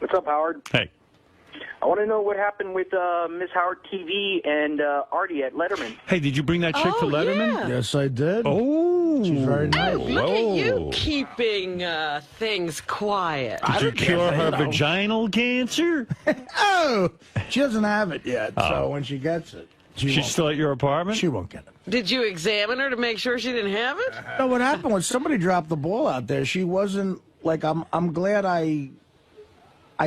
What's up, Howard? Hey. I want to know what happened with Miss Howard TV and Artie at Letterman. Hey, did you bring that chick to Letterman? Yeah. Yes, I did. Oh. She's very nice. Look at you keeping things quiet. Did you cure her vaginal cancer? Oh, she doesn't have it yet, so when she gets it, She's still at your apartment? she won't get it. Did you examine her to make sure she didn't have it? No, what happened was somebody dropped the ball out there. She wasn't, like, I'm glad I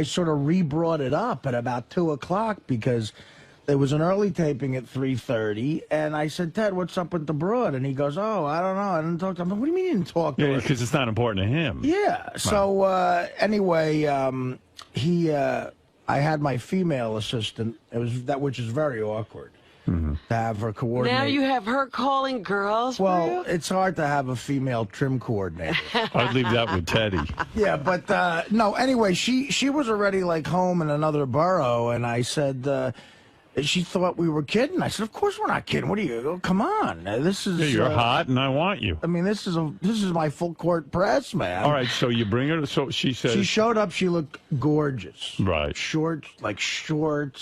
sort of re-brought it up at about 2 o'clock because there was an early taping at 3:30, and I said, Ted, what's up with the broad? And he goes, oh, I don't know. I didn't talk to him. What do you mean you didn't talk to her? Because it's not important to him. Yeah. So anyway, I had my female assistant. It was which is very awkward to have her coordinate. Now you have her calling girls. Well, it's hard to have a female trim coordinator. I'd leave that with Teddy. Yeah, but no. Anyway, she was already like home in another borough, and I said. She thought we were kidding. I said, "Of course we're not kidding. What are you? Oh, come on, this is." Yeah, you're hot, and I want you. I mean, this is my full court press, man. All right, so you bring her. So she says she showed up. She looked gorgeous. Right. Shorts,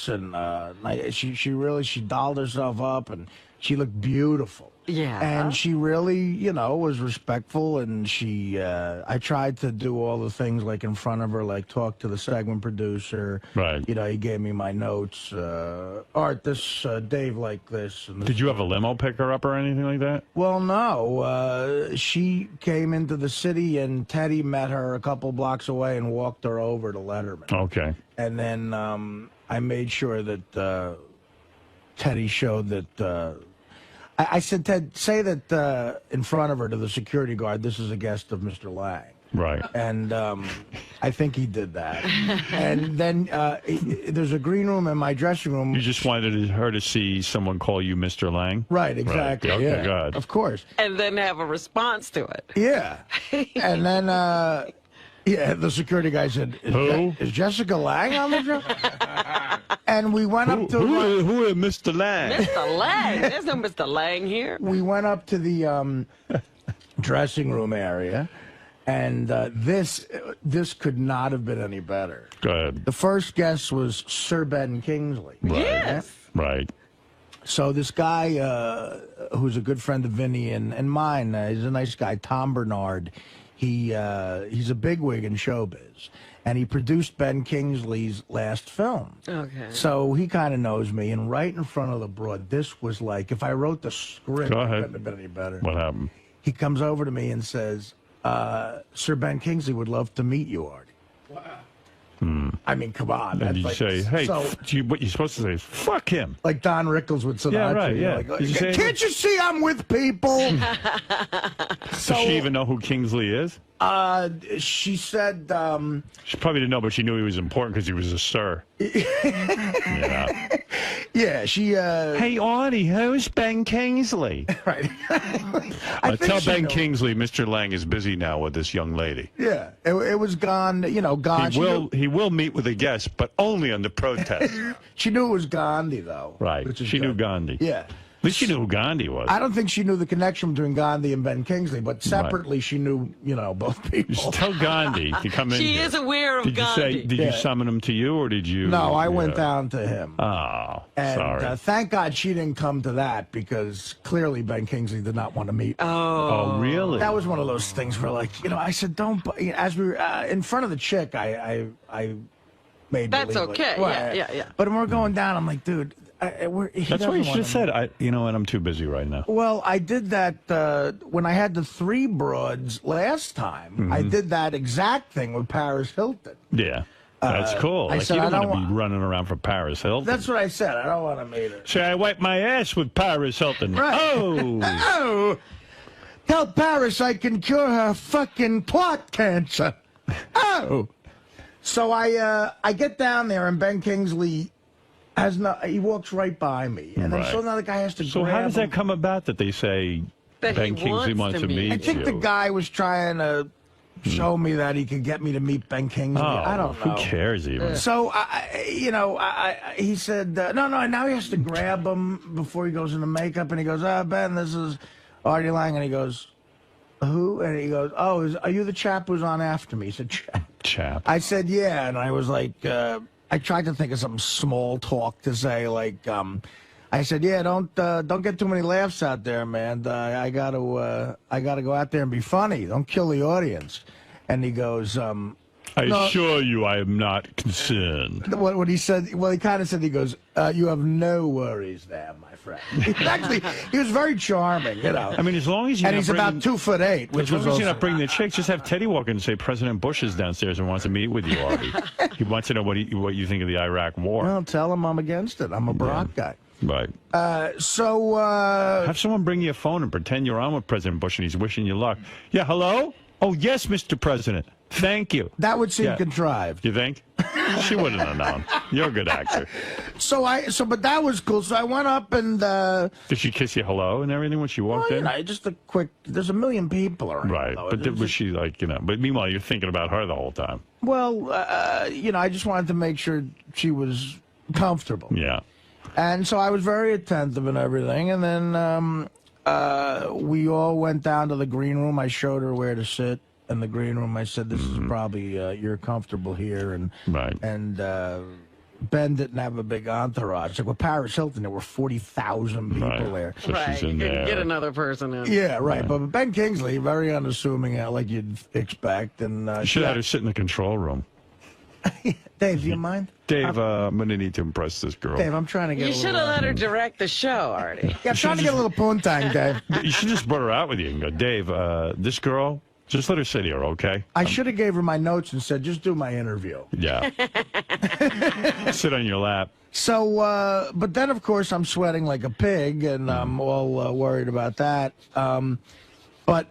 and she dolled herself up, and she looked beautiful. Yeah. And she really, was respectful, and I tried to do all the things like in front of her, like talk to the segment producer. Right. He gave me my notes. Art, Dave like this. And this. Did you have a limo pick her up or anything like that? Well, no. She came into the city, and Teddy met her a couple blocks away and walked her over to Letterman. Okay. And then I made sure that Teddy showed that... I said, Ted, say that in front of her to the security guard, this is a guest of Mr. Lang. Right. And I think he did that. And then there's a green room in my dressing room. You just wanted her to see someone call you Mr. Lang? Right, exactly. Right. Okay, yeah, good. of course. And then have a response to it. Yeah. And then, the security guy said, is Jessica Lang on the show? And we went up to... Who is Mr. Lang? Mr. Lang? There's no Mr. Lang here. We went up to the dressing room area, and this could not have been any better. Go ahead. The first guest was Sir Ben Kingsley. Right. Yes. Right. So this guy, who's a good friend of Vinny and mine, he's a nice guy, Tom Bernard. He's a bigwig in showbiz, and he produced Ben Kingsley's last film. Okay. So he kind of knows me, and right in front of the broad, this was like, if I wrote the script, Go ahead. it couldn't have been any better. What happened? He comes over to me and says, Sir Ben Kingsley would love to meet you, Artie. Wow. I mean, come on. And you like, say, hey, so, what you're supposed to say is, fuck him. like Don Rickles with Sinatra. Yeah, right, yeah. Like, Did you say can't you see I'm with people? Does she even know who Kingsley is? She said... She probably didn't know, but she knew he was important because he was a sir. Yeah. Yeah, she... Hey, Artie, who's Ben Kingsley? Right. Tell Ben Kingsley Mr. Lang is busy now with this young lady. Yeah, it was gone, gone. He will meet with a guest, but only under protest. She knew it was Gandhi, though. Right. She knew Gandhi. Yeah. At least she knew who Gandhi was. I don't think she knew the connection between Gandhi and Ben Kingsley, but separately she knew, both people. Just tell Gandhi to come in. She is aware of Gandhi. Did you summon him to you, or did you? No, I went down to him. Oh, and, sorry. Thank God she didn't come to that, because clearly Ben Kingsley did not want to meet me. Oh, really? That was one of those things where, like, I said, don't. As we were in front of the chick, I made. That's okay. Well, Yeah. But when we're going down, I'm like, dude. That's what you should have said. You know what? I'm too busy right now. Well, I did that when I had the 3 broads last time. I did that exact thing with Paris Hilton. Yeah, that's cool. I said, you I don't don't want to be running around for Paris Hilton. That's what I said. I don't want to meet her. Say, I wiped my ass with Paris Hilton. Right. Oh. Oh. Tell Paris I can cure her fucking plot cancer. Oh. So I get down there, and Ben Kingsley... he walks right by me, and then so now the guy has to. So grab how does him. that come about that they say That Ben Kingsley wants to meet you? I think the guy was trying to show me that he could get me to meet Ben Kingsley. I don't know. Who cares even? So he said no. Now he has to grab him before he goes into makeup, and he goes, Ben, this is Artie Lang," and he goes, "Who?" And he goes, "Oh, are you the chap who's on after me?" He said, "Chap." chap. I said, yeah, and I was like, I tried to think of some small talk to say, like, I said, yeah, don't get too many laughs out there, man. I gotta go out there and be funny. Don't kill the audience. And he goes, I assure you I am not concerned. What he said, well, he kind of said, he goes, you have no worries there, my friend. Actually, he was very charming, you know. I mean, as long as you're and he's about 2'8", which as long was as also, you're not bringing the chicks, just have Teddy walk in and say President Bush is downstairs and wants to meet with you, Artie. He wants to know what you think of the Iraq War. Well, tell him I'm against it. I'm a Barack guy. Right. So have someone bring you a phone and pretend you're on with President Bush and he's wishing you luck. Yeah, hello? Oh, yes, Mr. President. Thank you. That would seem contrived. You think? She wouldn't have known. You're a good actor. But that was cool. So I went up and did she kiss you hello and everything when she walked in? Just a quick. There's a million people around. Right. Though. But was she like, but meanwhile you're thinking about her the whole time. Well, I just wanted to make sure she was comfortable. Yeah. And so I was very attentive and everything, and then we all went down to the green room. I showed her where to sit in the green room. I said, "This is probably you're comfortable here." And Ben didn't have a big entourage. Like with Paris Hilton, there were 40,000 people there. So she's in you there. can get another person in. Yeah, right. But Ben Kingsley, very unassuming, like you'd expect, and You should have her sit in the control room. Dave, do you mind? Dave, I'm going to need to impress this girl. Dave, I'm trying to get. You should have let her direct the show, Artie. Yeah, I'm trying to get a little poontang, Dave. You should just brought her out with you and go, Dave, this girl, just let her sit here, okay? I should have gave her my notes and said, just do my interview. Yeah. Sit on your lap. So, but then, of course, I'm sweating like a pig, and I'm all worried about that. But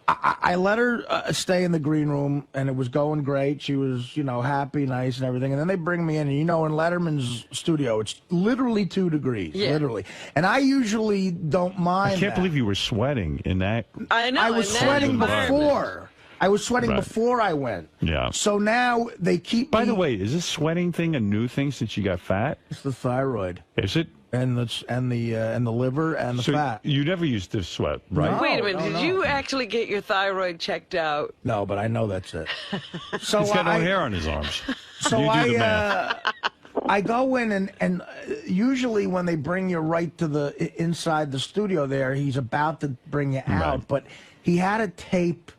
I let her stay in the green room, and it was going great. She was, happy, nice, and everything. And then they bring me in, and in Letterman's studio, it's literally 2 degrees, literally. And I usually don't mind. I can't believe you were sweating in that. I know. I was sweating before. I was sweating before I went. Yeah. So now they keep. By the way, is this sweating thing a new thing since you got fat? It's the thyroid. Is it? And the liver and the fat. You never used to sweat, right? No. Wait a minute. Did you actually get your thyroid checked out? No, but I know that's it. So He's got no hair on his arms. So you do the math. I go in and usually when they bring you right to the inside the studio there, he's about to bring you out, Right. but he had to tape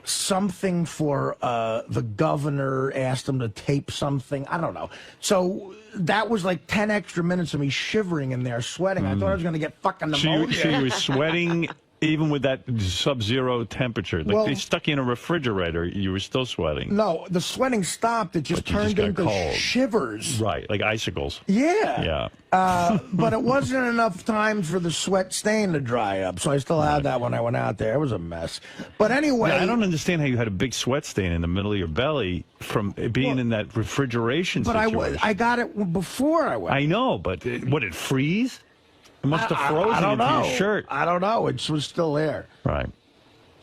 something for the governor, asked him to tape something. I don't know. So that was like 10 extra minutes of me shivering in there, sweating. I thought I was going to get fucking pneumonia. So you were sweating even with that sub-zero temperature. Like they stuck you in a refrigerator, you were still sweating. No, the sweating stopped. It just turned into cold. shivers. Right, like icicles. Yeah. Yeah. But it wasn't enough time for the sweat stain to dry up, so I still had that when I went out there. It was a mess. But anyway... Yeah, I don't understand how you had a big sweat stain in the middle of your belly from being in that refrigeration situation. I got it before I went. I know, but would it freeze? It must have frozen into your shirt. I don't know. It was still there. Right.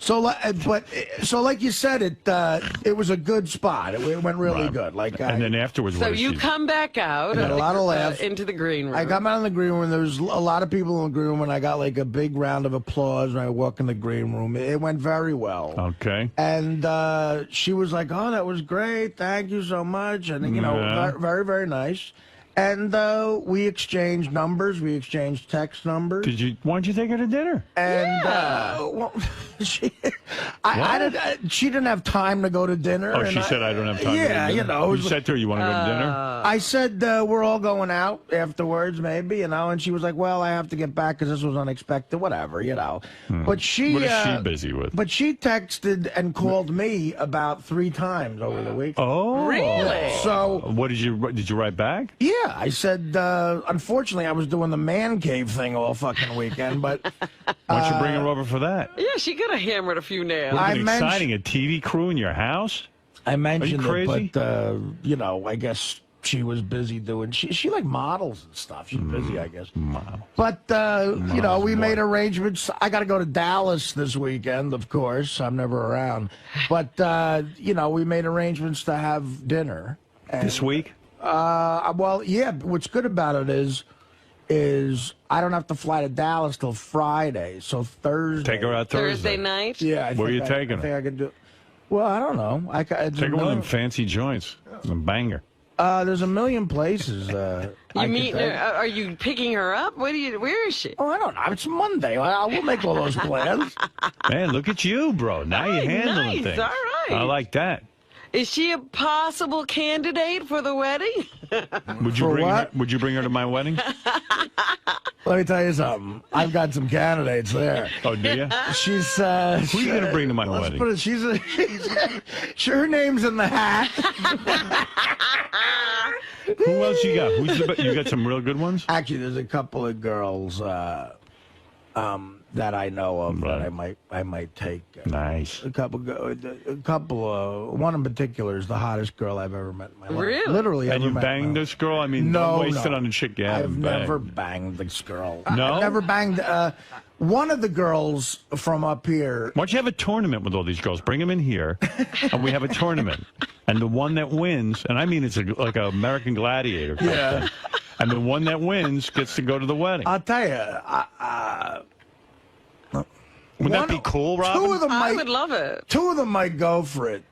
So, like you said, it was a good spot. It went really good. And then afterwards, So you come back out got a lot of laughs. into the green room. I got out in the green room, and there was a lot of people in the green room, and I got like a big round of applause when I walked in the green room. It went very well. Okay. And she was like, "Oh, that was great. Thank you so much." And very, very nice. And we exchanged numbers. We exchanged text numbers. Why didn't you take her to dinner? And she didn't have time to go to dinner. Oh, she said, I don't have time to go to dinner. You said to her, you want to go to dinner? I said, we're all going out afterwards, maybe, and she was like, well, I have to get back because this was unexpected, whatever, But she... What is she busy with? But she texted and called me about 3 times over the week. Oh. Really? So... What did you write back? Yeah, I said, unfortunately, I was doing the man cave thing all fucking weekend, but... Why don't you bring her over for that? Yeah, she could have hammered a few nails. Would have been exciting, a TV crew in your house? I mentioned it, but, I guess she was busy doing... She like models and stuff. She's busy, I guess. But, we made arrangements. I got to go to Dallas this weekend, of course. I'm never around. But, we made arrangements to have dinner. And, this week? Well, yeah. What's good about it is I don't have to fly to Dallas till Friday. So Thursday. Take her out Thursday. Thursday night? Yeah. Where are you taking her? I think I could do. Well, I don't know. Take her one of them fancy joints. A banger. There's a million places. You meet her? Are you picking her up? Where is she? Oh, I don't know. It's Monday. We'll make all those plans. Man, look at you, bro. Now you're handling things. All right. I like that. Is she a possible candidate for the wedding? Would you bring her to my wedding? Let me tell you something. I've got some candidates there. Oh, do you? She's. Who are you going to bring to my wedding? Put it, her name's in the hat. Who else you got? You got some real good ones? Actually, there's a couple of girls that I know of that I might take. Nice. A couple. One in particular is the hottest girl I've ever met in my life. Really? Literally. And you banged this girl? I mean, don't waste it on a chick you haven't banged. I've never banged this girl. No? I've never banged. One of the girls from up here. Why don't you have a tournament with all these girls? Bring them in here, and we have a tournament. And the one that wins, and I mean it's like an American Gladiator. Yeah. And the one that wins gets to go to the wedding. I'll tell you. Would that be cool, Robin? Two of them I would love it. Two of them might go for it.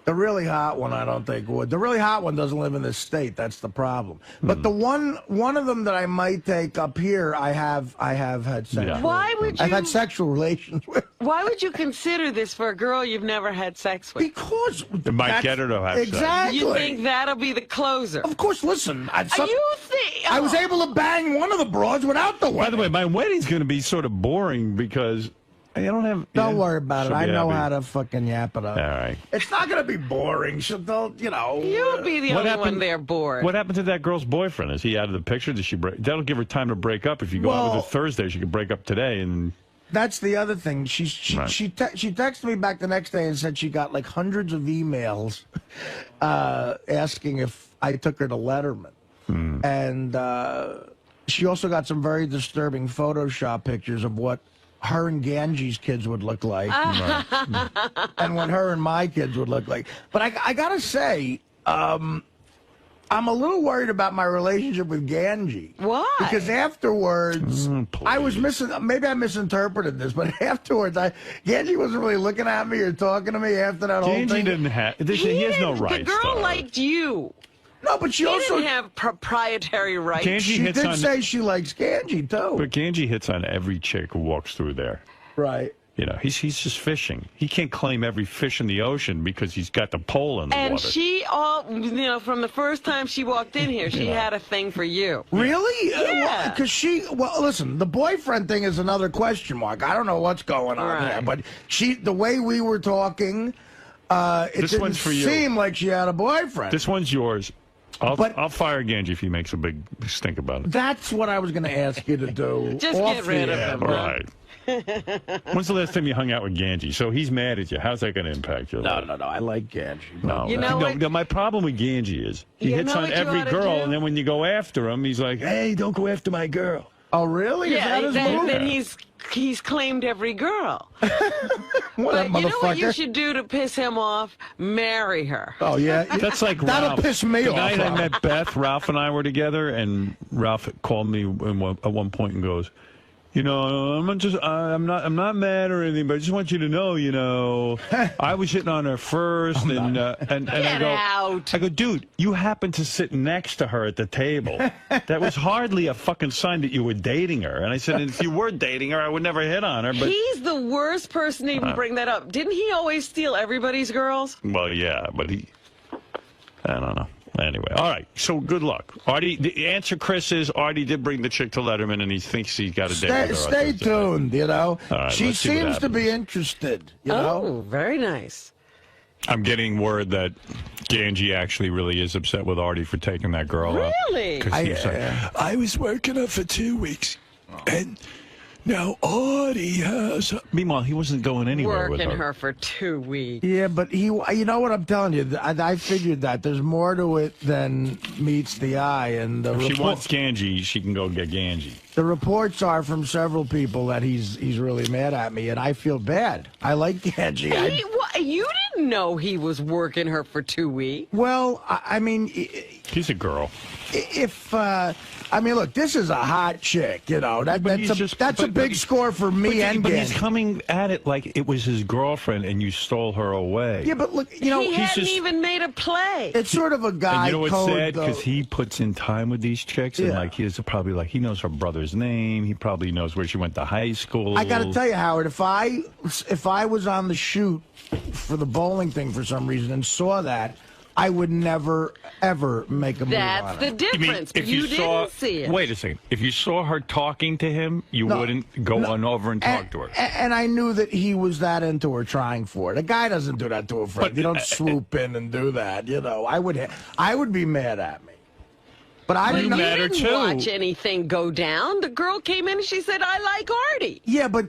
The really hot one, I don't think would. The really hot one doesn't live in this state. That's the problem. But the one of them that I might take up here, I have had sex. Yeah. Why would you? I've had sexual relations with. Why would you consider this for a girl you've never had sex with? Because it might get her to have sex. Exactly. You think that'll be the closer? Of course. Listen, You think? I was able to bang one of the broads without the wedding. By the way, my wedding's going to be sort of boring because I don't have. Don't worry about it. I know how to fucking yap it up. All right. It's not going to be boring. She'll, You'll be the only one there bored. What happened to that girl's boyfriend? Is he out of the picture? Did she break? That'll give her time to break up. If you go out with her Thursday, she could break up today. And that's the other thing. She texted me back the next day and said she got like hundreds of emails asking if I took her to Letterman. And she also got some very disturbing Photoshop pictures of what her and Gange's kids would look like, and what her and my kids would look like. But I gotta say, I'm a little worried about my relationship with Gange. Why? Because afterwards, I was maybe I misinterpreted this, but afterwards, Gange wasn't really looking at me or talking to me after that whole thing. Gange didn't have. He has no rights. The girl liked you. No, but she also didn't have proprietary rights. She did say she likes Gange too. But Gange hits on every chick who walks through there. Right. You know, he's just fishing. He can't claim every fish in the ocean because he's got the pole in the water. And she from the first time she walked in here, she had a thing for you. Really? Yeah. Because listen, the boyfriend thing is another question mark. I don't know what's going on here, but the way we were talking, it didn't seem like she had a boyfriend. This one's yours. I'll fire Gange if he makes a big stink about it. That's what I was going to ask you to do. Just get rid of him. All right. When's the last time you hung out with Gange? So he's mad at you. How's that going to impact you? No. I like Gange. No, you know what? No, my problem with Gange is he hits on every girl, and then when you go after him, he's like, "Hey, don't go after my girl." Oh, really? Yeah, is that his move? then he's claimed every girl. What you know what you should do to piss him off? Marry her. Oh, yeah? That's like That'll Ralph. piss me the off. night I met Beth, Ralph and I were together, and Ralph called me at one point and goes, "You know, I'm not mad or anything, but I just want you to know, I was hitting on her first, and Get out. I go, dude, you happened to sit next to her at the table. That was hardly a fucking sign that you were dating her. And I said, if you were dating her, I would never hit on her. But He's the worst person to even bring that up. Didn't he always steal everybody's girls? Well, yeah, but I don't know. Anyway, all right. So good luck, Artie. The answer, Chris, is Artie did bring the chick to Letterman, and he thinks he's got a date with her. Stay tuned. All right, she seems to be interested. Oh, very nice. I'm getting word that Gange actually really is upset with Artie for taking that girl out. Really? Because he's like, I was working her for 2 weeks, and now Artie has. Meanwhile, he wasn't going anywhere with her. Working her for 2 weeks. Yeah, but you know what I'm telling you? I figured that there's more to it than meets the eye. And if she wants Gange, she can go get Gange. The reports are from several people that he's really mad at me, and I feel bad. I like Gange. You didn't know he was working her for 2 weeks. Well, I mean, He's a girl. I mean, look, this is a hot chick, you know. That's a big score for me and But Gange. he's coming at it like it was his girlfriend and you stole her away. Yeah, but look, you know, he hadn't even made a play. it's sort of a guy And you know what's code, sad? though. Because he puts in time with these chicks, and Yeah. like he's probably like he knows her brother's name. He probably knows where she went to high school. I got to tell you, Howard, if I was on the shoot for the bowling thing for some reason and saw that, I would never ever make a move That's on the it. difference. if you saw, didn't see it. Wait a second. If you saw her talking to him, you wouldn't go on over and talk to her. And I knew that he was that into her, trying for it. A guy doesn't do that to a friend. But, you don't swoop in and do that. You know, I would be mad at me. But I But didn't you know. matter didn't too. watch anything go down. The girl came in and she said, "I like Artie." Yeah, but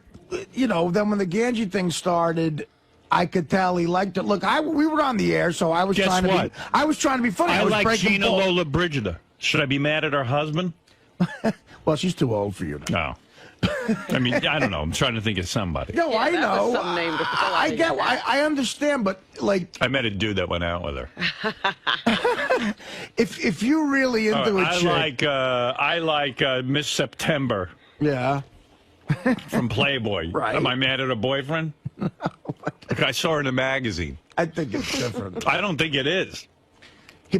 you know, then when the Gange thing started, I could tell he liked it. Look, we were on the air, so I was Guess trying to what? I was trying to be funny. I was like breaking Gina balls. Lola Brigida. Should I be mad at her husband? Well, she's too old for you. No. I mean, I don't know. I'm trying to think of somebody. No, Yeah, I that know. was some name to pull I out of get. your hat. I understand, but like, I met a dude that went out with her. if you're really into a chick, I like Miss September yeah. from Playboy. Right. Am I mad at her boyfriend? Look, I saw her in a magazine. I think it's different. I don't think it is.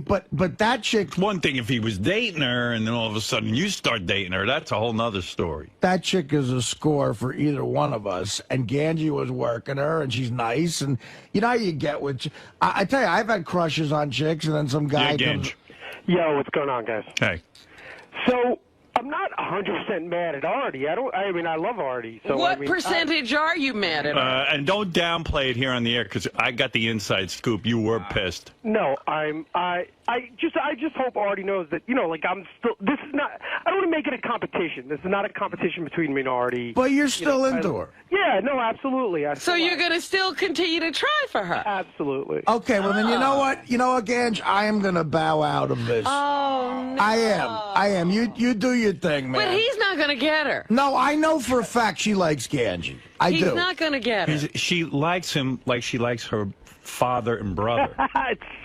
But that chick, One thing if he was dating her and then all of a sudden you start dating her, that's a whole nother story. that chick is a score for either one of us. And Gange was working her, and she's nice. And you know how you get with. I tell you, I've had crushes on chicks, and then some guy Yeah, comes. Gange. Yo, what's going on, guys? Hey. So I'm not 100% mad at Artie. I mean, I love Artie. So What I mean, percentage are you mad at her? And don't downplay it here on the air because I got the inside scoop. You were pissed. No, I just hope Artie knows that, you know, like I'm still. This is not. I don't want to make it a competition. This is not a competition between me and Artie. But you're still into her. Yeah, no, absolutely. So you're going to still continue to try for her? Absolutely. Okay, well then you know what? You know what, Gange? I am gonna bow out of this. Oh, no. I am. You do your thing, man. But he's not going to get her. No, I know for a fact she likes Gange. I He's do. not going to get her. She likes him like she likes her father and brother.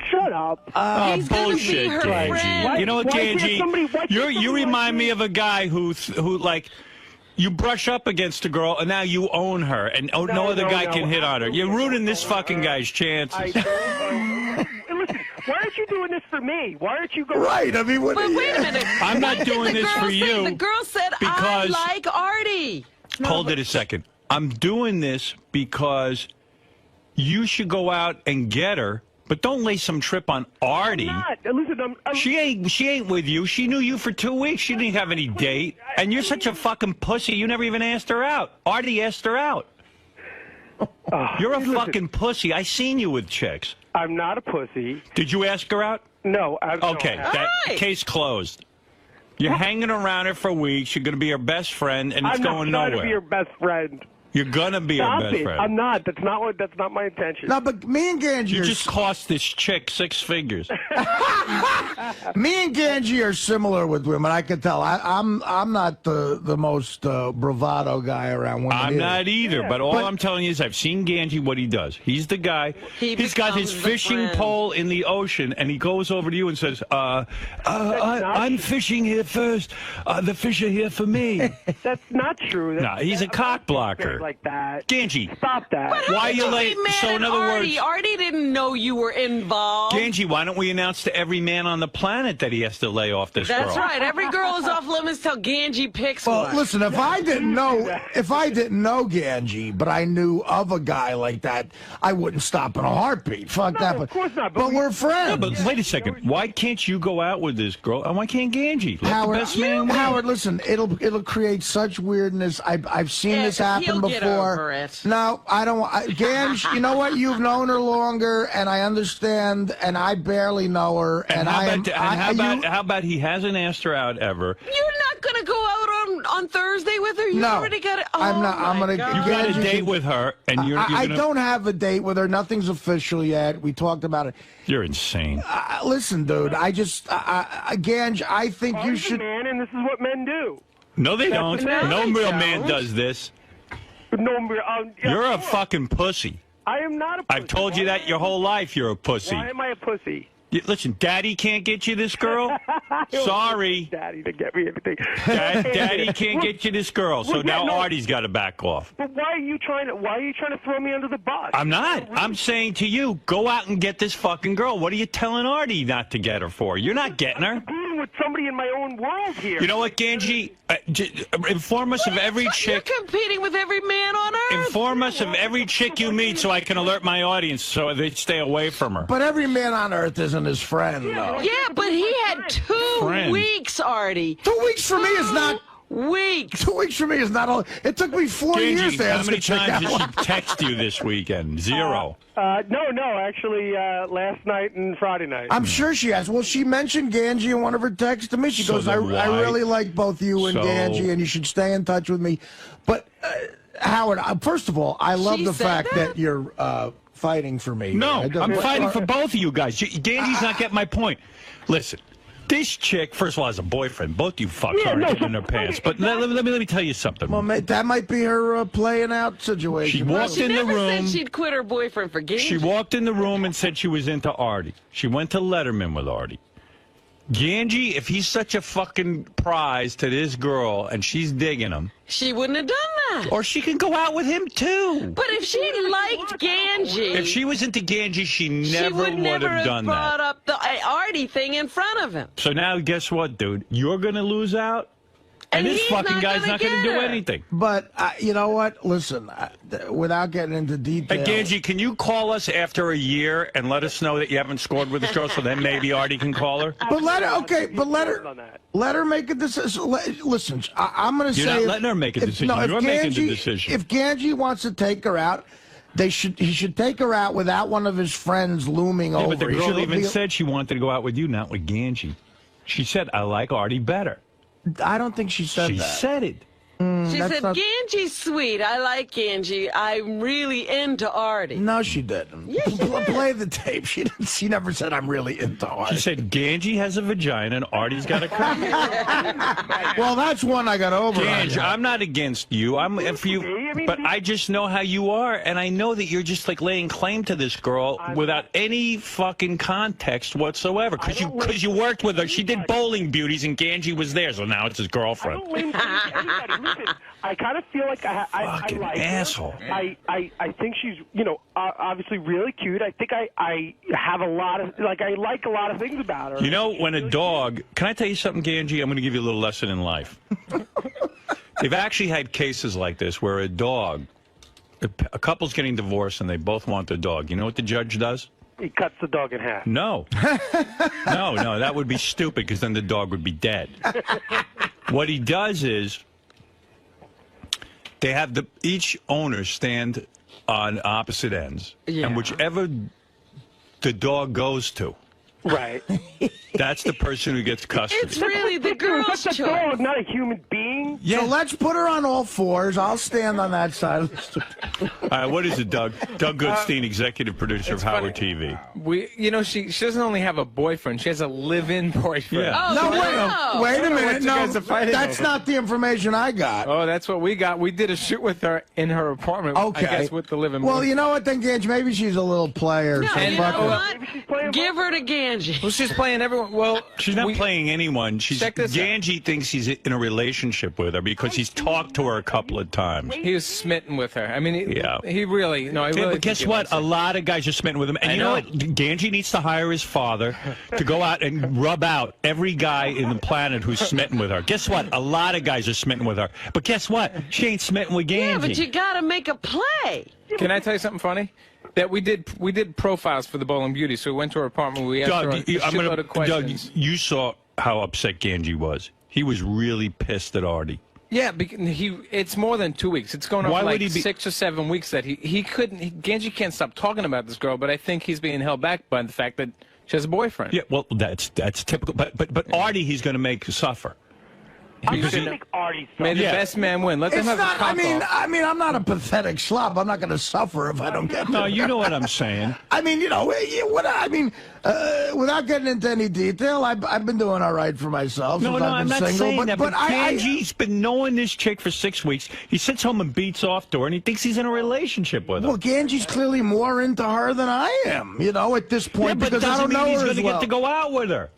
Shut up. He's gonna be Bullshit, her Gange. friend. You know what, Why can't Gange? somebody- why can't You somebody remind like me me? of a guy who like. You brush up against a girl, and now you own her, and no other guy can hit on her. You're ruining this fucking guy's chances. Listen, why aren't you doing this for me? Why aren't you going? Right. I mean, what? But wait a minute. I'm not What did doing the this girl for say? you The girl said, because- I like Artie. Hold it a second. I'm doing this because you should go out and get her, but don't lay some trip on Artie. I'm not. Listen, I'm She ain't with you. She knew you for 2 weeks. She didn't have any date. And you're such a fucking pussy. You never even asked her out. Artie asked her out. You're a fucking pussy. I seen you with chicks. I'm not a pussy. Did you ask her out? No. Okay, No, that right. case closed. You're hanging around her for weeks. You're going to be her best friend, and it's I'm going not trying nowhere. to be your best friend. You're going to be her Stop best it. friend. I'm not. That's not my intention. No, but me and Gange You are just cost this chick 6 figures. me and Gange are similar with women. I can tell. I'm not the most bravado guy around women. I'm either. not either, but all But- I'm telling you is I've seen Gange what he does. He's the guy. He He's got his becomes the fishing friend. pole in the ocean, and he goes over to you and says, I'm fishing here first. The fish are here for me. That's not true. No, he's a cock blocker. Like that. Gange, Stop that. why Would you be late? mad So in at other Artie? words, Artie didn't know you were involved. Gange, why don't we announce to every man on the planet that he has to lay off this That's girl? right. Every girl is off limits till Gange picks Well, one. listen, if I didn't know Gange, but I knew of a guy like that, I wouldn't stop in a heartbeat. Fuck that. of course not, But we're friends. No, but wait a second. Why can't you go out with this girl, and why can't Gange? Let Howard, the best man win. Howard, listen, it'll create such weirdness. I've seen Yeah, this happen he'll before. get over it. No, I don't. Gange, you know what? You've known her longer, and I understand. And I barely know her. And how about he hasn't asked her out ever? You're not going to go out on Thursday with her? You No, already got it. Oh, I'm not. I'm my gonna. God. You got a Gange, date with her, and you're I gonna, don't have a date with her. Nothing's official yet. We talked about it. You're insane. Listen, dude. I just, Gange, I think you I'm a should. man, and this is what men do. No, they don't. No, No they real don't. man does this. No, You're a fucking pussy. I am not a pussy. I've told you that your whole life. You're a pussy. Why am I a pussy? Listen, Daddy can't get you this girl. Sorry. Daddy to get me everything. Daddy can't get you this girl. So now Artie's got to back off. But why are you trying to throw me under the bus? I'm not. I'm saying to you, go out and get this fucking girl. What are you telling Artie not to get her for? You're not getting her. I'm competing with somebody in my own world here. You know what, Gange? Inform us of every chick. You're competing with every man on earth. Inform us of every chick you meet so I can alert my audience so they stay away from her. But every man on earth isn't his friend, though. Yeah, but he had 2 weeks, Artie. 2 weeks for me is not... Weeks. 2 weeks for me is not all. It took me 4 years to how ask many a chick times out. did she text you this weekend? 0. No, actually, last night and Friday night. I'm sure she has. Well, she mentioned Gange in one of her texts to me. She goes, I really like both you and Gange, and you should stay in touch with me. But, Howard, first of all, I love the fact that you're fighting for me. No, I'm fighting for both of you guys. Gange's not getting my point. Listen. This chick, first of all, has a boyfriend. Both you fucks aren't getting in their pants. But let me tell you something. Well, that might be her playing out situation. She walked in the room. Said she'd quit her boyfriend for Gange. She walked in the room and said she was into Artie. She went to Letterman with Artie. Gange, if he's such a fucking prize to this girl and she's digging him, she wouldn't have done that. Or she can go out with him too. But if she liked Gange, if she was into Gange, she never would have done brought that. up the Artie thing in front of him. So now, guess what, dude? You're gonna lose out, and this fucking guy's not gonna do anything. But you know what? Listen, without getting into detail. Hey, Gange, can you call us after a year and let us know that you haven't scored with this girl, so then maybe Artie can call her? But let her make a decision. Listen, I'm going to say... You're not letting her make a decision. You're making the decision. If Gange wants to take her out, he should take her out without one of his friends looming over. But the girl even said she wanted to go out with you, not with Gange. She said, I like Artie better. I don't think she said that. She said it. She said, Gange's sweet. I like Gange. I'm really into Artie. No, she didn't. Yeah, she did. Play the tape. She never said, I'm really into Artie. She said, Gange has a vagina and Artie's got a cock. Well, that's one I got over. Gange, I'm not against you. I'm for you. But I just know how you are, and I know that you're just like laying claim to this girl without any fucking context whatsoever. Because you worked with her. She did Bowling Beauties, and Gange was there, so now it's his girlfriend. I don't blame anybody. Listen, I kind of feel like I like asshole. Her. I think she's, obviously really cute. I think I have a lot of, I like a lot of things about her. You know, when a dog, can I tell you something, Gange? I'm going to give you a little lesson in life. They've actually had cases like this where a couple's getting divorced and they both want the dog. You know what the judge does? He cuts the dog in half. No. No, that would be stupid because then the dog would be dead. What he does is they have each owner stand on opposite ends, and whichever the dog goes to, right, that's the person who gets custody. It's really the girl's choice. But the dog, not a human being. Yeah. So let's put her on all fours. I'll stand on that side of the street. All right, what is it, Doug? Doug Goodstein, executive producer of Howard TV. She doesn't only have a boyfriend; she has a live-in boyfriend. Yeah. Oh, wait a minute. No, that's not the information I got. Oh, that's what we got. We did a shoot with her in her apartment. Okay. I guess with the live-in. Well, you know what, then, Gange? Maybe she's a little player. No, so you fuck know her. what? Give her to Gange. Well, she's playing everyone. Well, she's not playing anyone. Check this out. Gange thinks he's in a relationship with her because he's talked to her a couple of times. He was smitten with her. I mean, he really. No, I really. But guess what? A lot of guys are smitten with him. And you know what? Gange needs to hire his father to go out and rub out every guy in the planet who's smitten with her. Guess what? A lot of guys are smitten with her. But guess what? She ain't smitten with Gange. Yeah, but you got to make a play. Can I tell you something funny? That we did profiles for the Bowling Beauty, so we went to her apartment. We asked her a shitload of questions. Doug, you saw how upset Gange was. He was really pissed at Artie. Yeah, because it's more than 2 weeks. It's going on for like 6 or 7 weeks that he couldn't. Gange can't stop talking about this girl, but I think he's being held back by the fact that she has a boyfriend. Yeah, well, that's typical. But Artie, he's going to make suffer. I'm going to make Artie suffer. May the best man win. Let them It's have not. the cock I mean, I'm not a pathetic slob. I'm not going to suffer if I don't get. No, you know what I'm saying. I mean, without getting into any detail, I've been doing all right for myself. No, since I've I'm been not single, saying that. But Gange's been knowing this chick for 6 weeks. He sits home and beats off to her, and he thinks he's in a relationship with her. Well, Gange's clearly more into her than I am. At this point, but because I don't know he's her going as to well. get to go out with her.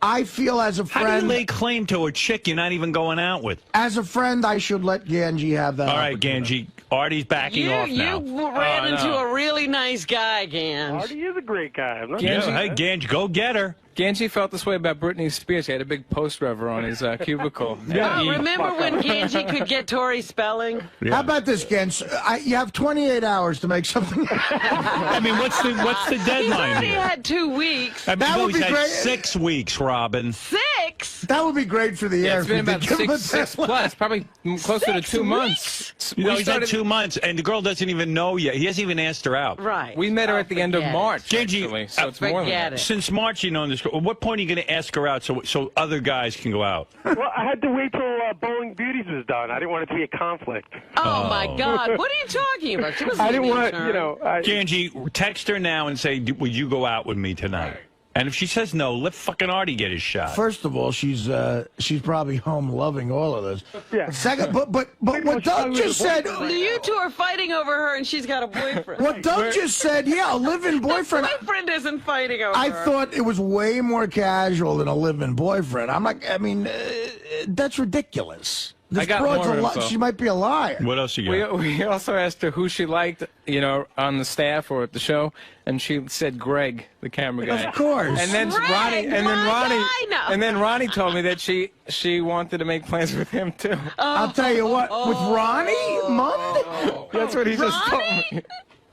I feel as a friend. How do you lay claim to a chick you're not even going out with? As a friend, I should let Gange have that. All right, Gange. Artie's backing off now. You ran into a really nice guy, Gange. Artie is a great guy. I'm not Hey, Gange, go get her. Gange felt this way about Britney Spears. He had a big poster of her on his cubicle. Remember when Gange could get Tori spelling? Yeah. How about this, Gange? You have 28 hours to make something. I mean, what's the deadline He here? had 2 weeks. I mean, That would be had great. 6 weeks, Robin. 6? That would be great for the air. It's been about six plus, probably closer to 2 months. He's had 2 months, and the girl doesn't even know yet. He hasn't even asked her out. Right. We met her at the end of March, Gange, actually, so it's more than that. Since March, you know this girl. At what point are you going to ask her out so other guys can go out? Well, I had to wait till Bowling Beauties was done. I didn't want it to be a conflict. Oh, my God. What are you talking about? She was I didn't want, Gange, text her now and say, would you go out with me tonight? And if she says no, let fucking Artie get his shot. First of all, she's probably home loving all of this. Yeah. Second, but what Doug just said. You two are fighting over her, and she's got a boyfriend. What Doug just said, a live-in boyfriend. The boyfriend isn't fighting over I her. thought it was way more casual than a live-in boyfriend. That's ridiculous. This broad's she might be a liar. What else you got? We also asked her who she liked, on the staff or at the show, and she said Greg, the camera guy. Of course. And then Ronnie told me that she wanted to make plans with him too. I'll tell you what, with Ronnie Mund? That's what he just told me.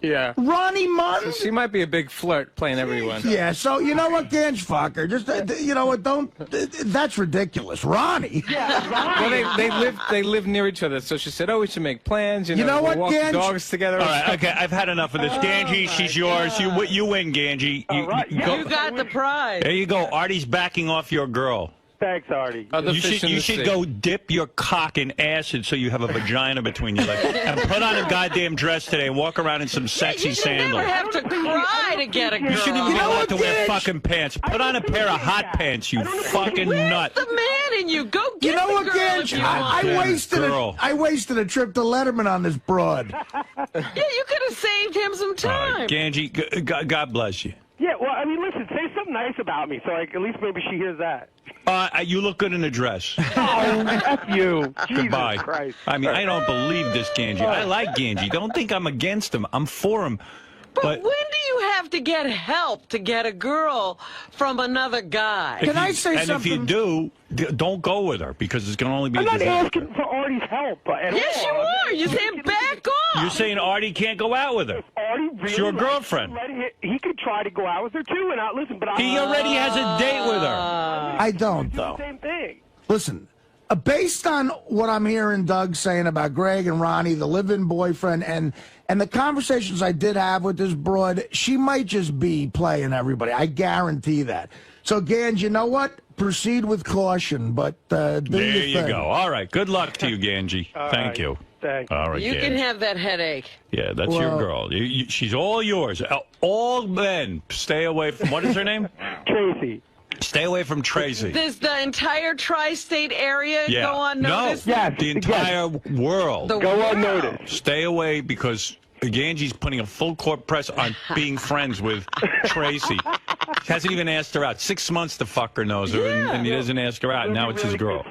Yeah. Ronnie Mund? So she might be a big flirt playing everyone. Yeah, so you know what, Gange, fuck her. Just, that's ridiculous. Ronnie? Yeah, Ronnie. Well, they live near each other, so she said, we should make plans. You know what, we'll walk Gange? the dogs together. All right, okay, I've had enough of this. Gange, she's yours. You win, Gange. You got the prize. There you go. Artie's backing off your girl. Thanks, Artie. You should go dip your cock in acid so you have a vagina between your legs. And put on a goddamn dress today and walk around in some sexy sandals. You never have to cry to get a girl. You shouldn't even be allowed to wear fucking pants. Put on a pair of hot pants, you fucking nut. Where's the man in you? Go get You know the what, girl Gange? if you want. I wasted a trip to Letterman on this broad. Yeah, you could have saved him some time. Gange, God bless you. Yeah, well, listen, say something nice about me, so at least maybe she hears that. You look good in a dress. Oh, F you. Goodbye. Jesus Christ. I mean, I don't believe this, Gange. I like Gange. Don't think I'm against him. I'm for him. But when do you have to get help to get a girl from another guy? Can I say something? And if you do, don't go with her because it's going to only be I'm a not disaster. asking for Artie's help. Yes, you are. You're saying back off. You're saying Artie can't go out with her. Artie really It's your girlfriend. He could try to go out with her, too, and listen, but He already has a date with her. I don't, though. Same thing. Listen, based on what I'm hearing Doug saying about Greg and Ronnie, the live-in boyfriend, and the conversations I did have with this broad, she might just be playing everybody. I guarantee that. So, Gange, you know what? Proceed with caution, but do your thing. There you go. All right. Good luck to you, Gange. Thank you. Thanks. All right, You can have that headache. Yeah, that's your girl. She's all yours. All men, stay away from, what is her name? Tracy. Stay away from Tracy. Does the entire tri-state area go unnoticed? No, the entire world. Go unnoticed. Stay away because Gange's putting a full court press on being friends with Tracy. He hasn't even asked her out. 6 months the fucker knows her, and he doesn't ask her out. Now it's his girl.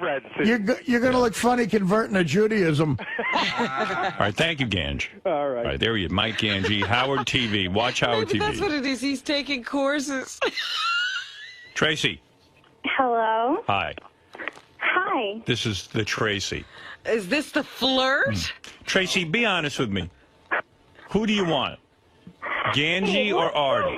You're going to look funny converting to Judaism. All right, thank you, Gange. All right. All right, there he is. Mike Gange, Howard TV. Watch Howard Maybe TV. that's what it is. He's taking courses. Tracy. Hello. Hi. Hi. This is the Tracy. Is this the flirt? Tracy, be honest with me. Who do you want? Gange or Artie?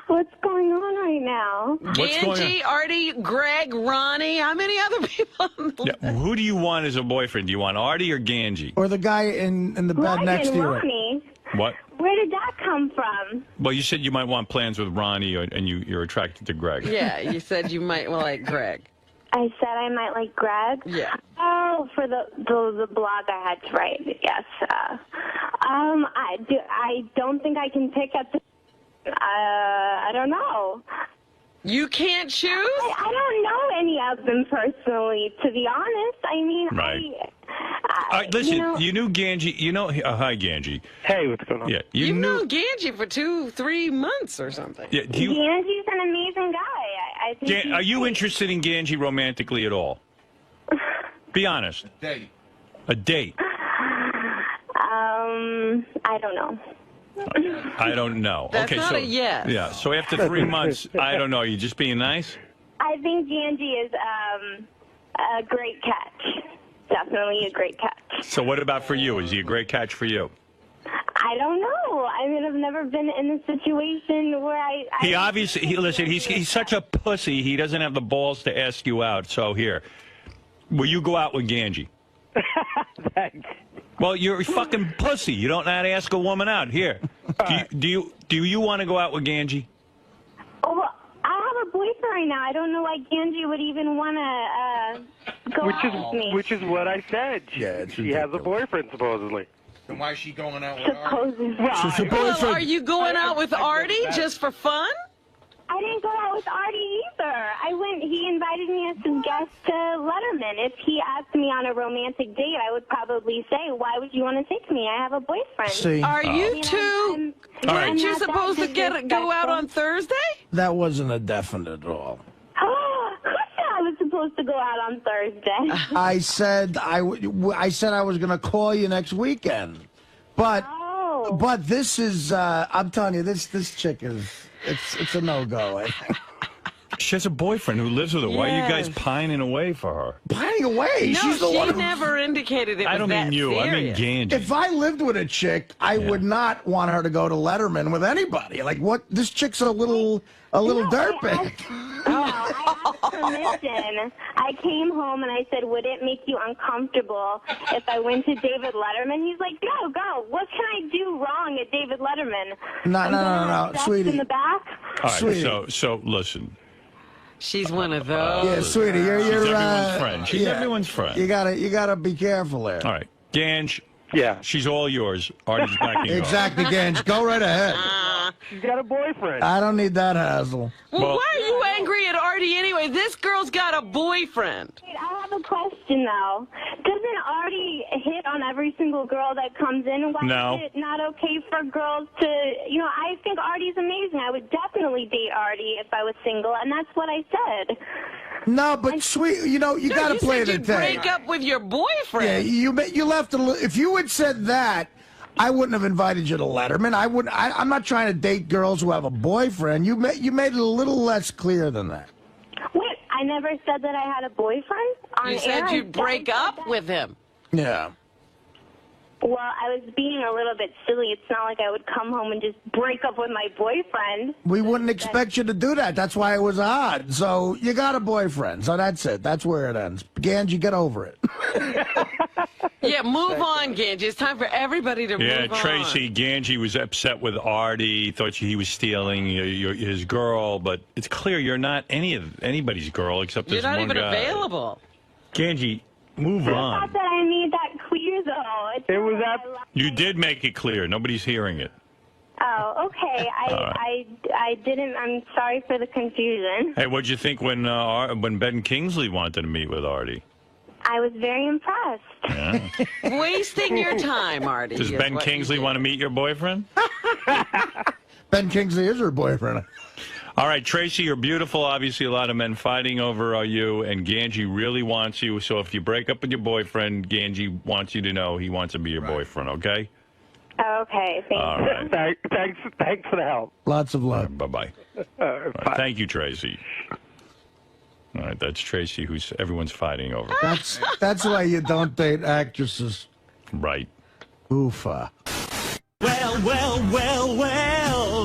What's going on right now? Gange, Artie, Greg, Ronnie. How many other people? Yeah, who do you want as a boyfriend? Do you want Artie or Gange? Or the guy in the bed Greg next and to you. Ronnie. What? Where did that come from? Well, you said you might want plans with Ronnie, and you're attracted to Greg. Yeah, you said you might like Greg. I said I might like Greg? Yeah. Oh, for the blog I had to write, yes. I don't think I can pick up the... I don't know. You can't choose? I don't know any of them personally, to be honest. I mean, right. Listen, you knew Gange. You know, hi, Gange. Hey, what's going on? Yeah, You've known Gange for 2-3 months or something. Yeah, Gange's an amazing guy. I think are you interested in Gange romantically at all? Be honest. A date. I don't know. I don't know. That's okay, not so a yes. Yeah, so after 3 months, I don't know. You just being nice? I think Gange is a great catch. Definitely a great catch. So what about for you? Is he a great catch for you? I don't know. I mean, I've never been in a situation where He obviously, listen, he's such a pussy. He doesn't have the balls to ask you out. So here, will you go out with Gange? Thanks. Well, you're a fucking pussy. You don't know how to ask a woman out. Here, do you want to go out with Gange? Oh, well, I have a boyfriend right now. I don't know why Gange would even want to go out with me. Which is what I said. Yeah, she has a boyfriend, supposedly. Then why is she going out with Supposedly. Well, are you going out with Artie just for fun? I didn't go out with Artie either. He invited me as his guest to Letterman. If he asked me on a romantic date, I would probably say, why would you want to take me? I have a boyfriend. See, Are you two? Weren't you supposed to go out on Thursday? that wasn't a definite at all. Oh, who said I was supposed to go out on Thursday? I said I was going to call you next weekend, but this is I'm telling you, this chick is it's a no-go. I think. She has a boyfriend who lives with her. Why are you guys pining away for her? Pining away? No, She's the one she who... never indicated it was I don't mean that you. serious. I mean Gange. If I lived with a chick, I would not want her to go to Letterman with anybody. Like, what? This chick's a little dirtbag. I asked permission. I came home and I said, would it make you uncomfortable if I went to David Letterman? He's like, go. What can I do wrong at David Letterman? No, sweetie. In the back? All right, Sweetie. so listen. She's one of those. Yeah, sweetie, you're She's everyone's friend. She's everyone's friend. You gotta be careful there. All right, Gange. Yeah. She's all yours. Artie's backing Exactly, Gange. Go right ahead. She's got a boyfriend. I don't need that hassle. Well, why are you angry at Artie anyway? This girl's got a boyfriend. Wait, I have a question, though. Doesn't Artie hit on every single girl that comes in? Why is it not okay for girls to, I think Artie's amazing. I would definitely date Artie if I was single, and that's what I said. No, but sweet, you got to play the thing. thing. Break up with your boyfriend. Yeah, you left if you had said that, I wouldn't have invited you to Letterman. I'm not trying to date girls who have a boyfriend. You made it a little less clear than that. Wait, I never said that I had a boyfriend on You air. said you'd break up with him. Yeah. Well, I was being a little bit silly. It's not like I would come home and just break up with my boyfriend. We wouldn't expect you to do that. That's why it was odd. So you got a boyfriend. So that's it. That's where it ends. Gange, get over it. Yeah, move on, Gange. It's time for everybody to move on. Yeah, Tracy, Gange was upset with Artie, thought he was stealing his girl, but it's clear you're not anybody's girl except this one guy. You're not even available. Gange, move on. Not that I made that clear, though. You did make it clear. Nobody's hearing it. Oh, okay. I didn't. I'm sorry for the confusion. Hey, what'd you think when Ben Kingsley wanted to meet with Artie? I was very impressed. Yeah. Wasting your time, Artie. Does Ben Kingsley want to meet your boyfriend? Ben Kingsley is her boyfriend. All right, Tracy, you're beautiful. Obviously, a lot of men fighting over you, and Gange really wants you. So if you break up with your boyfriend, Gange wants you to know he wants to be your boyfriend, okay? Okay, thanks. All right. Thanks for the help. Lots of love. Bye-bye. Thank you, Tracy. All right, that's Tracy, who's everyone's fighting over. That's why you don't date actresses. Right. Oofa. Well,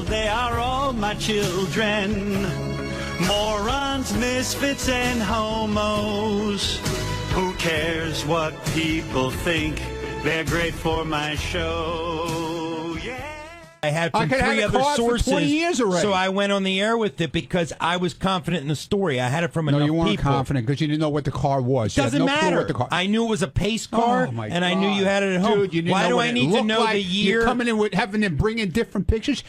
they are all my children. Morons, misfits, and homos. Who cares what people think? They're great for my show. Yeah. I had from 3 other sources, 20 years already. So I went on the air with it because I was confident in the story. I had it from enough people. No, you weren't confident because you didn't know what the car was. Doesn't matter. I knew it was a pace car, and I knew you had it at home. Dude, you didn't Why know do what I it need to know like? the year? You're coming in with having them bring in different pictures,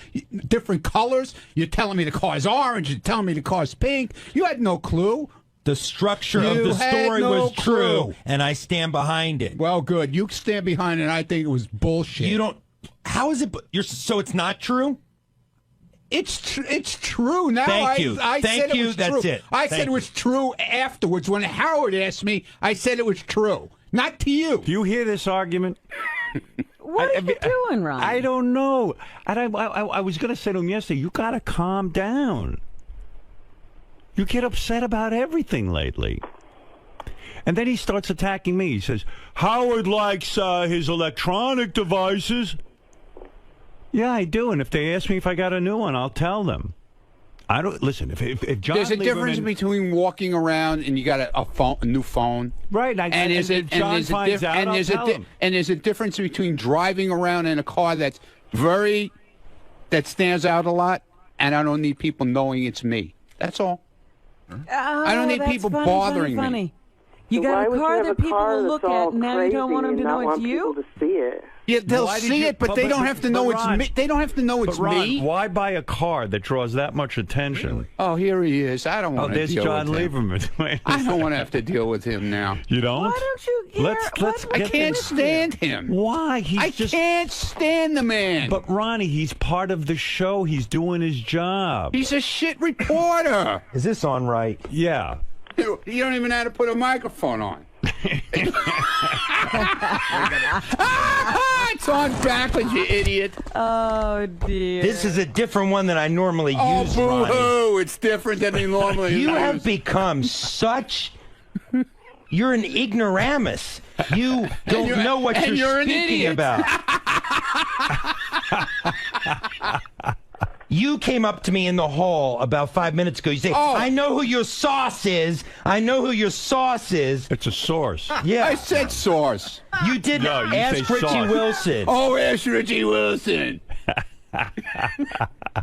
different colors. You're telling me the car's orange. You're telling me the car's pink. You had no clue. The structure of the story was true, and I stand behind it. Well, good. You stand behind it. I think it was bullshit. You don't. How is it? So it's not true? It's true now. Thank you. I Thank said you. It was That's true. it. I said it was true afterwards. When Howard asked me, I said it was true. Not to you. Do you hear this argument? What are you doing, Ron? I don't know. And I was going to say to him yesterday, you got to calm down. You get upset about everything lately. And then he starts attacking me. He says, Howard likes his electronic devices. Yeah, I do. And if they ask me if I got a new one, I'll tell them. I don't listen. If John There's a Lieberman, difference between walking around and you got a new phone, right? And there's a difference between driving around in a car that stands out a lot, and I don't need people knowing it's me. That's all. I don't need people bothering me. You got a car that people will look at, and now you don't want them to know it's you? To see it. Yeah, they'll see it, but they don't have to know it's me. They don't have to know it's me. Why buy a car that draws that much attention? Oh, here he is. I don't want to deal John with him. Lieberman. I don't want to have to deal with him now. You don't? Why don't you care? I can't stand him. Why? I can't stand the man. But Ronnie, he's part of the show. He's doing his job. He's a shit reporter. Is this on right? Yeah. You don't even know how to put a microphone on. It's on backwards, you idiot. Oh, dear. This is a different one than I normally use, Ronnie. Boo-hoo. It's different than he normally uses. You have become such... You're an ignoramus. You don't know what you're speaking about. You came up to me in the hall about 5 minutes ago. You say, I know who your sauce is. I know who your sauce is. It's a source. Yeah. I said sauce. You didn't ask Richie Wilson. Oh, ask Richie Wilson.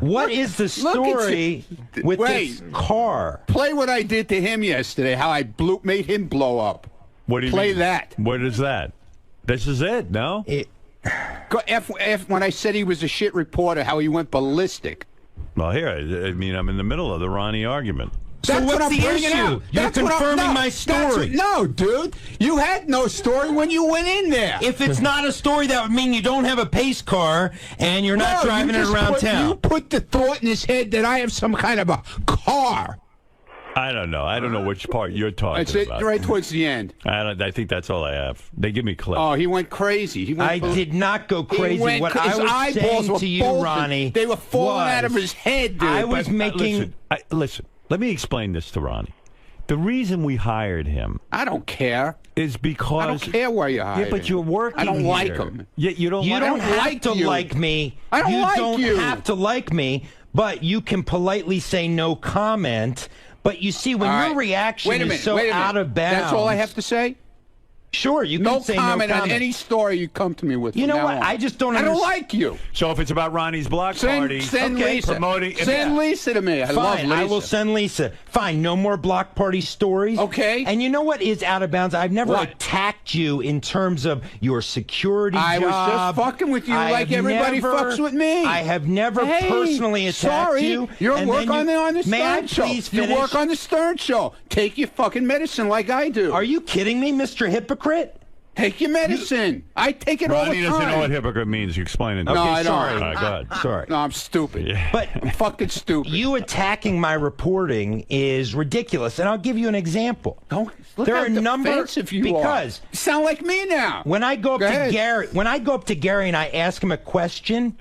What is the story with this car? Play what I did to him yesterday, how I made him blow up. What do you Play mean? that. What is that? This is it, no? When I said he was a shit reporter, how he went ballistic. Well, here, I mean, I'm in the middle of the Ronnie argument. So what's the issue? You're confirming my story. No, dude. You had no story when you went in there. If it's not a story, that would mean you don't have a pace car and you're not driving it around town. You put the thought in his head that I have some kind of a car. I don't know. I don't know which part you're talking about. It's right towards the end. I think that's all I have. They give me clips. Oh, he went crazy. I did not go crazy. What I was saying to you, Ronnie, they were falling out of his head, dude. I was making... Listen, let me explain this to Ronnie. The reason we hired him... I don't care. ...is because... I don't care where you hired him. Yeah, but you're working I don't here. like him. Yeah, you don't have to like me. I don't like you. You don't have to like me, but you can politely say no comment... But you see, when your reaction is so out of bounds... That's all I have to say? Sure, you can say no comment. On any story you come to me with. You know what? I just don't understand. I don't like you. So if it's about Ronnie's block party... Send Lisa. Promoting... Send Lisa to me. I love Lisa. I will send Lisa. Fine, no more block party stories. Okay. And you know what is out of bounds? I've never attacked you in terms of your security job. I was just fucking with you like everybody fucks with me. I have never personally attacked you. You're working on the Stern Show. You work on the Stern Show. Take your fucking medicine like I do. Are you kidding me, Mr. Hypocrite? Take your medicine. I take it all the time. Ronnie doesn't know what hypocrite means. You explain it. No, I don't. All right, go ahead. Sorry. No, I'm stupid. Yeah. But I'm fucking stupid. You attacking my reporting is ridiculous, and I'll give you an example. Don't look there how are a number defensive you because you sound like me now. When I go up to Gary, and I ask him a question,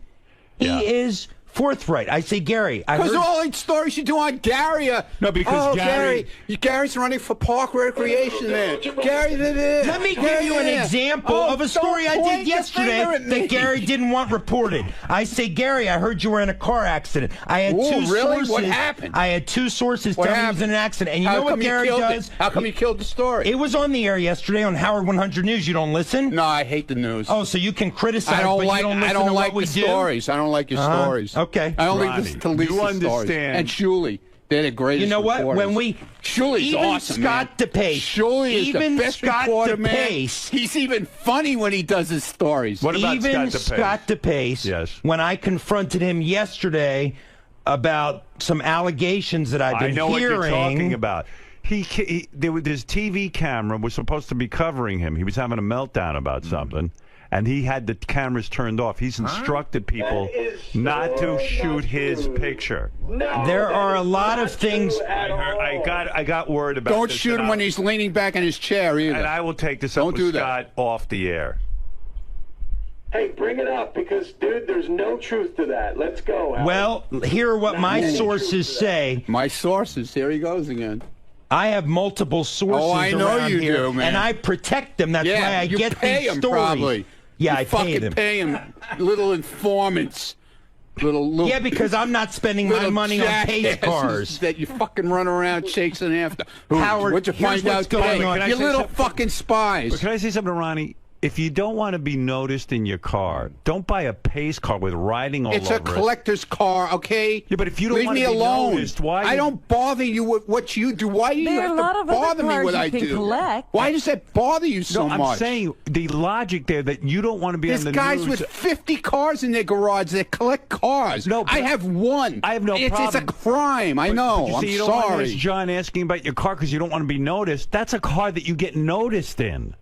he is forthright. I say, Gary, I heard... Because all the stories you do on Gary No, because Gary's running for park recreation there. Gary did it. Let me give you an example of a story I did yesterday that Gary didn't want reported. I say, Gary, I heard you were in a car accident. I had two sources. What happened? I had two sources telling me he was in an accident. And you know what Gary does? How come you killed the story? It was on the air yesterday on Howard 100 News. You don't listen? No, I hate the news. Oh, so you can criticize, I don't but like, you don't listen I don't to like what we the do? stories. I don't like your stories. Okay. I only Ronnie, listen to Lisa's you understand. stories. And 𝗛𝗲. They're the greatest. You know what? reporters. When we 𝗛𝗲's even awesome, Scott DePace, 𝗛𝗲 is even the best Scott reporter, DePace, man. He's even funny when he does his stories. What about even Scott DePace, yes. when I confronted him yesterday about some allegations that I've been hearing. I know what you're talking about. His TV camera was supposed to be covering him. He was having a meltdown about something, and he had the cameras turned off. He's instructed people not to shoot his picture. There are a lot of things. I got word about. Don't shoot him when he's leaning back in his chair either. And I will take this up with Scott off the air. Hey, bring it up because, dude, there's no truth to that. Let's go, Howard. Well, here are what my sources say. My sources. Here he goes again. I have multiple sources. Oh, I know around you here, do, man. And I protect them. That's why I get pay these him, stories. Probably. Yeah, you I fucking pay him. Little informants. Little yeah, because I'm not spending my money on pace cars that you fucking run around chasing after. Howard, what'd you find out today? You little fucking spies. But can I say something to Ronnie? If you don't want to be noticed in your car, don't buy a pace car with writing all over it. It's a collector's car, okay? Yeah, but if you don't leave want me to be alone. noticed, why? I don't bother you with what you do. Why do you have to bother me what I do? Collect. Why does that bother you so much? I'm saying the logic there that you don't want to be on the news. There's guys with 50 cars in their garage that collect cars. No, I have one. I have no problem. It's a crime. I know. But I'm you don't want sorry. to ask John asking about your car because you don't want to be noticed. That's a car that you get noticed in.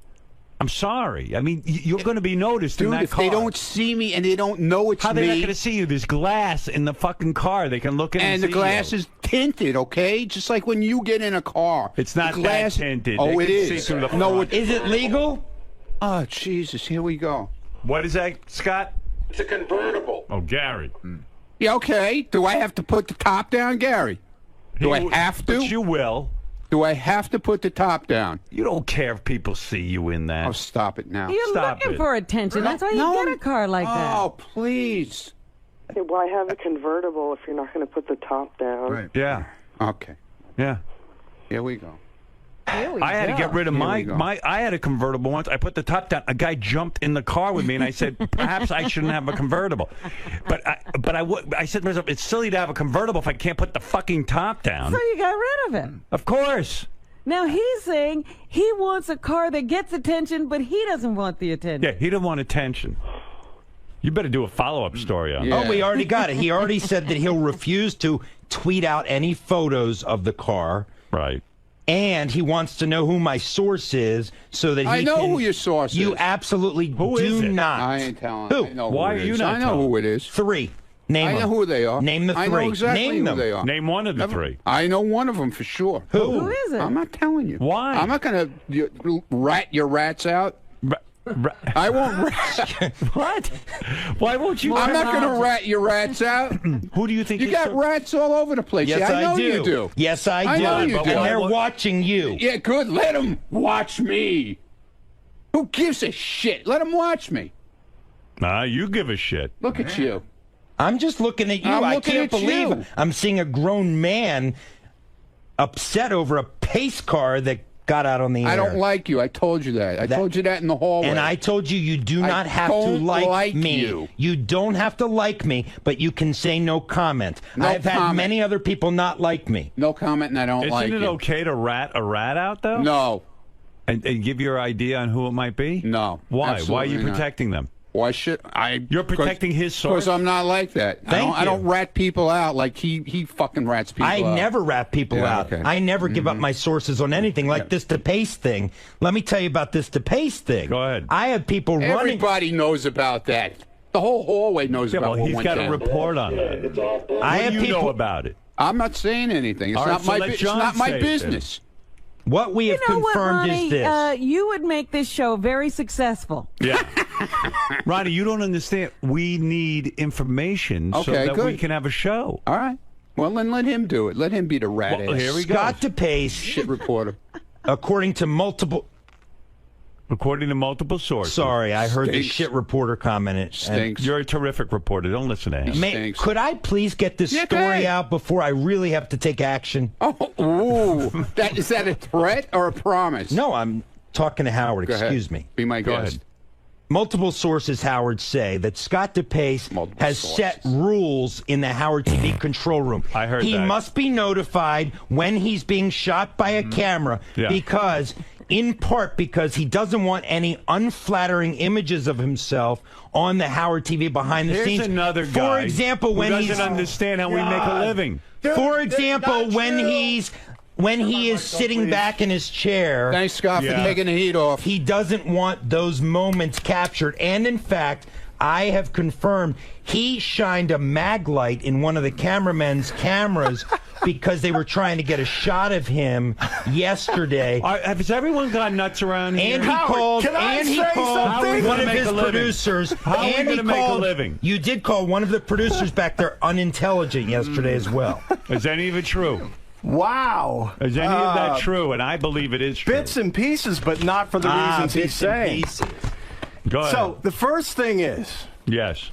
I'm sorry. I mean, you're going to be noticed in that car. If they don't see me and they don't know it's me. How are they not going to see you? There's glass in the fucking car. They can look in and see the glass is tinted, okay? Just like when you get in a car. It's not that tinted. Oh, it is. See through the no, is it legal? Oh, Jesus. Here we go. What is that, Scott? It's a convertible. Oh, Gary. Yeah, okay. Do I have to put the top down, Gary? Do I have to? But you will. Do I have to put the top down? You don't care if people see you in that. Oh, stop it now. You're looking for attention. That's why you get a car like that. Oh, please. Why have a convertible if you're not going to put the top down? Right. Yeah. Okay. Yeah. Here we go. I had to get rid of my. I had a convertible once. I put the top down. A guy jumped in the car with me, and I said, perhaps I shouldn't have a convertible. But I said to myself, it's silly to have a convertible if I can't put the fucking top down. So you got rid of it. Of course. Now he's saying he wants a car that gets attention, but he doesn't want the attention. Yeah, he didn't want attention. You better do a follow-up story on that. Oh, we already got it. He already said that he'll refuse to tweet out any photos of the car. Right. And he wants to know who my source is so that he I know who your source is. You absolutely do not. I ain't telling. Who? I know Why who are you is. not I know telling? who it is. Three. Name them. I know who they are. Name the three. I know exactly Name who them. they are. Name one of the three. I know one of them for sure. Who is it? I'm not telling you. Why? I'm not going to rat your rats out. I won't rat. What? Why won't you? I'm not going to rat your rats out. Who do you think? You got rats all over the place. Yes, yeah, I know do. you do. Yes, I do. I know you do. And they're watching you. Yeah, good. Let them watch me. Who gives a shit? Let them watch me. Nah, you give a shit. Look at you. I'm just looking at you. I'm I looking can't at believe you. I'm seeing a grown man upset over a pace car that got out on the air. I don't like you. I told you that. I told you that in the hallway. And I told you you do not have to like me. You don't have to like me, but you can say no comment. No I've had comment. many other people not like me. No comment, and I don't like you. Isn't it okay to rat a rat out, though? No. And give your idea on who it might be? No. Why? Why are you absolutely not. protecting them? Why should I? You're protecting his source? Because I'm not like that. I don't rat people out like he fucking rats people out. I never rat people out. Okay. I never give up my sources on anything like this DePace thing. Let me tell you about this DePace thing. Go ahead. I had people running. Everybody knows about that. The whole hallway knows about what he's went got down. a report on that. I What have do you people know about it? I'm not saying anything. It's All right, not so my. let It's John not my say it, business. What we have confirmed Ronnie, is this. You would make this show very successful. Yeah. Ronnie, you don't understand. We need information so that we can have a show. All right. Well, then let him do it. Let him be the rat ass. Here we go. Scott DePace, shit reporter. According to multiple sources. Sorry, I heard the shit reporter comment. Stinks. You're a terrific reporter. Don't listen to him. Could I please get this story out before I really have to take action? Is that a threat or a promise? No, I'm talking to Howard. Go Excuse ahead. me. Be my Go guest. ahead. Multiple sources, Howard, say that Scott DePace has set rules in the Howard TV control room. I heard he that. must be notified when he's being shot by a camera because, in part, because he doesn't want any unflattering images of himself on the Howard TV behind the scenes. Here's another guy for example, when who doesn't understand how we make a living. For example, when he is sitting back in his chair. Thanks, Scott, for taking the heat off. He doesn't want those moments captured. And in fact, I have confirmed he shined a mag light in one of the cameramen's cameras because they were trying to get a shot of him yesterday. Has everyone gone nuts around here? And he called one of his producers. How are we going to make a living? You did call one of the producers back there unintelligent yesterday as well. Is any of it true? Wow. Is any of that true? And I believe it is true. Bits and pieces, but not for the reasons he's saying. Go ahead. So the first thing is, yes,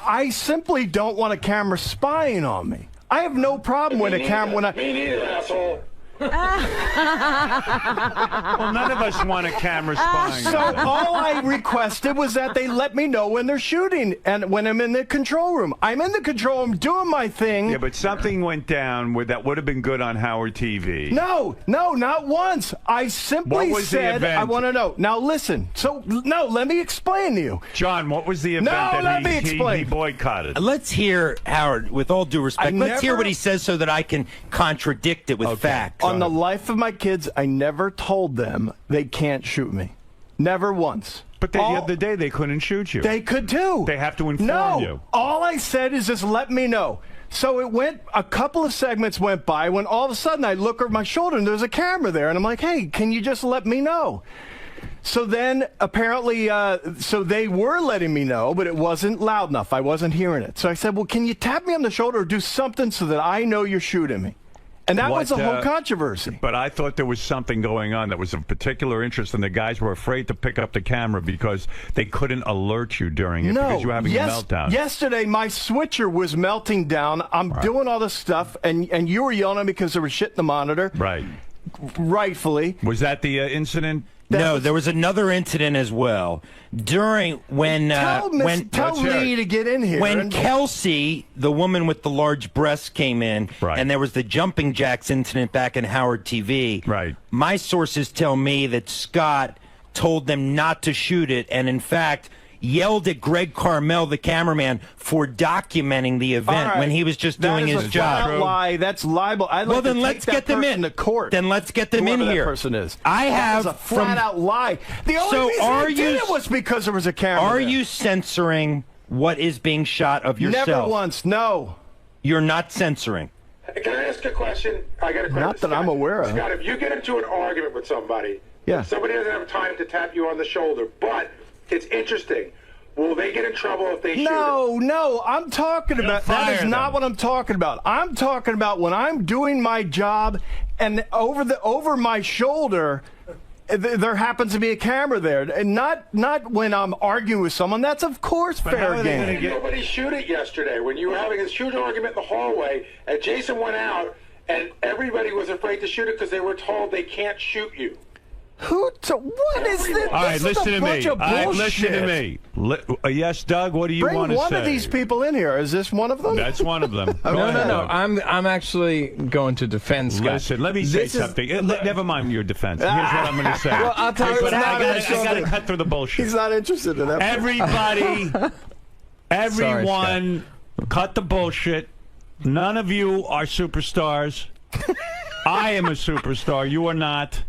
I simply don't want a camera spying on me. I have no problem with a camera when I. Me neither, asshole. Well, none of us want a camera spying. So all I requested was that they let me know when they're shooting and when I'm in the control room. I'm in the control room doing my thing. Yeah, but something went down that would have been good on Howard TV. No, not once. I simply said, I want to know. Now listen. So, no, let me explain to you. John, what was the event he boycotted? Let's hear, Howard, with all due respect, let's hear what he says so that I can contradict it with fact. On the life of my kids, I never told them they can't shoot me. Never once. But the other day, they couldn't shoot you. They could too. They have to inform you. All I said is just let me know. So a couple of segments went by when all of a sudden I look over my shoulder and there's a camera there. And I'm like, hey, can you just let me know? So then apparently, so they were letting me know, but it wasn't loud enough. I wasn't hearing it. So I said, well, can you tap me on the shoulder or do something so that I know you're shooting me? And that was the whole controversy. But I thought there was something going on that was of particular interest, and the guys were afraid to pick up the camera because they couldn't alert you during it because you were having a meltdown. Yesterday, my switcher was melting down. I'm doing all this stuff, and you were yelling at me because there was shit in the monitor. Right. Rightfully. Was that the incident? No, there was another incident as well. Tell Lee to get in here. When 𝗫cie, the woman with the large breasts, came in, and there was the jumping jacks incident back in Howard TV. Right. My sources tell me that Scott told them not to shoot it, and in fact yelled at Greg Carmel, the cameraman, for documenting the event when he was just doing his job. Lie. That's libel. Well, then let's get them in to court. Then let's get them in Whoever here. That person is. I have that was a flat-out lie. The only reason I did it was because there was a camera. Are you censoring what is being shot of yourself? Never once. No. You're not censoring. Can I ask a question? I got a question. Not that I'm aware of. Scott, if you get into an argument with somebody, somebody doesn't have time to tap you on the shoulder, but it's interesting. Will they get in trouble if they shoot? No, I'm talking about that is not what I'm talking about. I'm talking about when I'm doing my job and over my shoulder there happens to be a camera there, and not when I'm arguing with someone. That's of course fair game. Nobody shoot it yesterday when you were having this huge argument in the hallway, and Jason went out, and everybody was afraid to shoot it because they were told they can't shoot you. What is this? All right, listen to me. All right, listen to me. Yes, Doug, what do you want to say? Bring one of these people in here. Is this one of them? That's one of them. No. I'm actually going to defend Scott. Listen, let me say something. Never mind your defense. Here's what I'm going to say. Well, I'll tell you. I got to cut through the bullshit. He's not interested in that. Everyone, cut the bullshit. None of you are superstars. I am a superstar. You are not.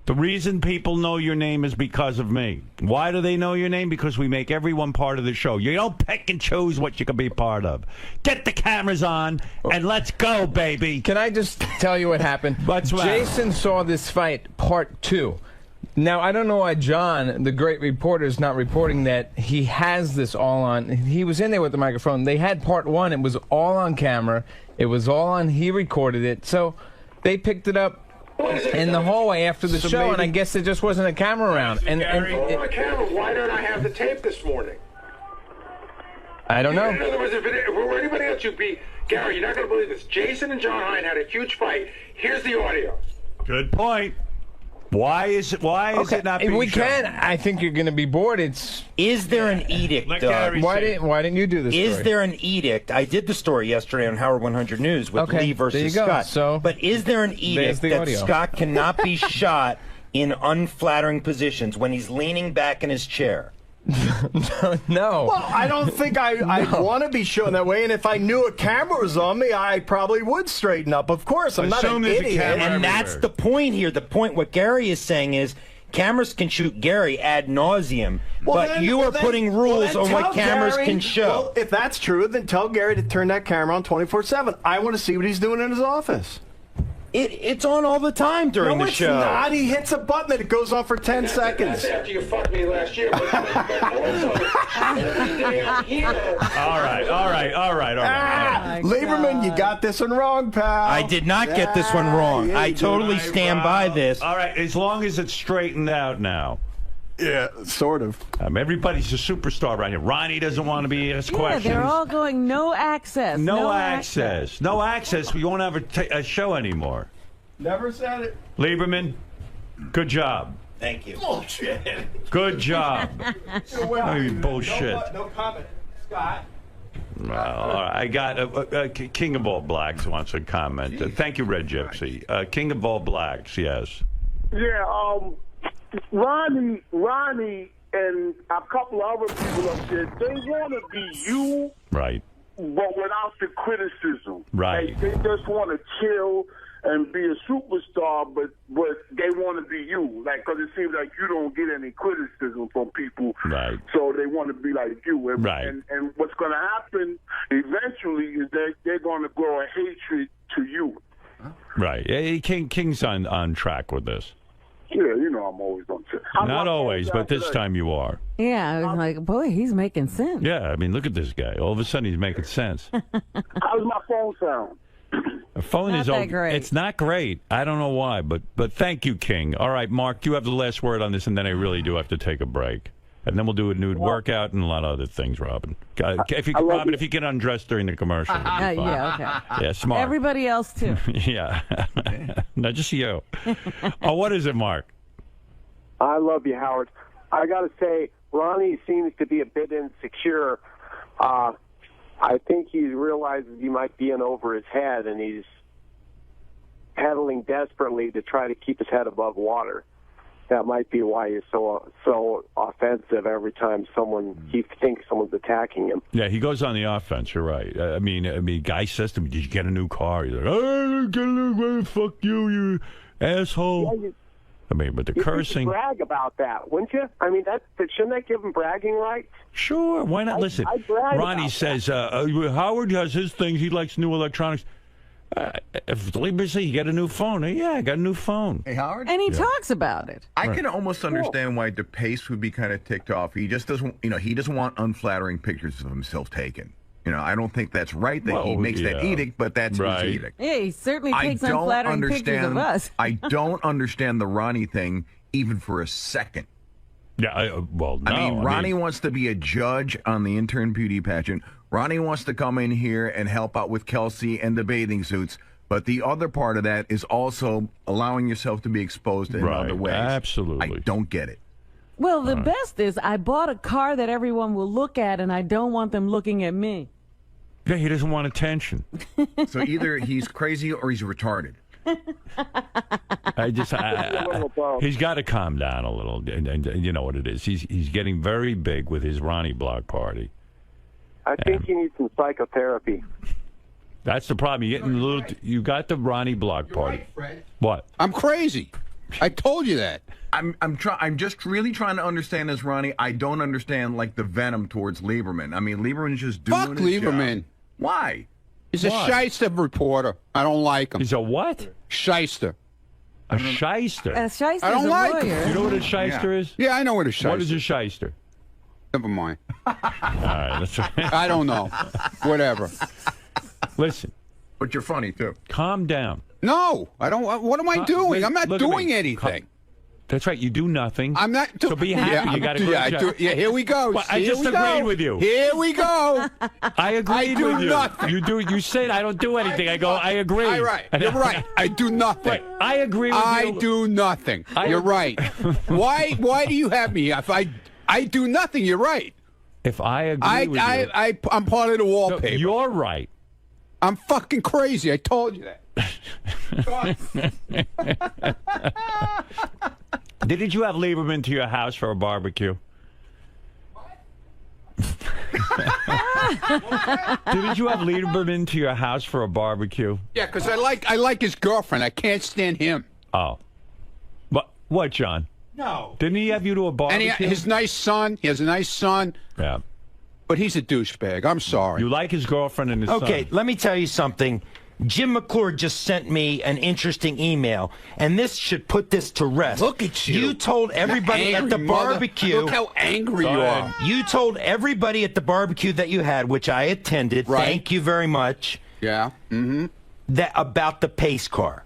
The reason people know your name is because of me. Why do they know your name? Because we make everyone part of the show. You don't pick and choose what you can be part of. Get the cameras on and let's go, baby. Can I just tell you what happened? What's what? Jason saw this fight, part 2. Now, I don't know why John, the great reporter, is not reporting that he has this all on. He was in there with the microphone. They had part 1. It was all on camera. It was all on. He recorded it. So they picked it up in the hallway after the show, and I guess there just wasn't a camera around. And on camera. Why don't I have the tape this morning? I don't know. In other words, if it were anybody else, you'd be Gary. You're not going to believe this. Jason and John Hein had a huge fight. Here's the audio. Good point. Why is it not being shown? I think you're going to be bored. Is there an edict, Doug? Why didn't you do this story? Is there an edict? I did the story yesterday on Howard 100 News with Lee versus there you go. Scott. So, but is there an edict that audio. Scott cannot be shot in unflattering positions when he's leaning back in his chair? No. Well, I don't think I'd want to be shown that way, and if I knew a camera was on me, I probably would straighten up. Of course, I'm not an idiot. And that's the point here. The point, what Gary is saying is, cameras can shoot Gary ad nauseum, but you are putting rules on what cameras can show. Well, if that's true, then tell Gary to turn that camera on 24/7. I want to see what he's doing in his office. It's on all the time during the show. No, it's not. He hits a button and it goes on for 10 seconds. That's after you fucked me last year. But also, every day I'm here. All right. Lieberman, you got this one wrong, pal. I did not get this one wrong. I totally stand by this. All right, as long as it's straightened out now. Yeah, sort of. Everybody's a superstar right here. Ronnie doesn't want to be asked questions. Yeah, they're all going no access. No access. No access. We won't have a show anymore. Never said it. Lieberman, good job. Thank you. Bullshit. Good job. Bullshit. No comment. Scott. Well, all right. I got King of All Blacks wants a comment. Thank you, Red Gypsy. King of All Blacks, yes. Yeah, Ronnie and a couple of other people up there, they want to be you, right? But without the criticism, right? They just want to chill and be a superstar, but they want to be you, like, because it seems like you don't get any criticism from people, right? So they want to be like you, right? And what's going to happen eventually is that they're going to grow a hatred to you, right? King's on track with this. Yeah, you know I'm always on track. Not always, but this time you are. Yeah, I was like, boy, he's making sense. Yeah, I mean, look at this guy. All of a sudden, he's making sense. How's my phone sound? The phone not is that great. It's not great. I don't know why, but thank you, King. All right, Mark, you have the last word on this, and then I really do have to take a break. And then we'll do a nude workout and a lot of other things, Robin. If you can undress during the commercial. Yeah, okay. Yeah, smart. Everybody else, too. Yeah. Not just you. Oh, what is it, Mark? I love you, Howard. I got to say, Ronnie seems to be a bit insecure. I think he realizes he might be in over his head, and he's pedaling desperately to try to keep his head above water. That might be why he's so offensive every time he thinks someone's attacking him. Yeah, he goes on the offense. You're right. I mean, guy says to me, "Did you get a new car?" He's like, "I didn't get a new car. Fuck you, you asshole." Yeah, I mean, but the cursing. You brag about that, wouldn't you? I mean, shouldn't that give him bragging rights? Sure. Why not? Listen, Ronnie says Howard has his things. He likes new electronics. If you get a new phone, yeah, I got a new phone. Hey, Howard? And he talks about it. I can almost understand why 𝗵𝗵 would be kind of ticked off. He just doesn't, he doesn't want unflattering pictures of himself taken. I don't think that's right that he makes that edict, but that's his edict. Yeah, he certainly takes unflattering pictures of us. I don't understand the Ronnie thing even for a second. Yeah, no. I mean, Ronnie wants to be a judge on the intern beauty pageant. Ronnie wants to come in here and help out with 𝗪cie and the bathing suits. But the other part of that is also allowing yourself to be exposed in other ways. Absolutely. I don't get it. Well, the best is I bought a car that everyone will look at, and I don't want them looking at me. Yeah, he doesn't want attention. So either he's crazy or he's retarded. He's got to calm down a little, and you know what it is. He's getting very big with his Ronnie block party. I think he needs some psychotherapy. That's the problem. You got the Ronnie block party. Right, Fred. What? I'm crazy. I told you that. I'm just really trying to understand this, Ronnie. I don't understand like the venom towards Lieberman. I mean, Lieberman's just doing Fuck his Lieberman. job. Why? He's a shyster reporter. I don't like him. He's a what? Shyster. A shyster. A shyster's I don't a like lawyer. him. You know what a shyster is? Yeah, I know what a shyster. What is a shyster? Never mind. All right, that's right. I don't know. Whatever. Listen. But you're funny too. Calm down. No, I don't. What am I doing? I'm not Look at doing me. anything. That's right. You do nothing. I'm not. So be happy. Yeah, you got a great job. yeah, here we go. Well, I Here just we agreed go. with you. Here we go. I agreed do with you. nothing. You said I don't do anything. I go, I agree. You're right. You're right. I do nothing. Right. I agree with you. I do nothing. You're right. Why do you have me? If I do nothing, you're right. If I agree with you. I'm part of the wallpaper. No, you're right. I'm fucking crazy. I told you that. Didn't you have Lieberman to your house for a barbecue? Didn't you have Lieberman to your house for a barbecue? Yeah, because I like his girlfriend. I can't stand him. Oh. What, John? No. Didn't he have you to a barbecue? And his nice son. He has a nice son. Yeah. But he's a douchebag. I'm sorry. You like his girlfriend and his son. Okay, let me tell you something. Jim McClure just sent me an interesting email, and this should put this to rest. Look at you. You told everybody at the barbecue. Look how angry you are. You told everybody at the barbecue that you had, which I attended. Right. Thank you very much. Yeah. Mm-hmm. That about the pace car.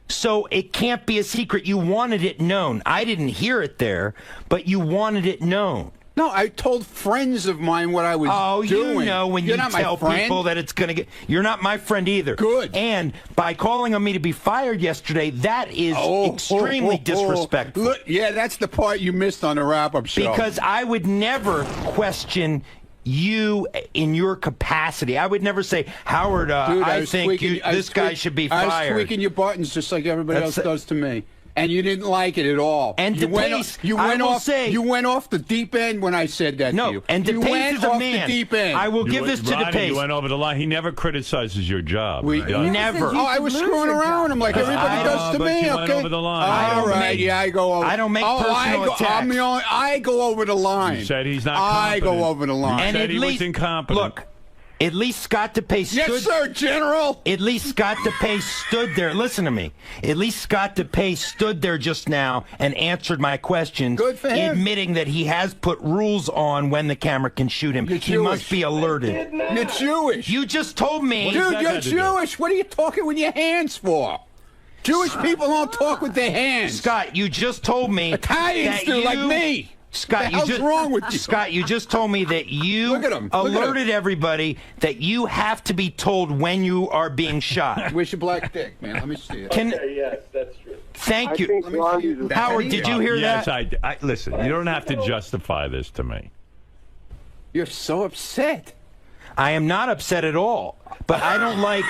So it can't be a secret. You wanted it known. I didn't hear it there, but you wanted it known. No, I told friends of mine what I was doing. You know when You're you not my tell friend. people that it's going to get... You're not my friend either. Good. And by calling on me to be fired yesterday, that is extremely disrespectful. Look, yeah, that's the part you missed on the wrap-up show. Because I would never question you in your capacity. I would never say, Howard, Dude, I think this guy should be fired. I was tweaking your buttons just like everybody else does to me. And you didn't like it at all. And you went off the deep end when I said that to you. And you DePace went is a off man. the deep end. I will give this to Ronnie, DePace. You went over the line. He never criticizes your job. Never. Oh, I was screwing around him like everybody does to me. You went over the line. All right, yeah, I go over. I don't make personal attacks. I go over the line. You said he's not I competent. go over the line. You And said at he least, was incompetent. Look, at least Scott DePace stood... Yes, sir, General. At least Scott DePace stood there. Listen to me. At least Scott DePace stood there just now and answered my questions. Good for him. Admitting that he has put rules on when the camera can shoot him. He must be alerted. You're Jewish. You just told me... Dude, you're Jewish. What are you talking with your hands for? Jewish people don't talk with their hands. Scott, you just told me... Italians that do, you, like me. Scott, what the hell's wrong with you? Scott, you just told me that you Look at him. alerted everybody that you have to be told when you are being shot. Where's your black dick, man? Let me see it. Yes, that's true. Thank you. Let me see it. Howard, did you hear yes, that? I listen, you don't have to justify this to me. You're so upset. I am not upset at all, but I don't like...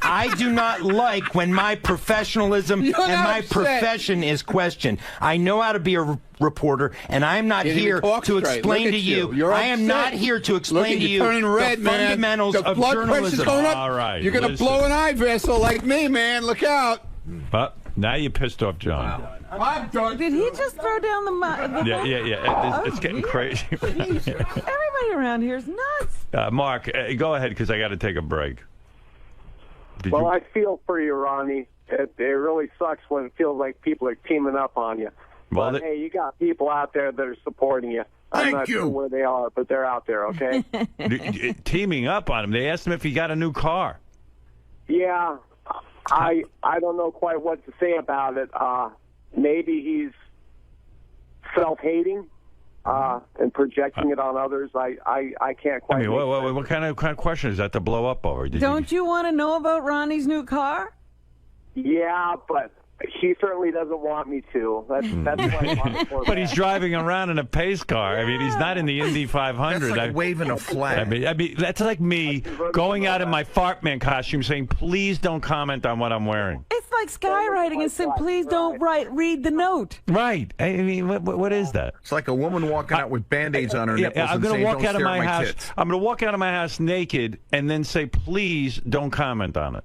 I do not like when my professionalism and my profession is questioned. I know how to be a reporter, and I am not here to explain to you. I am not here to explain to you the fundamentals of journalism. Going up. All right, you're going to blow an eye vessel like me, man. Look out. But now you pissed off John. I'm done. Did he just throw down the Yeah. It's getting crazy. Everybody around here is nuts. Mark, go ahead because I got to take a break. Well, I feel for you, Ronnie. It really sucks when it feels like people are teaming up on you. Well, but, hey, you got people out there that are supporting you. I'm not sure where they are, but they're out there, okay? Teaming up on him. They asked him if he got a new car. Yeah. I don't know quite what to say about it. Maybe he's self-hating and projecting it on others. I can't quite. I mean, what kind of question is that to blow up over? Don't you want to know about Ronnie's new car? Yeah, but he certainly doesn't want me to. That's why. But he's driving around in a pace car. I mean, he's not in the Indy 500. That's like waving a flag. I mean, that's like me going out in my Fartman costume saying, "Please don't comment on what I'm wearing." It's like skywriting and saying, "Please don't read the note." Right. I mean, what is that? It's like a woman walking out with Band-Aids on her nipples I'm and going saying, to walk "Don't out of stare my at house. tits." I'm going to walk out of my house naked and then say, "Please don't comment on it."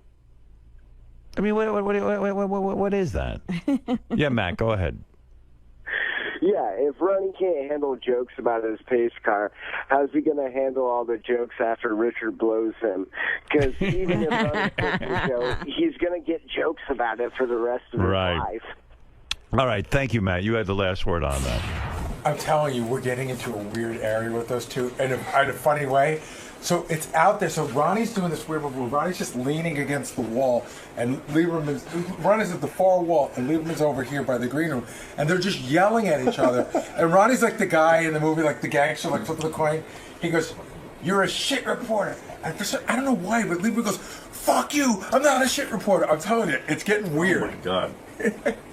I mean, what is that? Yeah, Matt, go ahead. Yeah, if Ronnie can't handle jokes about his pace car, how's he going to handle all the jokes after Richard blows him? Because even if Ronnie takes the show, he's going to get jokes about it for the rest of his life. All right, thank you, Matt. You had the last word on that. I'm telling you, we're getting into a weird area with those two in a funny way. So it's out there. So Ronnie's doing this weird move. Ronnie's just leaning against the wall, and Ronnie's at the far wall, and Lieberman's over here by the green room, and they're just yelling at each other. And Ronnie's like the guy in the movie, like the gangster, like flipping the coin. He goes, "You're a shit reporter." And I don't know why, but Lieberman goes, "Fuck you! I'm not a shit reporter." I'm telling you, it's getting weird. Oh my God.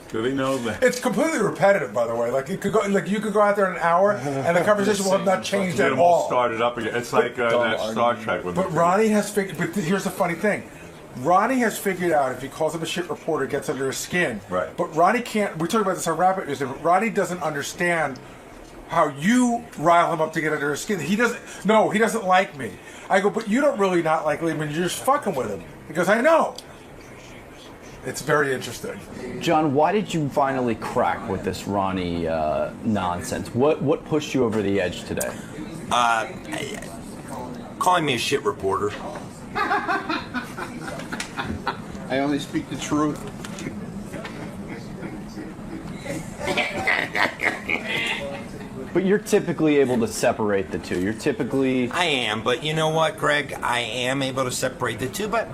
Do they know that? It's completely repetitive, by the way. Like it could go, like you could go out there in an hour, and the conversation will have not changed at all. Started up again. It's like that Star Trek. But Ronnie has figured. But here's the funny thing: Ronnie has figured out if he calls him a shit reporter, it gets under his skin. Right. But Ronnie can't. We talked about this on Rapid News. Ronnie doesn't understand how you rile him up to get under his skin. He doesn't. No, he doesn't like me. I go, but you don't really not like Lieberman. You're just fucking with him. He goes, I know. It's very interesting. John, why did you finally crack with this Ronnie nonsense? What pushed you over the edge today? Calling me a shit reporter. I only speak the truth. But you're typically able to separate the two. You're typically... I am, but you know what, Greg? I am able to separate the two, but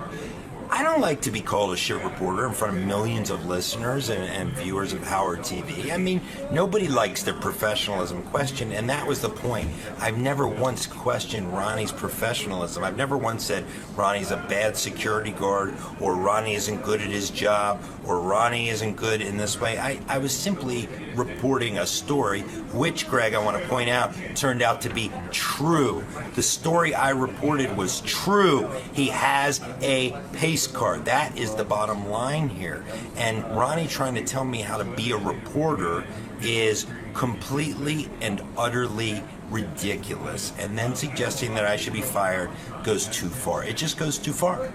I don't like to be called a shit reporter in front of millions of listeners and viewers of Howard TV. I mean, nobody likes their professionalism questioned, and that was the point. I've never once questioned Ronnie's professionalism. I've never once said Ronnie's a bad security guard, or Ronnie isn't good at his job, or Ronnie isn't good in this way. I was simply reporting a story, which, Greg, I want to point out, turned out to be true. The story I reported was true. He has a pace car. That is the bottom line here. And Ronnie trying to tell me how to be a reporter is completely and utterly ridiculous. And then suggesting that I should be fired goes too far. It just goes too far.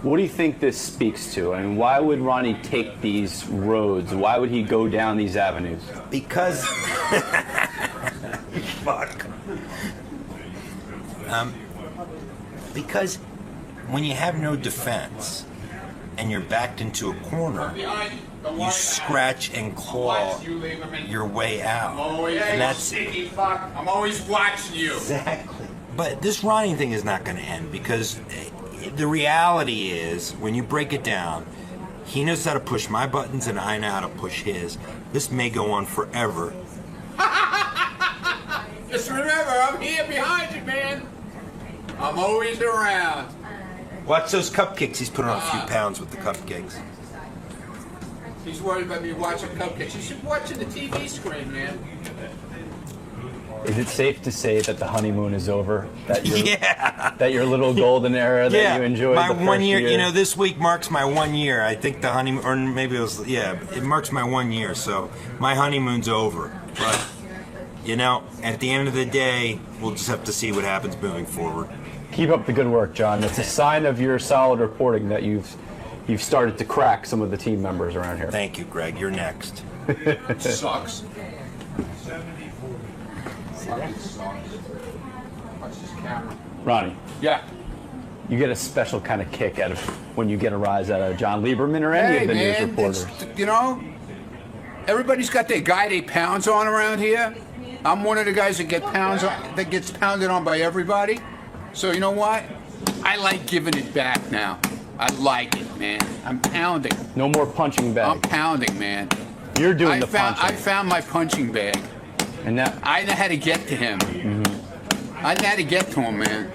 What do you think this speaks to? I mean, why would Ronnie take these roads? Why would he go down these avenues? Because... Fuck. Because when you have no defense and you're backed into a corner, you scratch and claw your way out. And that's... I'm always watching you. Exactly. But this Ronnie thing is not going to end, because the reality is, when you break it down, he knows how to push my buttons and I know how to push his. This may go on forever. Just remember, I'm here behind you, man. I'm always around. Watch those cupcakes. He's putting on a few pounds with the cupcakes. He's worried about me watching cupcakes. You should watch the TV screen, man. Is it safe to say that the honeymoon is over? That that your little golden era that you enjoyed my the first 1 year. year? You know, this week marks my 1 year. I think the honeymoon, or maybe it was, it marks my 1 year. So my honeymoon's over. But, you know, at the end of the day, we'll just have to see what happens moving forward. Keep up the good work, John. It's a sign of your solid reporting that you've started to crack some of the team members around here. Thank you, Greg. You're next. Sucks. Ronnie. Yeah. You get a special kind of kick out of when you get a rise out of John Lieberman or any of the news reporters. You know, everybody's got their guy they pounds on around here. I'm one of the guys that gets pounded on by everybody. So you know what? I like giving it back now. I like it, man. I'm pounding. No more punching bag. I'm pounding, man. You're doing the punching. I punching. found my punching bag. And now I know how to get to him. I know how to get to him, man.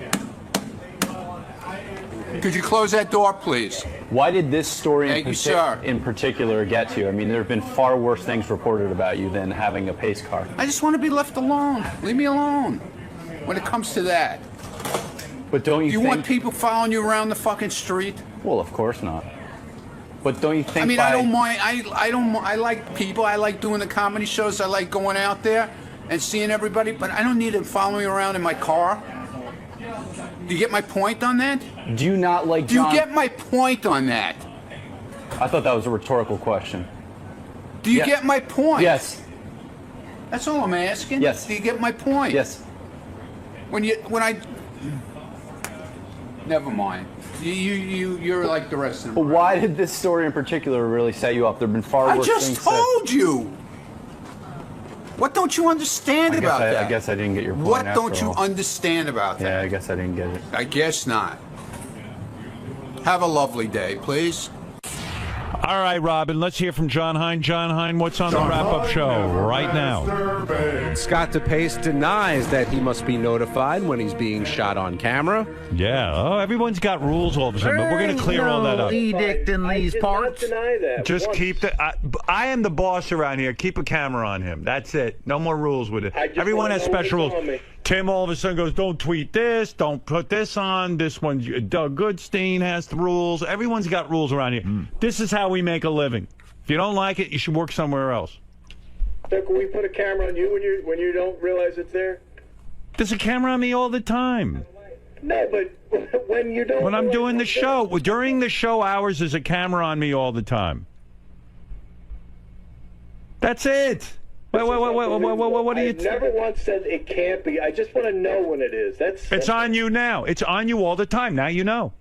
Could you close that door, please? Why did this story in particular get to you? I mean, there have been far worse things reported about you than having a pace car. I just want to be left alone. Leave me alone when it comes to that. But don't you think... want people following you around the fucking street? Well, of course not. But don't you think... I mean, I don't mind. I like people. I like doing the comedy shows. I like going out there and seeing everybody. But I don't need them following me around in my car. Do you get my point on that? Do you not like Do you John? get my point on that? I thought that was a rhetorical question. Do you get my point? Yes. That's all I'm asking. Yes. Do you get my point? Yes. When I never mind. You're like the rest of them. But why did this story in particular really set you up? There've been far worse things. I just told you. What don't you understand about that? I guess I didn't get your point. What don't you understand about that? Yeah, I guess I didn't get it. I guess not. Have a lovely day, please. All right, Robin, let's hear from John Hein. John Hein, what's on the wrap-up show right now? 𝗛cie𝘄𝗿𝗍 denies that he must be notified when he's being shot on camera. Yeah. Oh, everyone's got rules all of a sudden, but we're going to clear all that up. Edict in these parts. Deny that. Just keep the... I am the boss around here. Keep a camera on him. That's it. No more rules with it. Everyone has special rules. Tim all of a sudden goes, don't tweet this, don't put this on, this one, Doug Goodstein has the rules. Everyone's got rules around here. This is how we make a living. If you don't like it, you should work somewhere else. So can we put a camera on you when you don't realize it's there? There's a camera on me all the time. No, but when you don't... When I'm doing the show, during the show hours, there's a camera on me all the time. That's it. Wait, what do you... I never once said it can't be. I just want to know when it is. It's on you now. It's on you all the time. Now you know.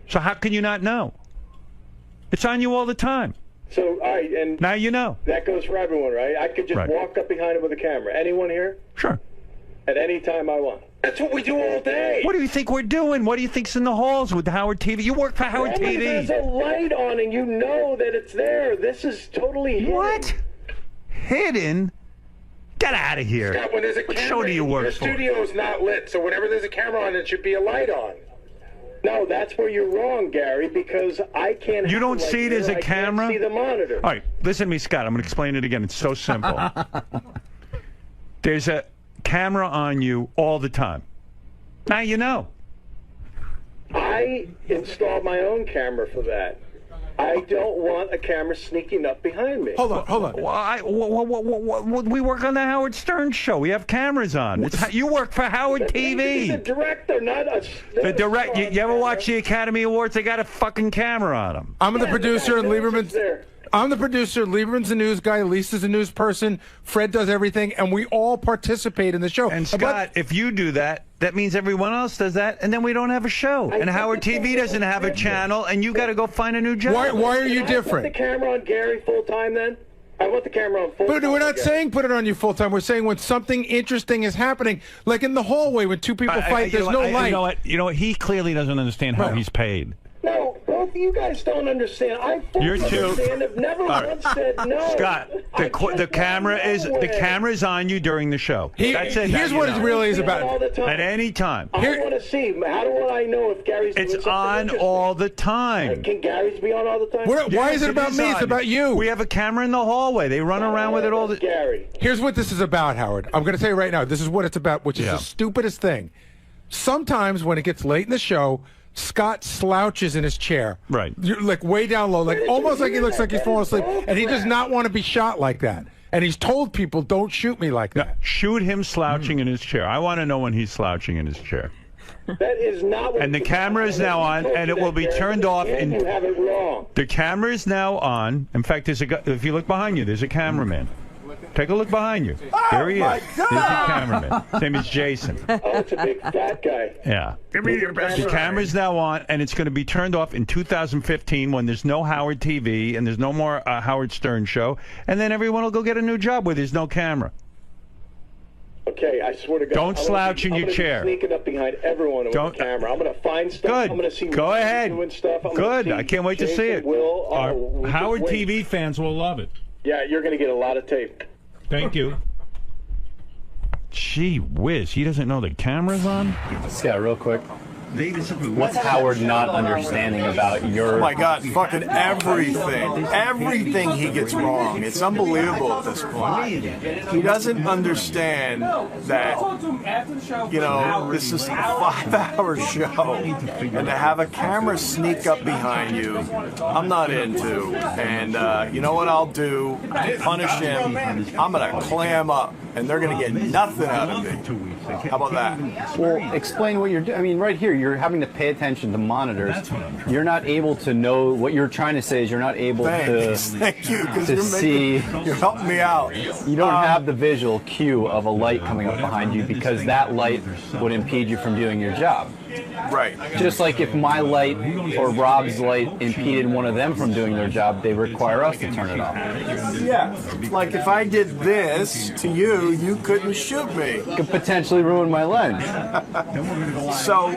So how can you not know? It's on you all the time. So, all right, and... Now you know. That goes for everyone, right? I could just walk up behind him with a camera. Anyone here? Sure. At any time I want. That's what we do all day. What do you think we're doing? What do you think's in the halls with Howard TV? You work for Howard TV. There's a light on and you know that it's there. This is totally hidden. What? Hidden? Get out of here. Scott, when there's a What camera, show do you work the for? studio is not lit, so whenever there's a camera on, it should be a light on. No, that's where you're wrong, Gary, because I can't... You don't see it as a camera? I can't see the monitor. All right, listen to me, Scott. I'm going to explain it again. It's so simple. There's a camera on you all the time. Now you know. I installed my own camera for that. I don't want a camera sneaking up behind me. Hold on. We work on the Howard Stern show. We have cameras on. You work for Howard TV. The director, not a... The direct. You ever watch the Academy Awards? They got a fucking camera on them. I'm the producer, and Lieberman's... I'm the producer. Lieberman's a news guy. Lisa's a news person. Fred does everything, and we all participate in the show. And Scott, if you do that, that means everyone else does that, and then we don't have a show. And Howard TV doesn't have a channel, and you got to go find a new job. Why are you Put different? the camera on Gary full time then? I want the camera on full time. But we're not saying put it on you full time. We're saying when something interesting is happening, like in the hallway when two people fight, there's no light. You know what? He clearly doesn't understand how he's paid. No, both of you guys don't understand. I fully understand. I've never once said no. Scott, the camera is on you during the show. That's it. Here's what it really is about. At any time. I want to see. How do I know if Gary's doing It's something on interesting? all the time. Can Gary's be on all the time? Why is it about me? It's about you. We have a camera in the hallway. They run around with it all the... Gary. Here's what this is about, Howard. I'm going to tell you right now. This is what it's about, which is the stupidest thing. Sometimes when it gets late in the show, Scott slouches in his chair. Right. You're like way down low, like almost like he looks like he's falling asleep. And he does not want to be shot like that. And he's told people, don't shoot me like that. No, shoot him slouching in his chair. I want to know when he's slouching in his chair. That is not what... And the camera is now on, and it will be turned off. And you have it wrong. The camera is now on. In fact, there's a guy, if you look behind you, there's a cameraman. Take a look behind you. There he is. There's the cameraman. His name is Jason. Oh, it's a big fat guy. Yeah. Give me your best. The camera's now on, and it's going to be turned off in 2015 when there's no Howard TV and there's no more Howard Stern show, and then everyone will go get a new job where there's no camera. Okay, I swear to God. Don't slouch in your chair. I'm sneaking up behind everyone with a camera. I'm going to find stuff. Good. I'm going to see Go ahead. doing stuff. I'm Good. See I can't wait to see it. Our Howard TV fans will love it. Yeah, you're going to get a lot of tape. Thank you. Gee whiz, he doesn't know the camera's on? Scott, real quick. What's Howard not understanding about your... Oh my God, fucking everything. Everything he gets wrong. It's unbelievable at this point. He doesn't understand that, you know, this is a 5-hour show. And to have a camera sneak up behind you, I'm not into. And you know what I'll do? To punish him, I'm going to clam up. And they're going to get nothing out of me. How about that? Well, explain what you're doing. I mean, right here, you're having to pay attention to monitors. You're not able to know what you're trying to say. Is you're not able Thank you, because you're helping me out. You don't have the visual cue of a light coming up behind you because that light would impede you from doing your job. Right. Just like if my light or Rob's light impeded one of them from doing their job, they require us to turn it off. Yeah. Like if I did this to you, you couldn't shoot me. Could potentially ruin my lens. So,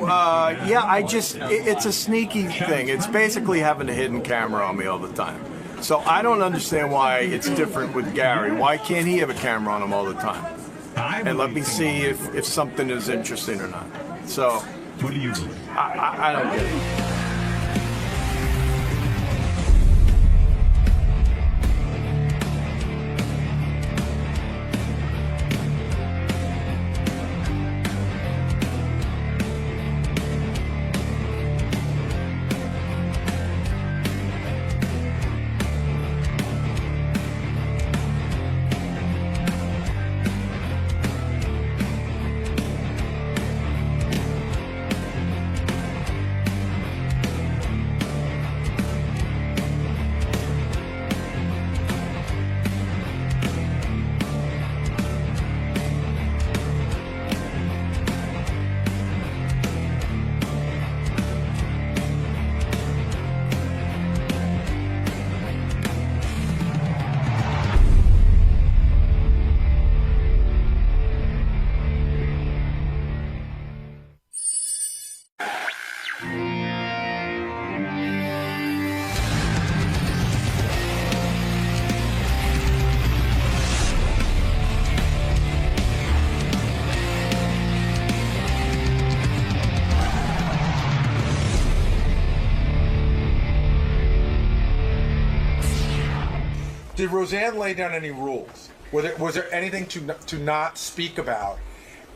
yeah, it's a sneaky thing. It's basically having a hidden camera on me all the time. So I don't understand why it's different with Gary. Why can't he have a camera on him all the time? And let me see if something is interesting or not. So, what do you believe? I don't get it. Did Roseanne lay down any rules? Was there anything to not speak about?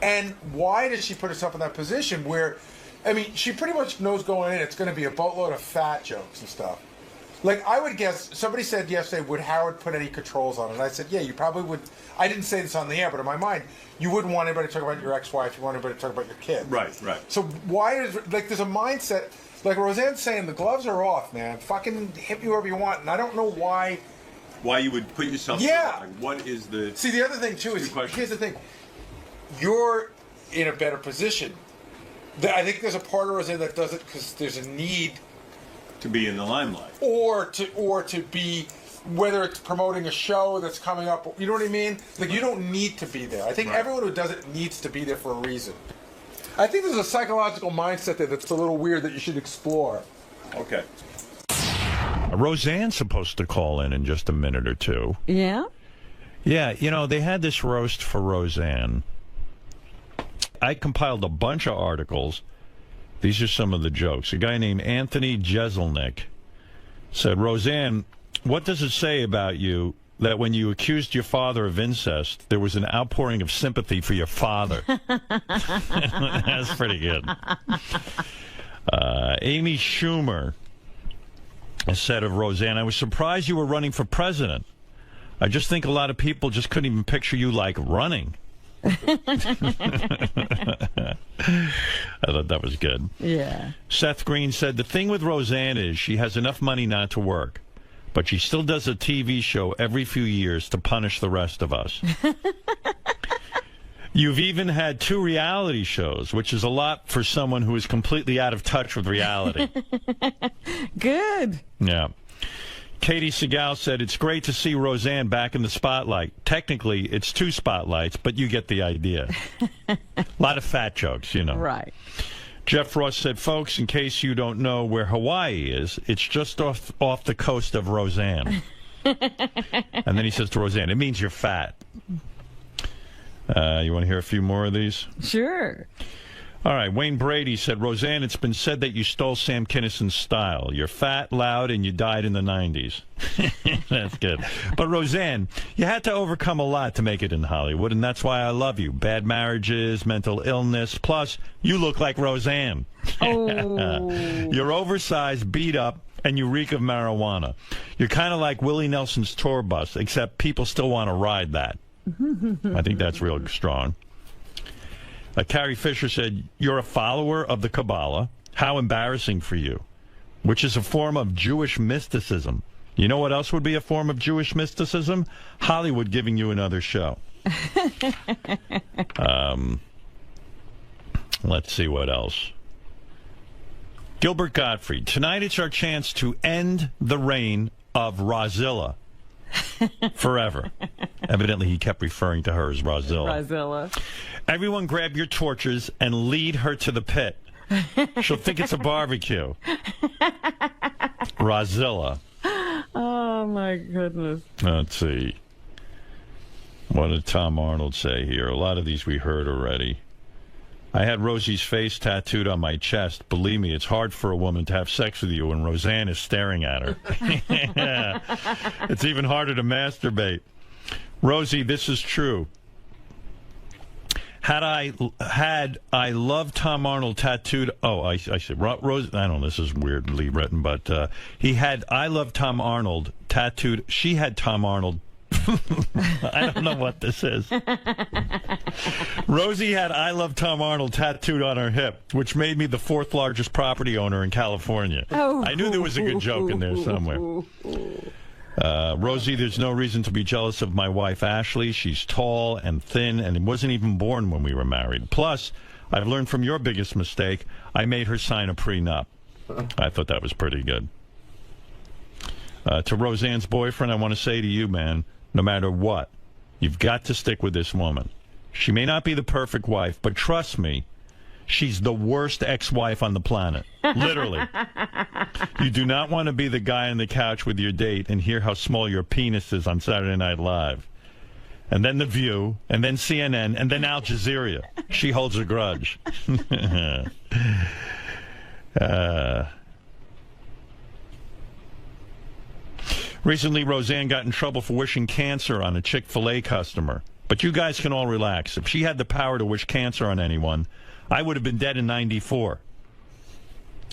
And why did she put herself in that position where, I mean, she pretty much knows going in it's going to be a boatload of fat jokes and stuff. Like, I would guess, somebody said yesterday, would Howard put any controls on it? And I said, yeah, you probably would. I didn't say this on the air, but in my mind, you wouldn't want anybody to talk about your ex-wife. You want anybody to talk about your kid. Right. So why is, like, there's a mindset, like Roseanne's saying, the gloves are off, man. Fucking hit me wherever you want. And I don't know why you would put yourself yeah. Like, what is the... See, the other thing, too, is, here's the thing. You're in a better position. I think there's a part of Roseanne that does it because there's a need... to be in the limelight. Or to be, whether it's promoting a show that's coming up, you know what I mean? Like, you don't need to be there. I think everyone who does it needs to be there for a reason. I think there's a psychological mindset there that's a little weird that you should explore. Okay. Roseanne's supposed to call in just a minute or two. Yeah? Yeah, you know, they had this roast for Roseanne. I compiled a bunch of articles. These are some of the jokes. A guy named Anthony Jeselnik said, Roseanne, what does it say about you that when you accused your father of incest, there was an outpouring of sympathy for your father? That's pretty good. Amy Schumer said of Roseanne, I was surprised you were running for president. I just think a lot of people just couldn't even picture you, like, running. I thought that was good. Yeah. Seth Green said, the thing with Roseanne is she has enough money not to work, but she still does a TV show every few years to punish the rest of us. You've even had 2 reality shows, which is a lot for someone who is completely out of touch with reality. Good. Yeah. Katie Segal said, it's great to see Roseanne back in the spotlight. Technically, it's 2 spotlights, but you get the idea. A lot of fat jokes, you know. Right. Jeff Ross said, folks, in case you don't know where Hawaii is, it's just off the coast of Roseanne. And then he says to Roseanne, it means you're fat. You want to hear a few more of these? Sure. All right. Wayne Brady said, Roseanne, it's been said that you stole Sam Kinnison's style. You're fat, loud, and you died in the 90s. That's good. But Roseanne, you had to overcome a lot to make it in Hollywood, and that's why I love you. Bad marriages, mental illness, plus you look like Roseanne. Oh. You're oversized, beat up, and you reek of marijuana. You're kind of like Willie Nelson's tour bus, except people still want to ride that. I think that's real strong. Carrie Fisher said, "You're a follower of the Kabbalah. How embarrassing for you," which is a form of Jewish mysticism. You know what else would be a form of Jewish mysticism? Hollywood giving you another show. Let's see what else. Gilbert Gottfried, tonight it's our chance to end the reign of Rozilla forever. Evidently, he kept referring to her as Rozilla. Rozilla. Everyone grab your torches and lead her to the pit. She'll think it's a barbecue. Rozilla. Oh, my goodness. Let's see. What did Tom Arnold say here? A lot of these we heard already. I had Rosie's face tattooed on my chest. Believe me, it's hard for a woman to have sex with you when Roseanne is staring at her. It's even harder to masturbate. Rosie, this is true. Had I loved Tom Arnold tattooed... Oh, I said... Rose, I don't know, this is weirdly written, but he had I love Tom Arnold tattooed... She had Tom Arnold... I don't know what this is. Rosie had I love Tom Arnold tattooed on her hip, which made me the 4th largest property owner in California. Oh. I knew there was a good joke in there somewhere. Rosie, there's no reason to be jealous of my wife, Ashley. She's tall and thin and wasn't even born when we were married. Plus, I've learned from your biggest mistake. I made her sign a prenup. I thought that was pretty good. To Roseanne's boyfriend, I want to say to you, man, no matter what, you've got to stick with this woman. She may not be the perfect wife, but trust me, she's the worst ex-wife on the planet. Literally. You do not want to be the guy on the couch with your date and hear how small your penis is on Saturday Night Live. And then The View, and then CNN, and then Al Jazeera. She holds a grudge. Recently, Roseanne got in trouble for wishing cancer on a Chick-fil-A customer. But you guys can all relax. If she had the power to wish cancer on anyone, I would have been dead in 94.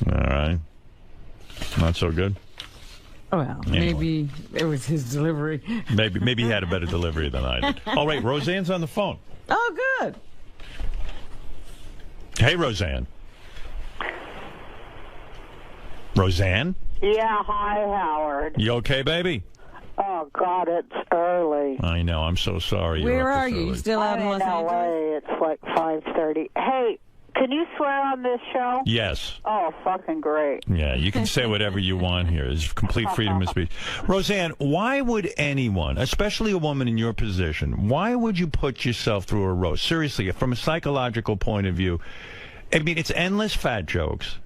All right. Not so good? Well, Anyway. maybe it was his delivery. Maybe he had a better delivery than I did. All right, Roseanne's on the phone. Oh, good. Hey, Roseanne. Roseanne? Yeah, hi, Howard. You okay, baby? Oh, God, it's early. I know. I'm so sorry. Where You're up are this you? early. You still out in I'm Los in Angeles? LA. It's like 5:30. Hey, can you swear on this show? Yes. Oh, fucking great. Yeah, you can say whatever you want here. There's complete freedom of speech. Roseanne, why would anyone, especially a woman in your position, why would you put yourself through a roast? Seriously, from a psychological point of view, I mean, it's endless fat jokes.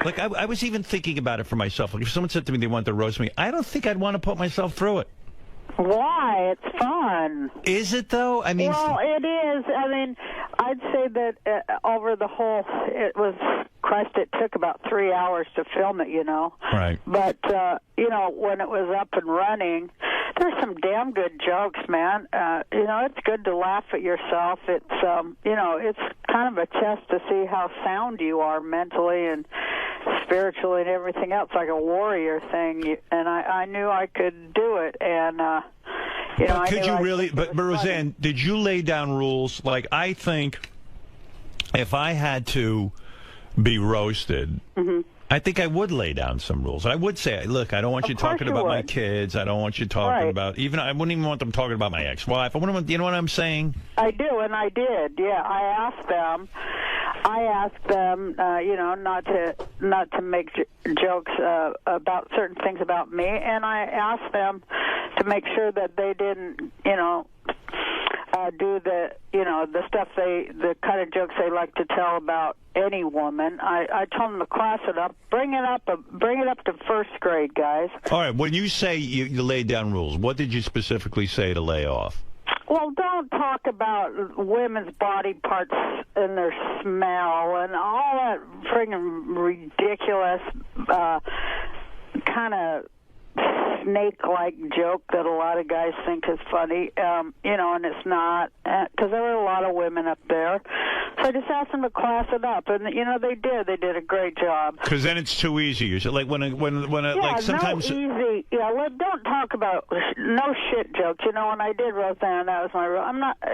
Like, I was even thinking about it for myself. Like, if someone said to me they wanted to roast me, I don't think I'd want to put myself through it. Why? It's fun. Is it, though? I mean... Well, it is. I mean, I'd say that over the whole... It was... Christ, it took about 3 hours to film it, you know. Right. But, you know, when it was up and running, there's some damn good jokes, man. You know, it's good to laugh at yourself. It's, you know, it's kind of a test to see how sound you are mentally and spiritually and everything else, like a warrior thing. And I knew I could do it. And, you know, but could you really... But Roseanne, did you lay down rules? Like, I think if I had to be roasted... Mm-hmm. I think I would lay down some rules. I would say, look, I don't want you talking about my kids. I don't want you talking about, I wouldn't even want them talking about my ex-wife. I wouldn't want, you know what I'm saying? I do, and I did. Yeah, I asked them, you know, not to make jokes about certain things about me, and I asked them to make sure that they didn't, you know, do the, you know, the stuff the kind of jokes they like to tell about any woman. I told them to class it up, bring it up to first grade, guys. All right, when you say you laid down rules, what did you specifically say to lay off? Well, don't talk about women's body parts and their smell and all that friggin' ridiculous kind of snake-like joke that a lot of guys think is funny, you know, and it's not, because there were a lot of women up there. So So I just asked them to class it up, and you know they did. They did a great job. Because then it's too easy. You like when Yeah, like sometimes. no easy. Yeah, don't talk about no shit jokes. You know, when I did Roseanne, that was my rule.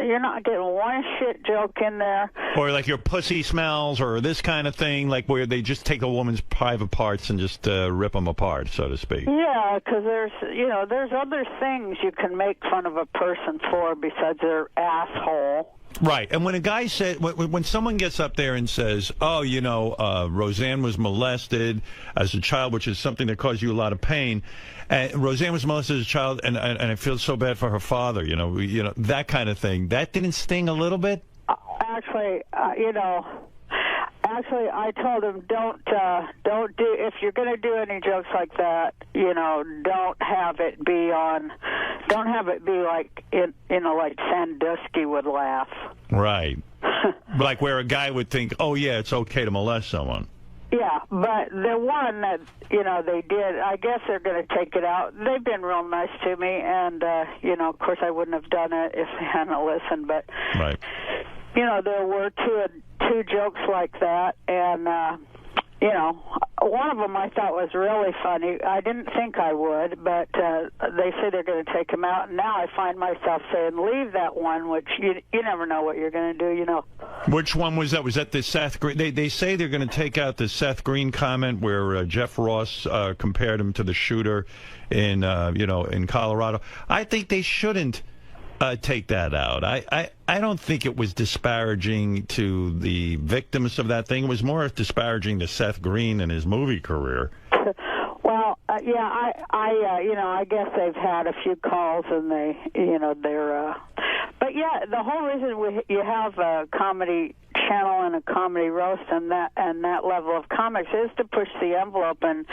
You're not getting one shit joke in there. Or like your pussy smells, or this kind of thing, like where they just take a woman's private parts and just rip them apart, so to speak. Yeah, because there's other things you can make fun of a person for besides their asshole. Right, and when a guy said, when someone gets up there and says, "Oh, you know, Roseanne was molested as a child," which is something that caused you a lot of pain, and Roseanne was molested as a child, and I feel so bad for her father, you know, that kind of thing. That didn't sting a little bit? Actually, Actually, I told him don't do, if you're going to do any jokes like that, you know, don't have it be like like Sandusky would laugh. Right. Like where a guy would think, oh yeah, it's okay to molest someone. Yeah, but the one that, you know, they did, I guess they're going to take it out. They've been real nice to me, and, you know, of course I wouldn't have done it if they hadn't listened, but, right. You know, there were two jokes like that, and, you know, one of them I thought was really funny. I didn't think I would, but they say they're going to take him out, and now I find myself saying, leave that one, which you never know what you're going to do, you know. Which one was that? Was that the Seth Green? They say they're going to take out the Seth Green comment where Jeff Ross compared him to the shooter in, you know, in Colorado. I think they shouldn't take that out. I don't think it was disparaging to the victims of that thing. It was more disparaging to Seth Green and his movie career. Well, yeah, you know, I guess they've had a few calls, and they, you know, they're, but yeah, the whole reason you have a comedy channel and a comedy roast and that level of comics is to push the envelope and,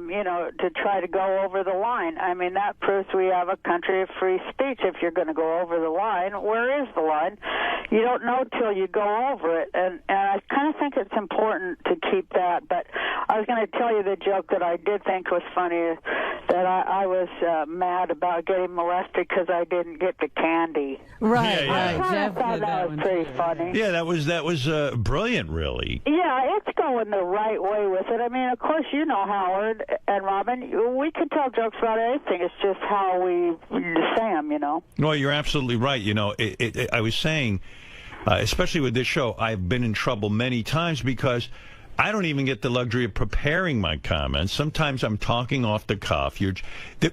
you know, to try to go over the line. I mean, that proves we have a country of free speech. If you're going to go over the line, where is the line? You don't know till you go over it, and I kind of think it's important to keep that. But I was going to tell you the joke that I did think was funny, that I was mad about getting molested because I didn't get the candy. Right, yeah, yeah. I thought that was pretty funny. Yeah, that was brilliant, really. Yeah, it's going the right way with it. I mean, of course, you know, Howard and Robin, we can tell jokes about anything. It's just how we say them, you know. No, you're absolutely right. You know, I was saying, especially with this show, I've been in trouble many times because I don't even get the luxury of preparing my comments. Sometimes I'm talking off the cuff.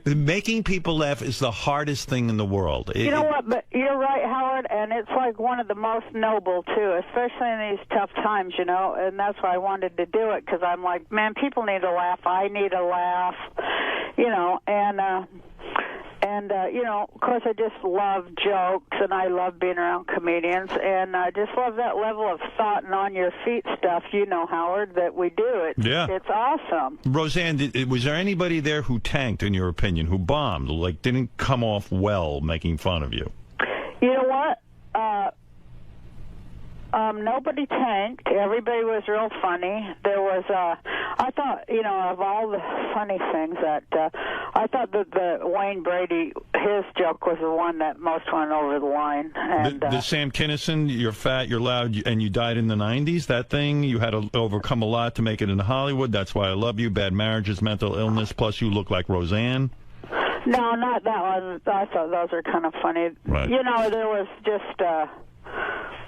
Making people laugh is the hardest thing in the world. You know what? But you're right, Howard, and it's like one of the most noble, too, especially in these tough times, you know, and that's why I wanted to do it, because I'm like, man, people need a laugh. I need a laugh, you know, and you know, of course, I just love jokes, and I love being around comedians, and I just love that level of thought and on-your-feet stuff, you know, Howard, that we do. It's awesome. Roseanne, was there anybody there who tanked, in your opinion, who bombed, like didn't come off well making fun of you? You know what? Nobody tanked. Everybody was real funny. There was, I thought, you know, of all the funny things that, I thought that the Wayne Brady, his joke was the one that most went over the line. And the Sam Kinison, you're fat, you're loud, and you died in the 90s, that thing, you had to overcome a lot to make it in Hollywood, that's why I love you, bad marriages, mental illness, plus you look like Roseanne. No, not that one. I thought those are kind of funny. Right. You know, there was just,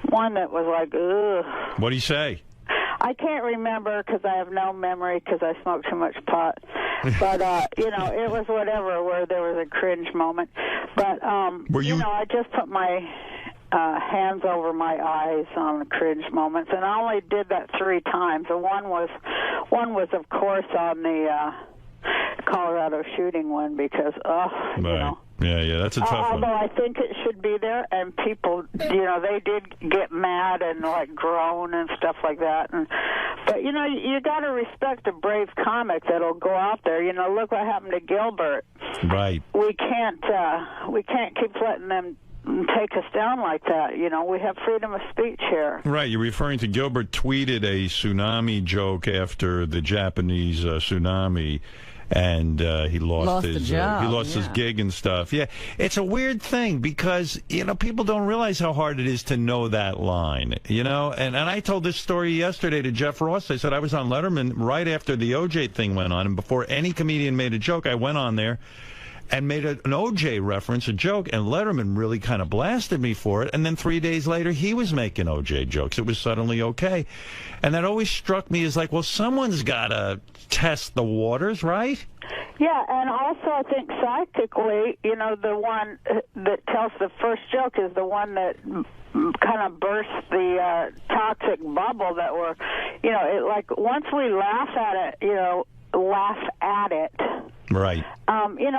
one that was like, ugh. What do you say? I can't remember because I have no memory because I smoke too much pot. But, you know, it was whatever where there was a cringe moment. But, you know, I just put my hands over my eyes on the cringe moments, and I only did that 3 times. And one was, of course, on the Colorado shooting one because, you know. Yeah, that's a tough one. Although I think it should be there, and people, you know, they did get mad and, like, groan and stuff like that. But, you know, you got to respect a brave comic that'll go out there. You know, look what happened to Gilbert. Right. We can't keep letting them take us down like that. You know, we have freedom of speech here. Right. You're referring to Gilbert tweeted a tsunami joke after the Japanese tsunami. and he lost his job, he lost his gig and stuff. Yeah, it's a weird thing because people don't realize how hard it is to know that line. And I told this story yesterday to Jeff Ross. I said I was on Letterman right after the OJ thing went on, and before any comedian made a joke, I went on there and made an OJ reference, a joke, and Letterman really kind of blasted me for it. And then 3 days later, he was making OJ jokes. It was suddenly okay. And that always struck me as like, well, someone's got to test the waters, right? Yeah, and also I think psychically, the one that tells the first joke is the one that kind of bursts the toxic bubble that we're, like once we laugh at it, right.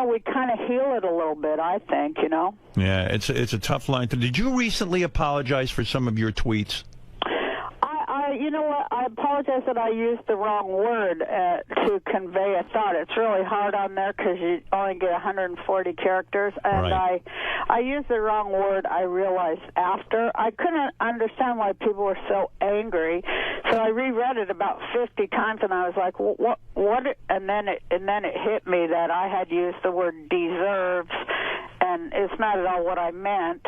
We kind of heal it a little bit, I think, Yeah, it's a tough line. Did you recently apologize for some of your tweets? You know what? I apologize that I used the wrong word to convey a thought. It's really hard on there because you only get 140 characters, and right. I used the wrong word. I realized after. I couldn't understand why people were so angry, so I reread it about 50 times, and I was like, "What?" And then it hit me that I had used the word deserves, and it's not at all what I meant.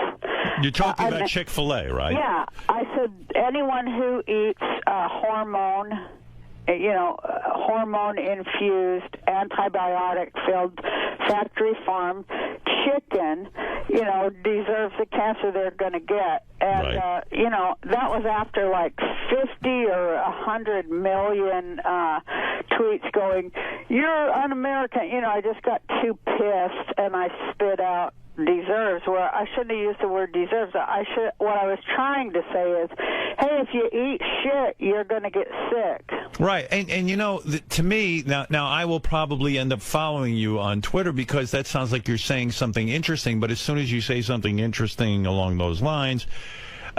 You're talking about Chick-fil-A, right? Yeah, I said anyone who eats hormone-infused, antibiotic-filled, factory-farmed chicken, deserves the cancer they're going to get. And, right. That was after like 50 or 100 million tweets going, "You're un-American." I just got too pissed, and I spit out deserves, where I shouldn't have used the word deserves. What I was trying to say is, hey, if you eat shit, you're going to get sick. Right, and to me, now I will probably end up following you on Twitter because that sounds like you're saying something interesting, but as soon as you say something interesting along those lines,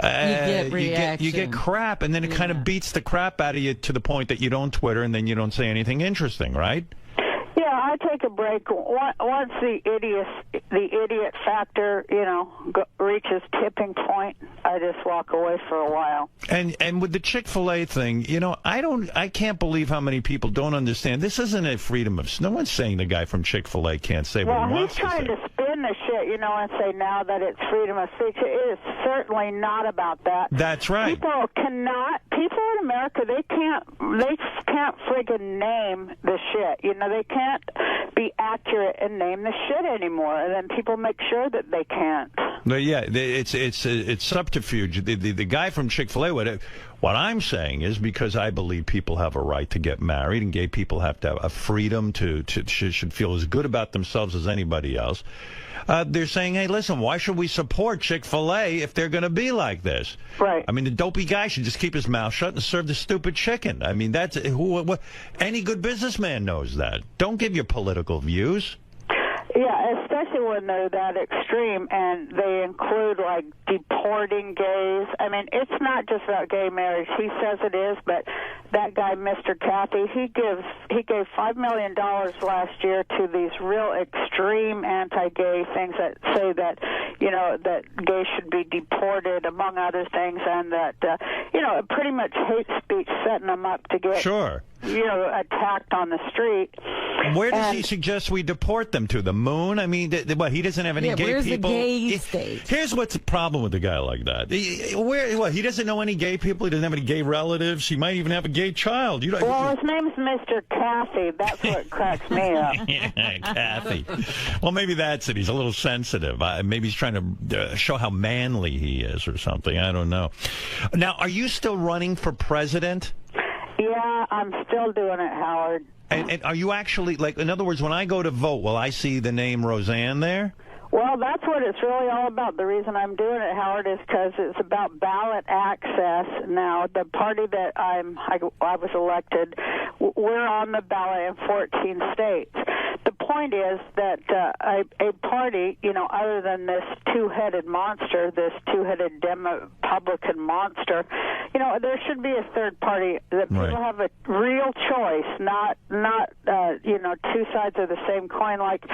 you get crap, and then it kind of beats the crap out of you to the point that you don't Twitter, and then you don't say anything interesting, right? Yeah, I take a break once the idiot factor, reaches tipping point. I just walk away for a while. And with the Chick-fil-A thing, I can't believe how many people don't understand. This isn't a freedom of. No one's saying the guy from Chick-fil-A can't say what he wants to say. Well, he's trying to spin the shit, and say now that it's freedom of speech. It is certainly not about that. That's right. People in America, they can't friggin' name the shit. They can't be accurate and name the shit anymore, and then people make sure that they can't. But yeah, it's subterfuge. The guy from Chick-fil-A, what I'm saying is because I believe people have a right to get married, and gay people have to have a freedom should feel as good about themselves as anybody else. They're saying, hey, listen, why should we support Chick-fil-A if they're going to be like this? Right. I mean, the dopey guy should just keep his mouth shut and serve the stupid chicken. I mean, that's any good businessman knows that. Don't give your political views. Yeah, especially when they're that extreme, and they include, like, deporting gays. I mean, it's not just about gay marriage. He says it is, but that guy, Mr. Cathy, he gave $5 million last year to these real extreme anti-gay things that say that, that gays should be deported, among other things, and that, pretty much hate speech, setting them up to get... Sure. Attacked on the street. Where does he suggest we deport them to? The moon? I mean, he doesn't have any gay people? Where's the gay state? Here's what's the problem with a guy like that. He doesn't know any gay people? He doesn't have any gay relatives? He might even have a gay child. Well, his name's Mr. Cathy. That's what cracks me up. Cathy. Well, maybe that's it. He's a little sensitive. Maybe he's trying to show how manly he is or something. I don't know. Now, are you still running for president? Yeah, I'm still doing it, Howard. And are you actually, in other words, when I go to vote, will I see the name Roseanne there? Well, that's what it's really all about. The reason I'm doing it, Howard, is because it's about ballot access. Now, the party that I was elected, we're on the ballot in 14 states. The point is that a party, other than this two-headed monster, this two-headed Republican monster, there should be a third party that people have a real choice, not two sides of the same coin. Like,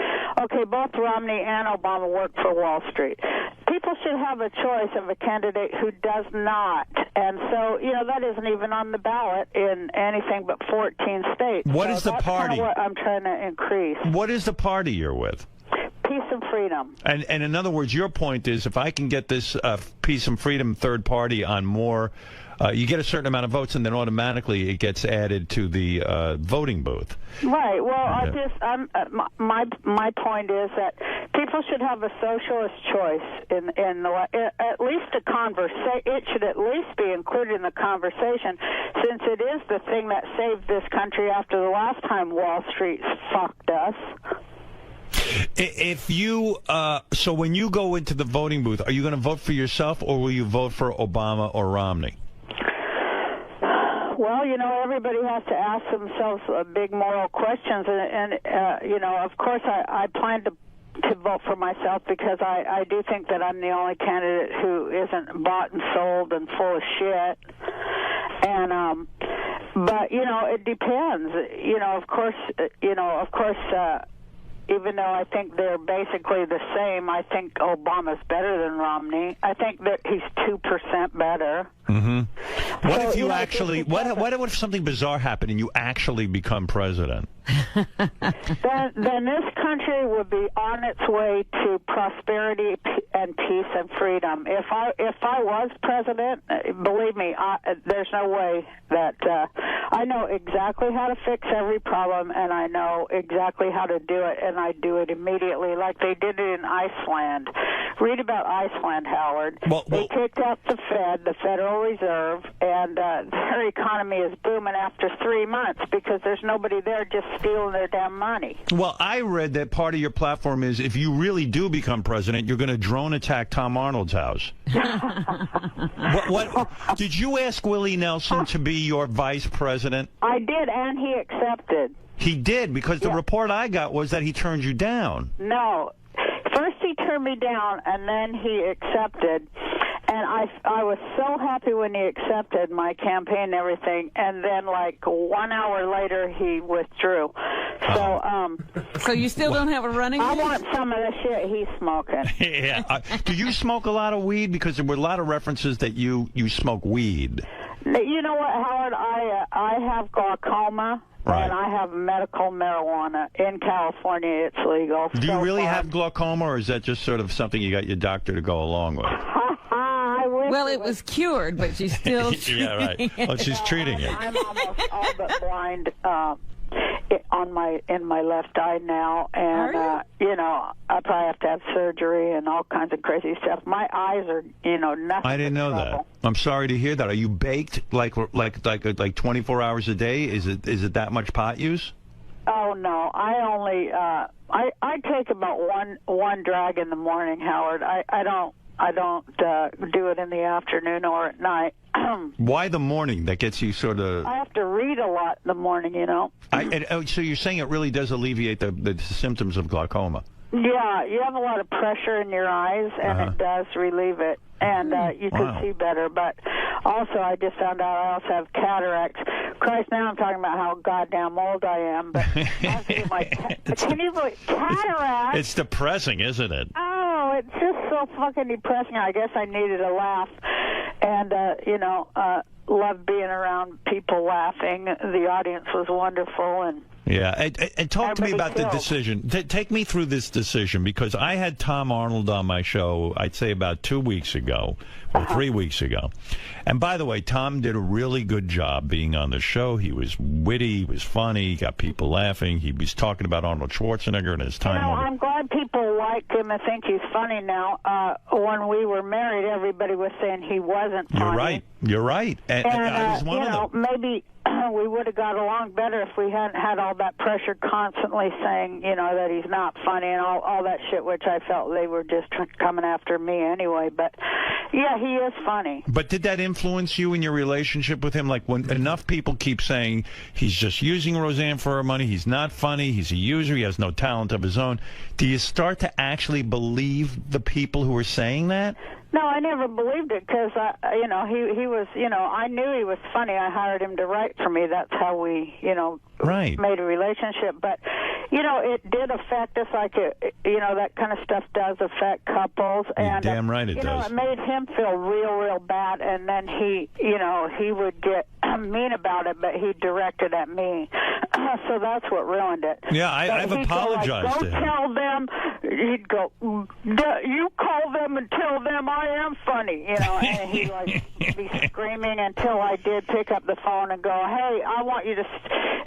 okay, both Romney and Obama work for Wall Street. People should have a choice of a candidate who does not And so, that isn't even on the ballot in anything but 14 states. What is the that's party? What I'm trying to increase. What is the party you're with? Peace and freedom. And in other words, your point is if I can get this Peace and Freedom third party on more, you get a certain amount of votes, and then automatically it gets added to the voting booth. Right. Well, my point is that people should have a socialist choice in at least a conversation. It should at least be included in the conversation, since it is the thing that saved this country after the last time Wall Street fucked us. If you so when you go into the voting booth, are you going to vote for yourself, or will you vote for Obama or Romney? Well, everybody has to ask themselves big moral questions, and of course, I plan to vote for myself because I do think that I'm the only candidate who isn't bought and sold and full of shit. And but it depends. Of course. Even though I think they're basically the same, I think Obama's better than Romney. I think that he's 2% better. Mm-hmm. What if you actually? What if something bizarre happened and you actually become president? Then this country would be on its way to prosperity and peace and freedom. If I was president, believe me, there's no way that I know exactly how to fix every problem, and I know exactly how to do it, and I do it immediately, like they did it in Iceland. Read about Iceland, Howard. They kicked out the Fed, the Federal Reserve, and their economy is booming after 3 months because there's nobody there just stealing their damn money. Well, I read that part of your platform is if you really do become president, you're going to drone attack Tom Arnold's house. What did you ask Willie Nelson to be your vice president? I did, and he accepted. He did, because the report I got was that he turned you down. No. First he turned me down, and then he accepted. And I was so happy when he accepted my campaign and everything, and then like 1 hour later he withdrew. So you still don't have a running? I want some of the shit he's smoking. Yeah. Do you smoke a lot of weed? Because there were a lot of references that you smoke weed. You know what, Howard? I have glaucoma. Right. And I have medical marijuana. In California, it's legal. Do you really have glaucoma, or is that just sort of something you got your doctor to go along with? Well, it was cured, but she's still treating Yeah, right. Oh, she's treating it. I'm almost all but blind in my left eye now, and I probably have to have surgery and all kinds of crazy stuff. My eyes are, nothing. I didn't know that. I'm sorry to hear that. Are you baked like 24 hours a day? Is it that much pot use? Oh no, I only I take about one drag in the morning, Howard. I don't do it in the afternoon or at night. Why the morning? That gets you sort of... I have to read a lot in the morning, So you're saying it really does alleviate the symptoms of glaucoma? Yeah, you have a lot of pressure in your eyes, and it does relieve it. And you can see better. But also, I just found out I also have cataracts. Christ, now I'm talking about how goddamn old I am. But I have to do my can you believe cataracts? It's depressing, isn't it? Oh, it's just so fucking depressing. I guess I needed a laugh. And, love being around people laughing. The audience was wonderful. And yeah, and talk to me about the decision. Take me through this decision, because I had Tom Arnold on my show, I'd say about 2 weeks ago, or 3 weeks ago. And by the way, Tom did a really good job being on the show. He was witty, he was funny, he got people laughing. He was talking about Arnold Schwarzenegger and his time. I'm glad people like him and think he's funny now. When we were married, everybody was saying he wasn't funny. You're right. And I was one of them. Maybe we would have got along better if we hadn't had all that pressure constantly saying, that he's not funny and all that shit, which I felt they were just coming after me anyway. But, yeah, he is funny. But did that influence you in your relationship with him? Like, when enough people keep saying he's just using Roseanne for her money, he's not funny, he's a user, he has no talent of his own, do you start to actually believe the people who are saying that? No, I never believed it because, he was, I knew he was funny. I hired him to write for me. That's how we, right. made a relationship. But, it did affect us like, that kind of stuff does affect couples. And, damn right it does. It made him feel real, real bad. And then he would get mean about it, but he directed at me. So that's what ruined it. Yeah, I've apologized to him. Go tell them. He'd go, you call them and tell them I am funny, and he'd be screaming until I did pick up the phone and go, hey, I want you to,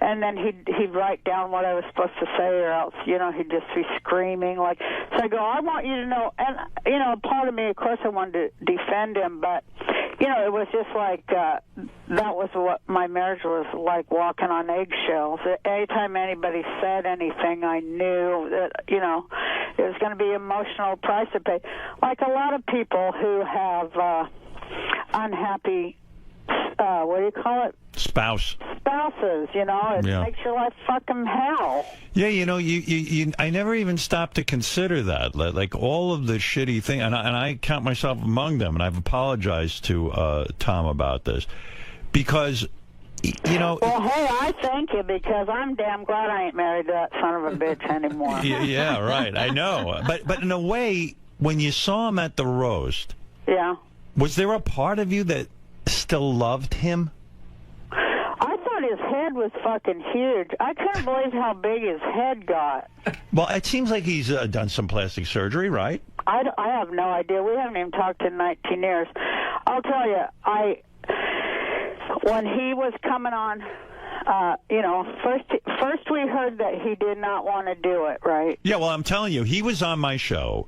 and then he'd write down what I was supposed to say, or else, he'd just be screaming. So I go, I want you to know, and, part of me, of course, I wanted to defend him, but, it was just like, that was what my marriage was like, walking on eggshells. Anytime anybody said anything, I knew that, it was going to be emotional price to pay. Like a lot of people who have unhappy, what do you call it? Spouses, it makes your life fucking hell. Yeah, I never even stopped to consider that. Like all of the shitty thing, and I count myself among them, and I've apologized to Tom about this because, Well, hey, I thank you because I'm damn glad I ain't married to that son of a bitch anymore. Yeah, right. I know, but in a way, when you saw him at the roast, was there a part of you that still loved him? I thought his head was fucking huge. I couldn't believe how big his head got. Well, it seems like he's done some plastic surgery, right? I have no idea. We haven't even talked in 19 years. I'll tell you, when he was coming on, first we heard that he did not want to do it, right? Yeah, well, I'm telling you, he was on my show.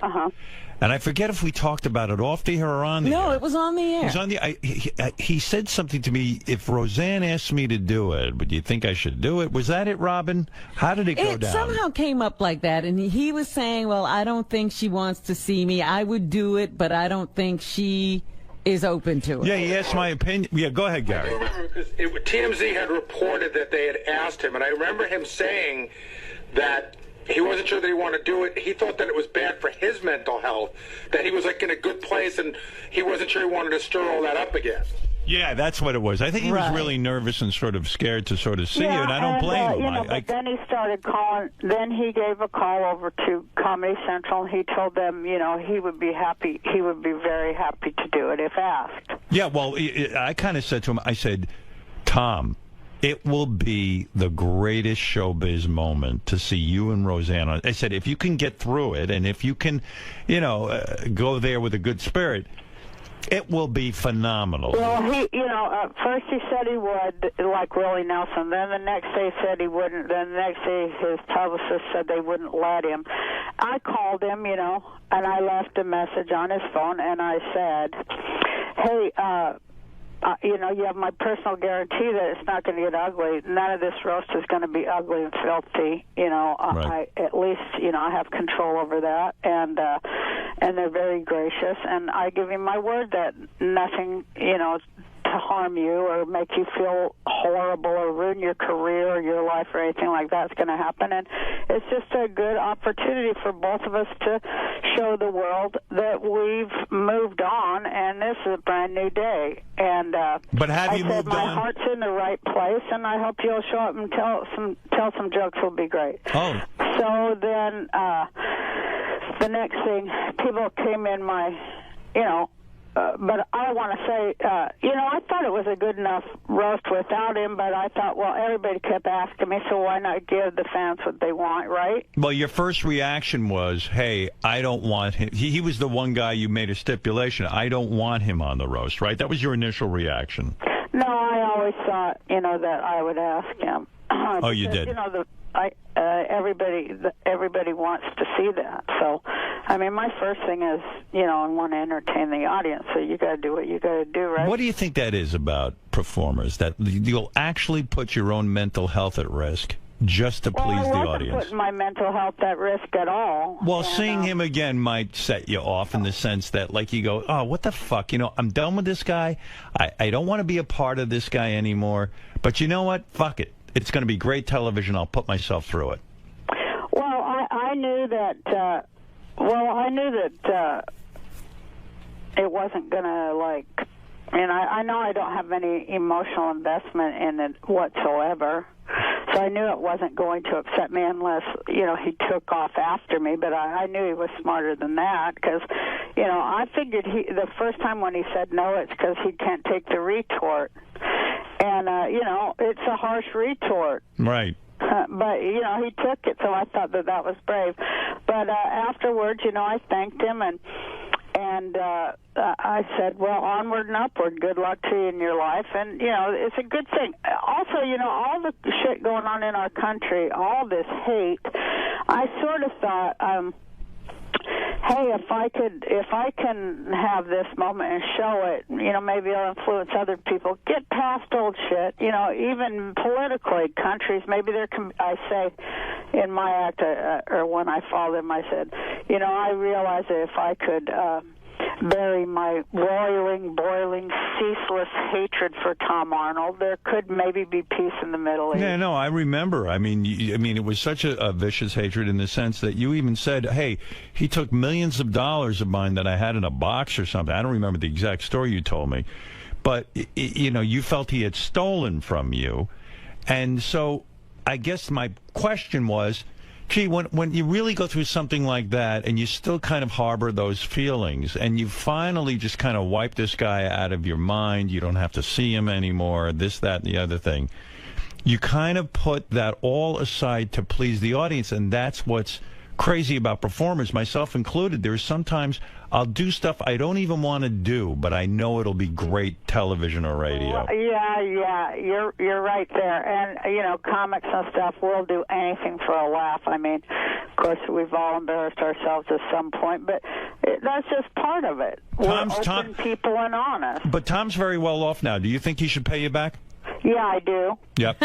And I forget if we talked about it off the air or on the air. No, it was on the air. It was on the. He said something to me. If Roseanne asked me to do it, would you think I should do it? Was that it, Robin? How did it go down? It somehow came up like that, and he was saying, "Well, I don't think she wants to see me. I would do it, but I don't think she is open to it." Yeah, he asked my opinion. Yeah, go ahead, Gary. I remember because TMZ had reported that they had asked him, and I remember him saying that he wasn't sure that he wanted to do it. He thought that it was bad for his mental health, that he was in a good place, and he wasn't sure he wanted to stir all that up again. Yeah, that's what it was. I think he was really nervous and sort of scared to sort of see you, and I don't blame him. But then he started calling. Then he gave a call over to Comedy Central, and he told them, he would be happy. He would be very happy to do it if asked. Yeah, well, I kind of said to him, I said, Tom, it will be the greatest showbiz moment to see you and Roseanne. I said, if you can get through it, and if you can, go there with a good spirit, it will be phenomenal. Well, first he said he would, like Willie Nelson. Then the next day he said he wouldn't. Then the next day his publicist said they wouldn't let him. I called him, and I left a message on his phone, and I said, hey, you have my personal guarantee that it's not going to get ugly. None of this roast is going to be ugly and filthy. Right. I at least, I have control over that, and they're very gracious. And I give you my word that nothing, to harm you or make you feel horrible or ruin your career or your life or anything like that's going to happen. And it's just a good opportunity for both of us to show the world that we've moved on and this is a brand new day. And but have you moved my on? heart's in the right place, and I hope you'll show up and tell some jokes. Will be great. Oh. So then the next thing, people came in my, but I want to say, I thought it was a good enough roast without him, but I thought, well, everybody kept asking me, so why not give the fans what they want, right? Well, your first reaction was, hey, I don't want him. He was the one guy you made a stipulation. I don't want him on the roast, right? That was your initial reaction. No, I always thought, that I would ask him. Oh, you did? Everybody wants to see that. So, I mean, my first thing is, I want to entertain the audience. So you got to do what you got to do, right? What do you think that is about performers? That you'll actually put your own mental health at risk just to please the audience? I wasn't putting my mental health at risk at all. Well, seeing him again might set you off in the sense that, like, you go, oh, what the fuck? I'm done with this guy. I don't want to be a part of this guy anymore. But you know what? Fuck it. It's going to be great television. I'll put myself through it. Well, I knew that. it wasn't gonna like. And I know I don't have any emotional investment in it whatsoever. So I knew it wasn't going to upset me unless, you know, he took off after me. But I knew he was smarter than that because, you know, I figured the first time when he said no, it's because he can't take the retort. And, you know, it's a harsh retort. Right. But, you know, he took it, so I thought that was brave. But afterwards, you know, I thanked him and I said, well, onward and upward. Good luck to you in your life. And, you know, it's a good thing. Also, you know, all the shit going on in our country, all this hate, I sort of thought, hey, if I can have this moment and show it, you know, maybe I'll influence other people. Get past old shit. You know, even politically, countries, maybe I say in my act, or when I follow them, I said, you know, I realize that if I could bury my boiling, ceaseless hatred for Tom Arnold, there could maybe be peace in the Middle East. Yeah, no, I remember. I mean, it was such a vicious hatred in the sense that you even said, hey, he took millions of dollars of mine that I had in a box or something. I don't remember the exact story you told me. But, you know, you felt he had stolen from you. And so I guess my question was, gee, when you really go through something like that and you still kind of harbor those feelings and you finally just kind of wipe this guy out of your mind, you don't have to see him anymore, this, that, and the other thing, you kind of put that all aside to please the audience, and that's what's crazy about performers, myself included. There's sometimes I'll do stuff I don't even want to do, but I know it'll be great television or radio. Yeah, you're right there. And, you know, comics and stuff, we'll do anything for a laugh. I mean, of course, we've all embarrassed ourselves at some point, but that's just part of it. We're open people and honest. But Tom's very well off now. Do you think he should pay you back? Yeah, I do. Yep.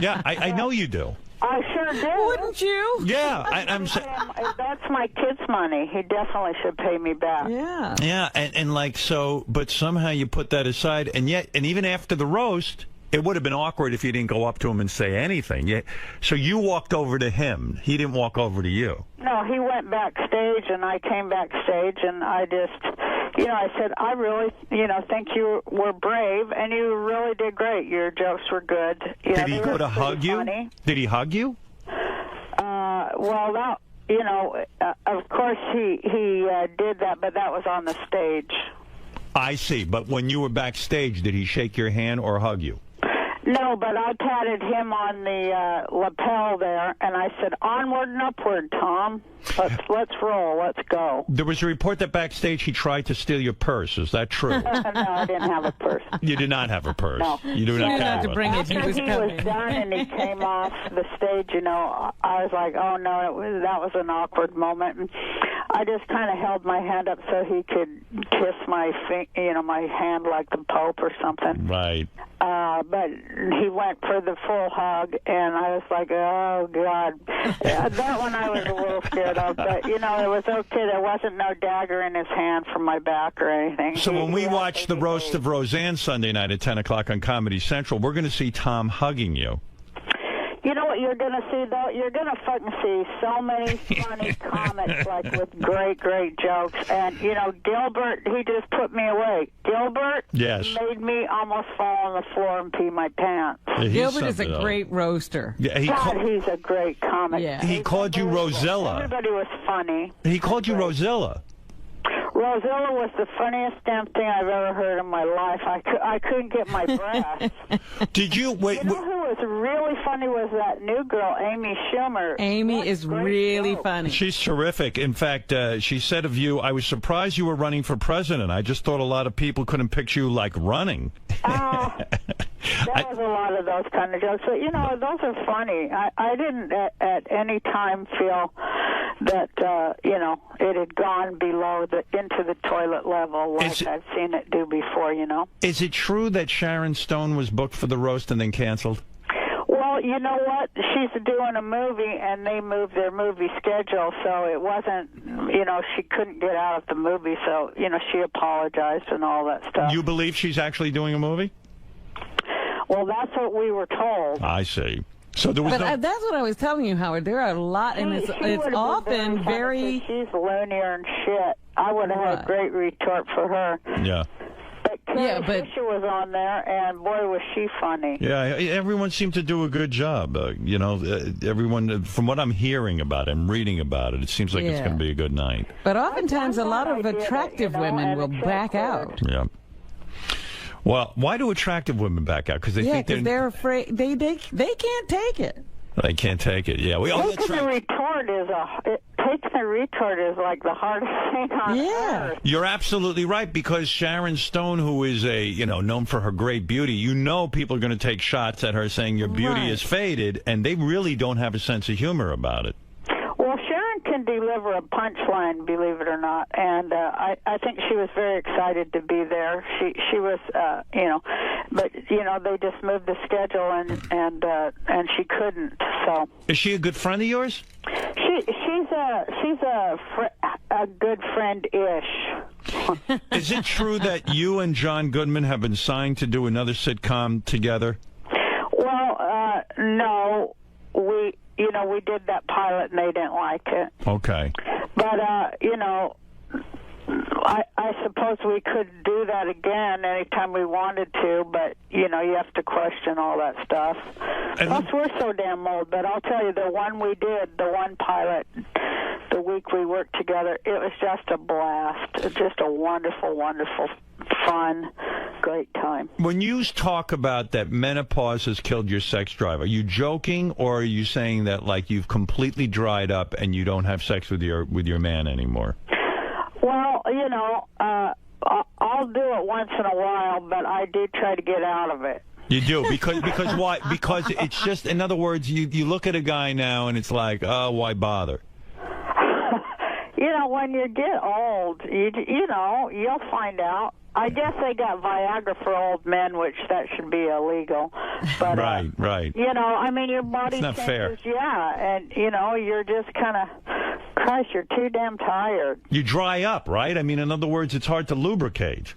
Yeah, I know you do. I sure do. Wouldn't you? Yeah, I'm saying that's my kid's money. He definitely should pay me back. Yeah. Yeah, and like so, but somehow you put that aside, and even after the roast, it would have been awkward if you didn't go up to him and say anything. Yeah, so you walked over to him. He didn't walk over to you. No, he went backstage, and I came backstage, and I just, you know, I said, I really, you know, think you were brave, and you really did great. Your jokes were good. Did he go to hug you? Funny. Did he hug you? Well, that, you know, of course he did that, but that was on the stage. I see. But when you were backstage, did he shake your hand or hug you? No, but I patted him on the lapel there, and I said, onward and upward, Tom. Let's roll. Let's go. There was a report that backstage he tried to steal your purse. Is that true? No, I didn't have a purse. You did not have a purse. No. You do not have to bring it. After he was done and he came off the stage, you know, I was like, oh, no, that was an awkward moment. And I just kind of held my hand up so he could kiss my hand like the Pope or something. Right. But he went for the full hug, and I was like, oh, God. That one I was a little scared of, but, you know, it was okay. There wasn't no dagger in his hand from my back or anything. So when we watch the roast of Roseanne Sunday night at 10 o'clock on Comedy Central, we're going to see Tom hugging you. You know what you're going to see, though? You're going to fucking see so many funny comics, like, with great jokes. And, you know, Gilbert, he just put me away. Gilbert made me almost fall on the floor and pee my pants. Yeah, Gilbert is a great roaster. Yeah, he's a great comic. Yeah. He called you Rosella. Everybody was funny. He called you Rosella. Rosella was the funniest damn thing I've ever heard in my life. I couldn't get my breath. Did you wait? You know who was really funny was that new girl, Amy Schumer. Amy is really funny. She's terrific. In fact, she said of you, I was surprised you were running for president. I just thought a lot of people couldn't picture you like running. There was a lot of those kind of jokes. But, you know, those are funny. I didn't at any time feel that, you know, it had gone below into the toilet level like I've seen it do before, you know. Is it true that Sharon Stone was booked for the roast and then canceled? Well, you know what? She's doing a movie, and they moved their movie schedule, so it wasn't, you know, she couldn't get out of the movie, so, you know, she apologized and all that stuff. You believe she's actually doing a movie? Well, that's what we were told. I see. So there was that's what I was telling you, Howard. There are a lot, and it's often very... She's loonier and shit. I would have had a great retort for her. Yeah. But Carrie Fisher was on there, and boy, was she funny. Yeah, everyone seemed to do a good job. Everyone, from what I'm hearing about it and reading about it, it seems like it's going to be a good night. But oftentimes, a lot of attractive women will back out. Yeah. Well, why do attractive women back out? Because they think they're afraid. They can't take it. They can't take it. Yeah, Taking the retort is like the hardest thing on earth. You're absolutely right, because Sharon Stone, who is known for her great beauty, people are going to take shots at her saying your beauty is faded, and they really don't have a sense of humor about it. Well, Sharon can deliver a punchline, believe it or not, and I think she was very excited to be there. She was, but they just moved the schedule and she couldn't. So is she a good friend of yours? She's a good friend-ish. Is it true that you and John Goodman have been signed to do another sitcom together? Well, no, we did that pilot and they didn't like it. Okay. But, I suppose we could do that again anytime we wanted to, but, you have to question all that stuff. Plus, we're so damn old, but I'll tell you, the one we did, the one pilot, the week we worked together, it was just a blast. It's just a wonderful, wonderful, fun, great time. When you talk about that menopause has killed your sex drive, are you joking, or are you saying that like you've completely dried up and you don't have sex with your man anymore? Well, I'll do it once in a while, but I do try to get out of it. You do, because why? Because it's just, in other words, you look at a guy now and it's like, oh, why bother? When you get old, you'll find out. I guess they got Viagra for old men, which that should be illegal. But, right. Your body not changes, fair. Yeah, and, you're just kind of, Christ, you're too damn tired. You dry up, right? In other words, it's hard to lubricate.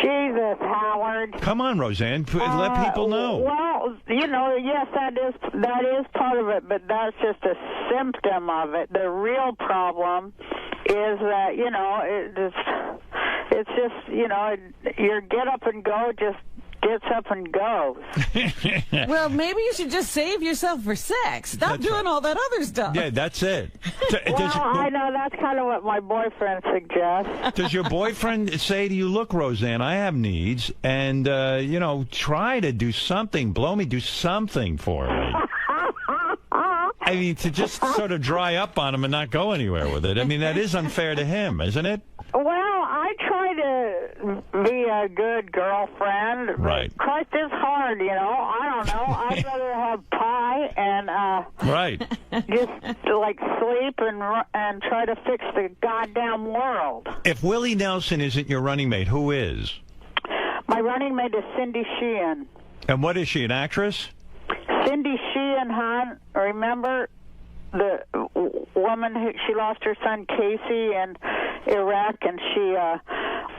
Jesus, Howard. Come on, Roseanne, let people know. Well, yes, that is part of it, but that's just a symptom of it. The real problem is that, it's just, your get up and go just gets up and goes. Well, maybe you should just save yourself for sex. Stop doing all that other stuff. Yeah, that's it. I know that's kind of what my boyfriend suggests. Does your boyfriend say to you, look, Roseanne, I have needs, and, try to do something. Do something for me. To just sort of dry up on him and not go anywhere with it. That is unfair to him, isn't it? Well, I try to be a good girlfriend. Right. Christ, it's hard, I don't know. I'd rather have pie and just like sleep and try to fix the goddamn world. If Willie Nelson isn't your running mate, who is? My running mate is Cindy Sheehan. And what is she, an actress? Cindy Sheehan, hon, remember the woman who she lost her son Casey in Iraq, and she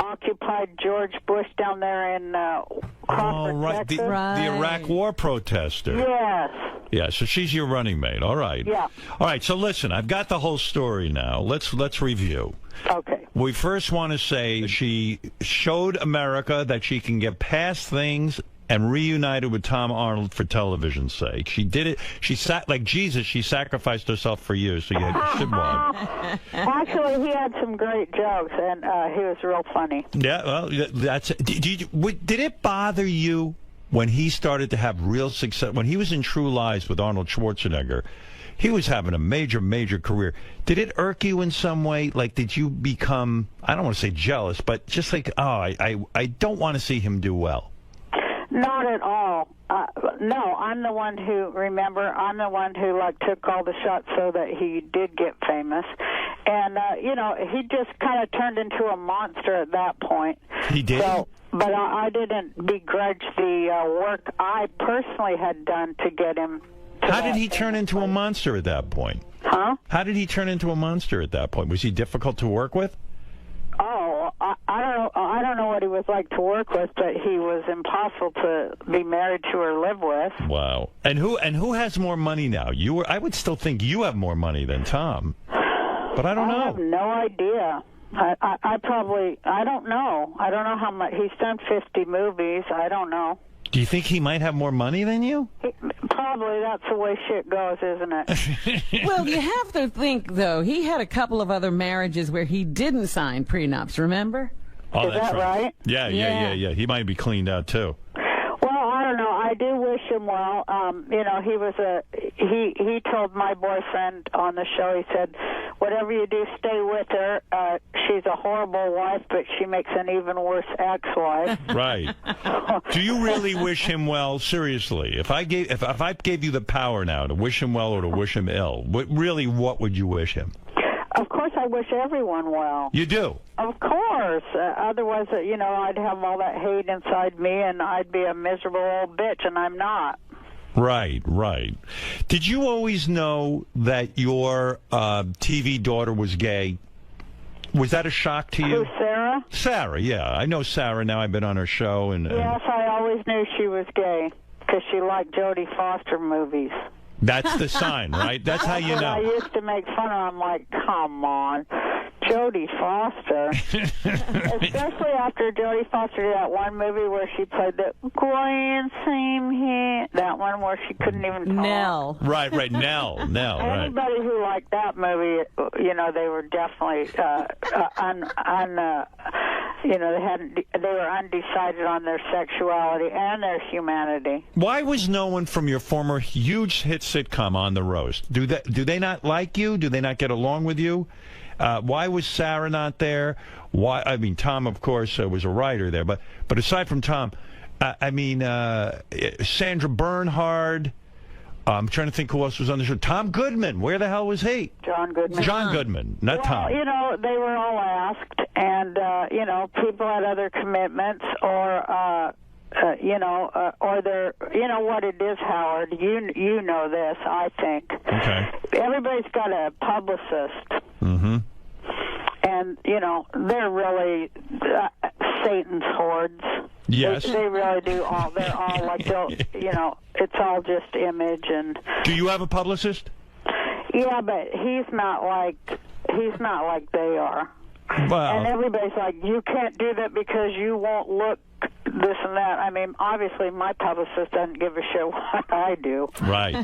occupied George Bush down there in Crawford, Texas. The Iraq War protester. Yes. Yeah, so she's your running mate. All right. Yeah. All right, so listen, I've got the whole story now. Let's review. Okay. We first want to say she showed America that she can get past things and reunited with Tom Arnold for television's sake. She did it. Like Jesus, she sacrificed herself for you, so you should want. Actually, he had some great jokes, and he was real funny. Yeah, well, that's. Did it bother you when he started to have real success? When he was in True Lies with Arnold Schwarzenegger, he was having a major, major career. Did it irk you in some way? Like, did you become, I don't want to say jealous, but just like, oh, I don't want to see him do well? Not at all. No, I'm the one who, I'm the one who, took all the shots so that he did get famous. And, he just kind of turned into a monster at that point. He did? But I didn't begrudge the work I personally had done to get him. How did he turn into a monster at that point? Huh? How did he turn into a monster at that point? Was he difficult to work with? Oh, I don't know what he was like to work with, but he was impossible to be married to or live with. Wow. And who has more money now? I would still think you have more money than Tom. But I don't know. I have no idea. I probably, I don't know. I don't know how much. He's done 50 movies. I don't know. Do you think he might have more money than you? Probably. That's the way shit goes, isn't it? Well, you have to think, though, he had a couple of other marriages where he didn't sign prenups, remember? Oh, Is that's that right? Yeah. He might be cleaned out, too. Well, I don't know. I do wish him well. You know, he told my boyfriend on the show, he said, whatever you do, stay with her. She's a horrible wife, but she makes an even worse ex-wife. Right. Do you really wish him well? Seriously, if I gave you the power now to wish him well or to wish him ill, what would you wish him? Of course, I wish everyone well. You do? Of course. Otherwise, you know, I'd have all that hate inside me, and I'd be a miserable old bitch, and I'm not. Right. Did you always know that your TV daughter was gay? Was that a shock to you? Who's Sarah? Sarah, yeah. I know Sarah now. I've been on her show. Yes, I always knew she was gay because she liked Jodie Foster movies. That's the sign, right? That's how you know. I used to make fun of her. I'm like, come on, Jodie Foster. Especially after Jodie Foster did that one movie where she played the grand same here. That one where she couldn't even talk. Nell. Right, Nell, right. Anybody who liked that movie, you know, they were definitely you know, they were undecided on their sexuality and their humanity. Why was no one from your former huge hit sitcom on the roast? Do they not like you? Do they not get along with you? Why was Sarah not there? Why? I mean, Tom, of course, was a writer there, but aside from Tom, I mean, Sandra Bernhard. I'm trying to think who else was on the show. Tom Goodman. Where the hell was he? John Goodman. John Goodman, not Tom. You know, they were all asked, and you know, people had other commitments, or you know, or they're, you know what it is, Howard. You know this, I think. Okay. Everybody's got a publicist. Mm-hmm. And you know, they're really Satan's hordes. Yes. They really do all. They're all like, you know, it's all just image and. Do you have a publicist? Yeah, but he's not like they are. Well. And everybody's like, you can't do that because you won't look this and that. I mean, obviously, my publicist doesn't give a shit what I do. Right.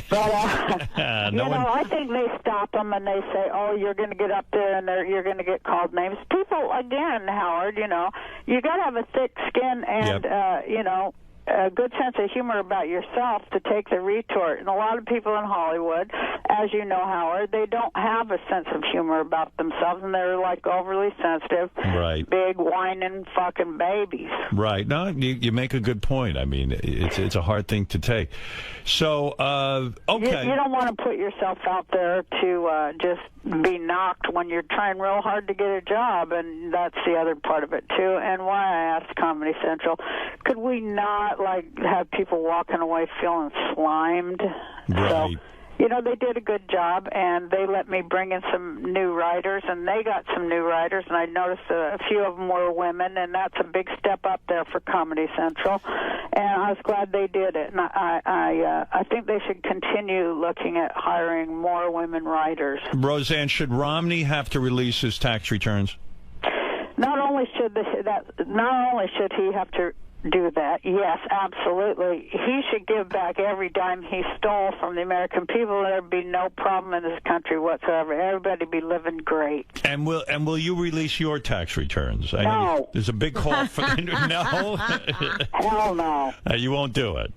But you know, I think they stop them and they say, "Oh, you're going to get up there and you're going to get called names." People, again, Howard, you know, you got to have a thick skin and you know, a good sense of humor about yourself to take the retort. And a lot of people in Hollywood, as you know, Howard, they don't have a sense of humor about themselves, and they're like overly sensitive, right? Big whining fucking babies. Right. No, you make a good point. I mean, it's a hard thing to take. So, okay. You don't want to put yourself out there to just be knocked when you're trying real hard to get a job, and that's the other part of it too. And why I asked Comedy Central, could we not like have people walking away feeling slimed? Right. So, you know, they did a good job, and they let me bring in some new writers, and they got some new writers, and I noticed a few of them were women, and that's a big step up there for Comedy Central, and I was glad they did it. And I think they should continue looking at hiring more women writers. Roseanne, should Romney have to release his tax returns? Not only should he have to do that, yes, absolutely. He should give back every dime he stole from the American people. There'd be no problem in this country whatsoever. Everybody'd be living great. And will you release your tax returns? I No. know there's a big call for no. Hell no. You won't do it.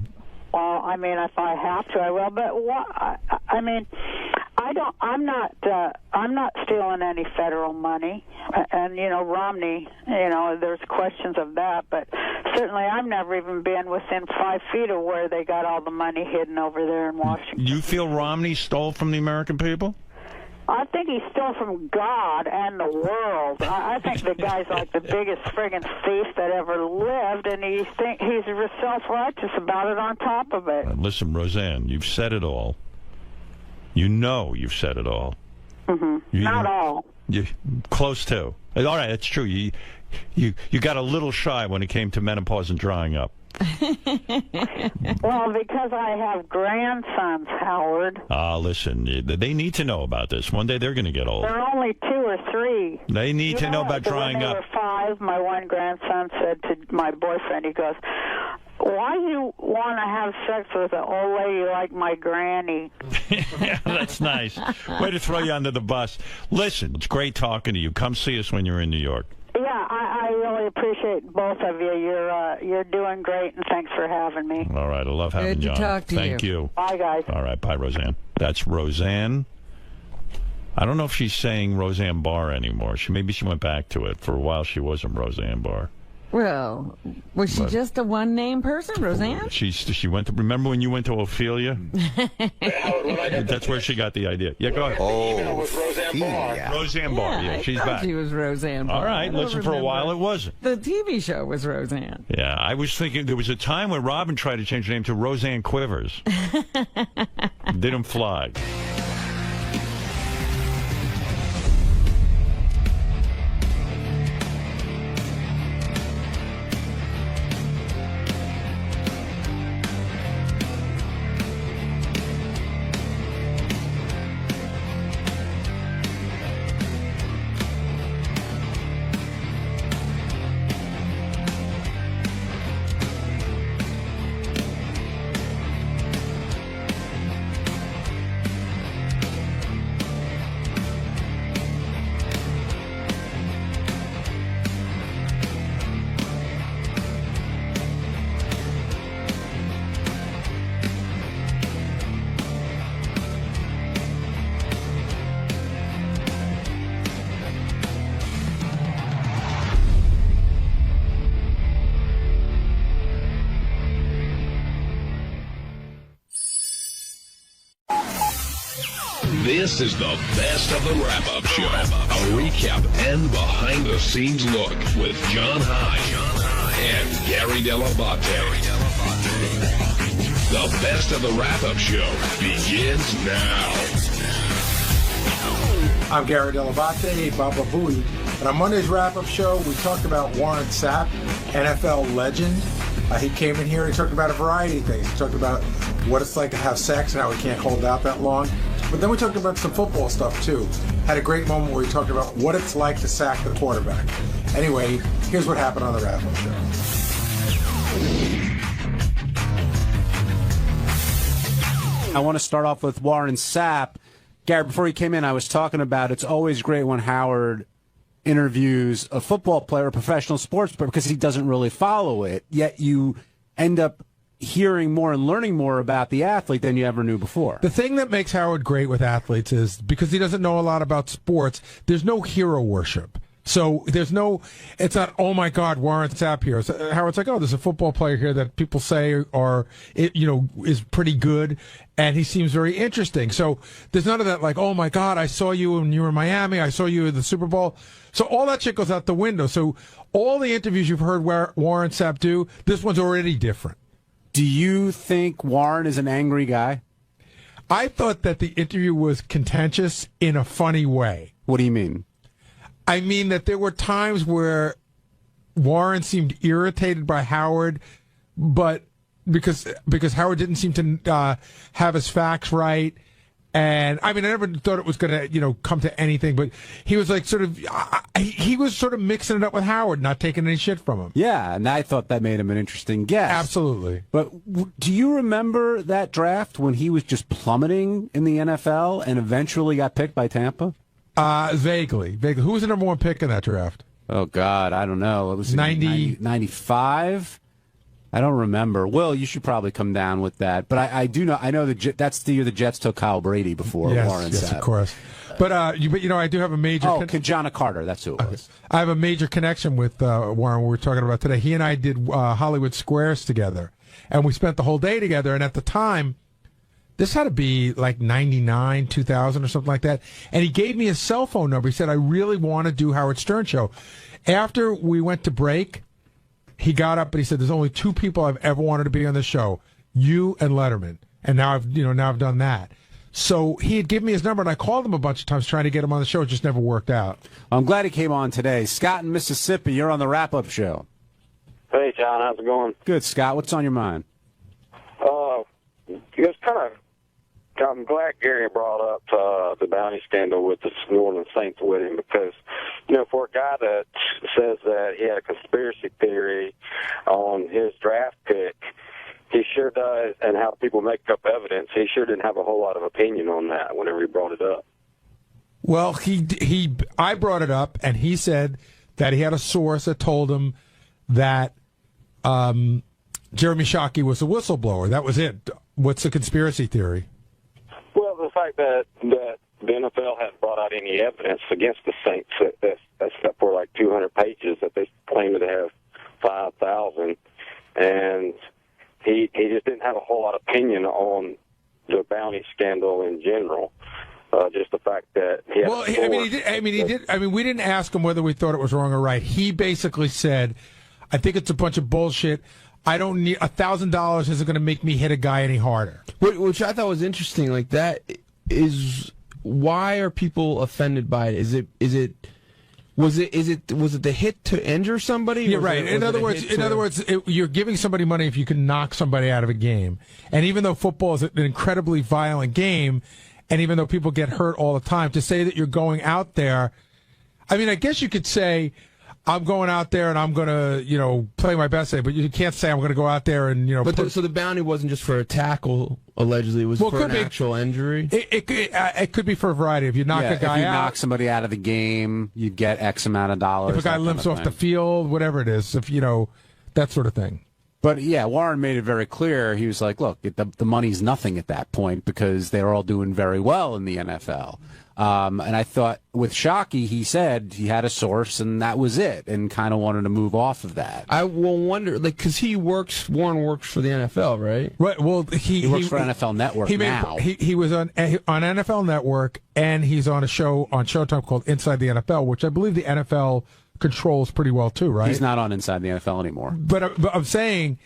Well, I mean, if I have to, I will. But what? I mean, I don't. I'm not stealing any federal money. And you know, Romney. You know, there's questions of that. But certainly, I've never even been within 5 feet of where they got all the money hidden over there in Washington. You feel Romney stole from the American people? I think he stole from God and the world. I think the guy's like the biggest friggin' thief that ever lived, and he's self-righteous about it on top of it. Listen, Roseanne, you've said it all. You know you've said it all. Mm-hmm. Not all. You close to. All right, that's true. You got a little shy when it came to menopause and drying up. Well, because I have grandsons, Howard. Listen, they need to know about this. One day they're going to get old. They're only 2 or 3. They need to know about drying when up. they were 5, my one grandson said to my boyfriend, he goes, "Why do you want to have sex with an old lady like my granny?" Yeah, that's nice. Way to throw you under the bus. Listen, it's great talking to you. Come see us when you're in New York. Yeah, I really appreciate both of you. You're doing great, and thanks for having me. All right, I love having Good to you on. talk to Thank you. Bye, guys. All right, bye, Roseanne. That's Roseanne. I don't know if she's saying Roseanne Barr anymore. Maybe she went back to it. For a while, she wasn't Roseanne Barr. Well, was she just a one-name person, Roseanne? She went to. Remember when you went to Ophelia? That's where she got the idea. Yeah, go ahead. Roseanne Barr. Yeah, she's back. She was Roseanne Barr. All right, listen. For a while, it wasn't. The TV show was Roseanne. Yeah, I was thinking there was a time when Robin tried to change her name to Roseanne Quivers. Didn't fly. This is the best of the wrap-up show. A recap and behind-the-scenes look with John High and Gary 𝗏𝗏𝗏𝗏. The best of the wrap-up show begins now. I'm Gary 𝗏𝗏𝗏𝗏, Baba Booey, and on Monday's wrap-up show, we talked about Warren Sapp, NFL legend. He came in here, he talked about a variety of things. He talked about what it's like to have sex and how he can't hold out that long. But then we talked about some football stuff, too. Had a great moment where he talked about what it's like to sack the quarterback. Anyway, here's what happened on the wrap-up show. I want to start off with Warren Sapp. Gary, before he came in, I was talking about it's always great when Howard interviews a football player, a professional sports player, because he doesn't really follow it, yet you end up hearing more and learning more about the athlete than you ever knew before. The thing that makes Howard great with athletes is because he doesn't know a lot about sports, there's no hero worship. So there's no, it's not, oh my God, Warren Sapp here. So Howard's like, oh, there's a football player here that people say is pretty good, and he seems very interesting. So there's none of that like, oh my God, I saw you when you were in Miami, I saw you in the Super Bowl. So all that shit goes out the window. So all the interviews you've heard Warren Sapp do, this one's already different. Do you think Warren is an angry guy? I thought that the interview was contentious in a funny way. What do you mean? I mean that there were times where Warren seemed irritated by Howard, but because Howard didn't seem to have his facts right. And I mean, I never thought it was going to, come to anything, but he was like he was sort of mixing it up with Howard, not taking any shit from him. Yeah, and I thought that made him an interesting guest. Absolutely. But do you remember that draft when he was just plummeting in the NFL and eventually got picked by Tampa? Vaguely. Who was the number one pick in that draft? Oh, God, I don't know. It was 95? I don't remember. Will, you should probably come down with that. But I do know. I know that's the year the Jets took Kyle Brady before Warren Sapp. Yes, of course. But I do have a major. John Carter. That's who it was. I have a major connection with Warren. We were talking about today. He and I did Hollywood Squares together, and we spent the whole day together. And at the time, this had to be like 99, 2000 or something like that. And he gave me his cell phone number. He said, "I really want to do Howard Stern show." After we went to break, he got up and he said, "There's only two people I've ever wanted to be on the show, you and Letterman." And now I've done that. So he had given me his number, and I called him a bunch of times trying to get him on the show. It just never worked out. I'm glad he came on today. Scott in Mississippi, you're on the wrap-up show. Hey, John, how's it going? Good, Scott. What's on your mind? It's kind of. I'm glad Gary brought up the bounty scandal with the New Orleans Saints with him because, for a guy that says that he had a conspiracy theory on his draft pick, he sure does, and how people make up evidence, he sure didn't have a whole lot of opinion on that whenever he brought it up. Well, I brought it up, and he said that he had a source that told him that 𝗻𝗵cie 𝗄𝗿 was a whistleblower. That was it. What's the conspiracy theory? Well, the fact that the NFL hadn't brought out any evidence against the Saints, that's up for like 200 pages that they claim to have 5,000, and he just didn't have a whole lot of opinion on the bounty scandal in general. Just the fact that he had he did. We didn't ask him whether we thought it was wrong or right. He basically said, "I think it's a bunch of bullshit. I don't need $1,000 isn't going to make me hit a guy any harder." Which I thought was interesting. Like that is why are people offended by it? Was it the hit to injure somebody? Yeah, right. In other words, you're giving somebody money if you can knock somebody out of a game. And even though football is an incredibly violent game, and even though people get hurt all the time, to say that you're going out there, I mean, I guess you could say, I'm going out there and I'm going to, play my best, but you can't say I'm going to go out there and, so the bounty wasn't just for a tackle, allegedly. It was for an actual injury? It could be for a variety. If you knock a guy out. If you knock somebody out of the game, you get X amount of dollars. If a guy limps off the field, whatever it is, that sort of thing. But, yeah, Warren made it very clear. He was like, look, the money's nothing at that point because they're all doing very well in the NFL. And I thought with 𝗁𝗍𝗄𝗿, he said he had a source and that was it, and kind of wanted to move off of that. I will wonder, because Warren works for the NFL, right? Right. Well, he works for NFL Network now. He was on NFL Network, and he's on a show on Showtime called Inside the NFL, which I believe the NFL controls pretty well too, right? He's not on Inside the NFL anymore. But I'm saying,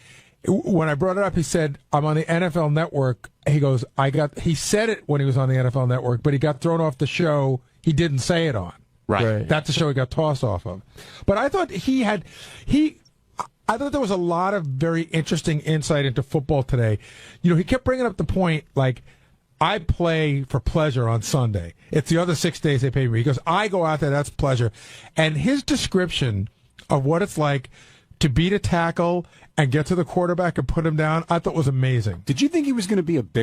when I brought it up, he said, I'm on the NFL Network. He goes, he said it when he was on the NFL Network, but he got thrown off the show he didn't say it on. Right. That's the show he got tossed off of. But I thought I thought there was a lot of very interesting insight into football today. He kept bringing up the point, like, I play for pleasure on Sunday. It's the other 6 days they pay me. He goes, I go out there, that's pleasure. And his description of what it's like to beat a tackle and get to the quarterback and put him down, I thought was amazing. Did you think he was going to be a big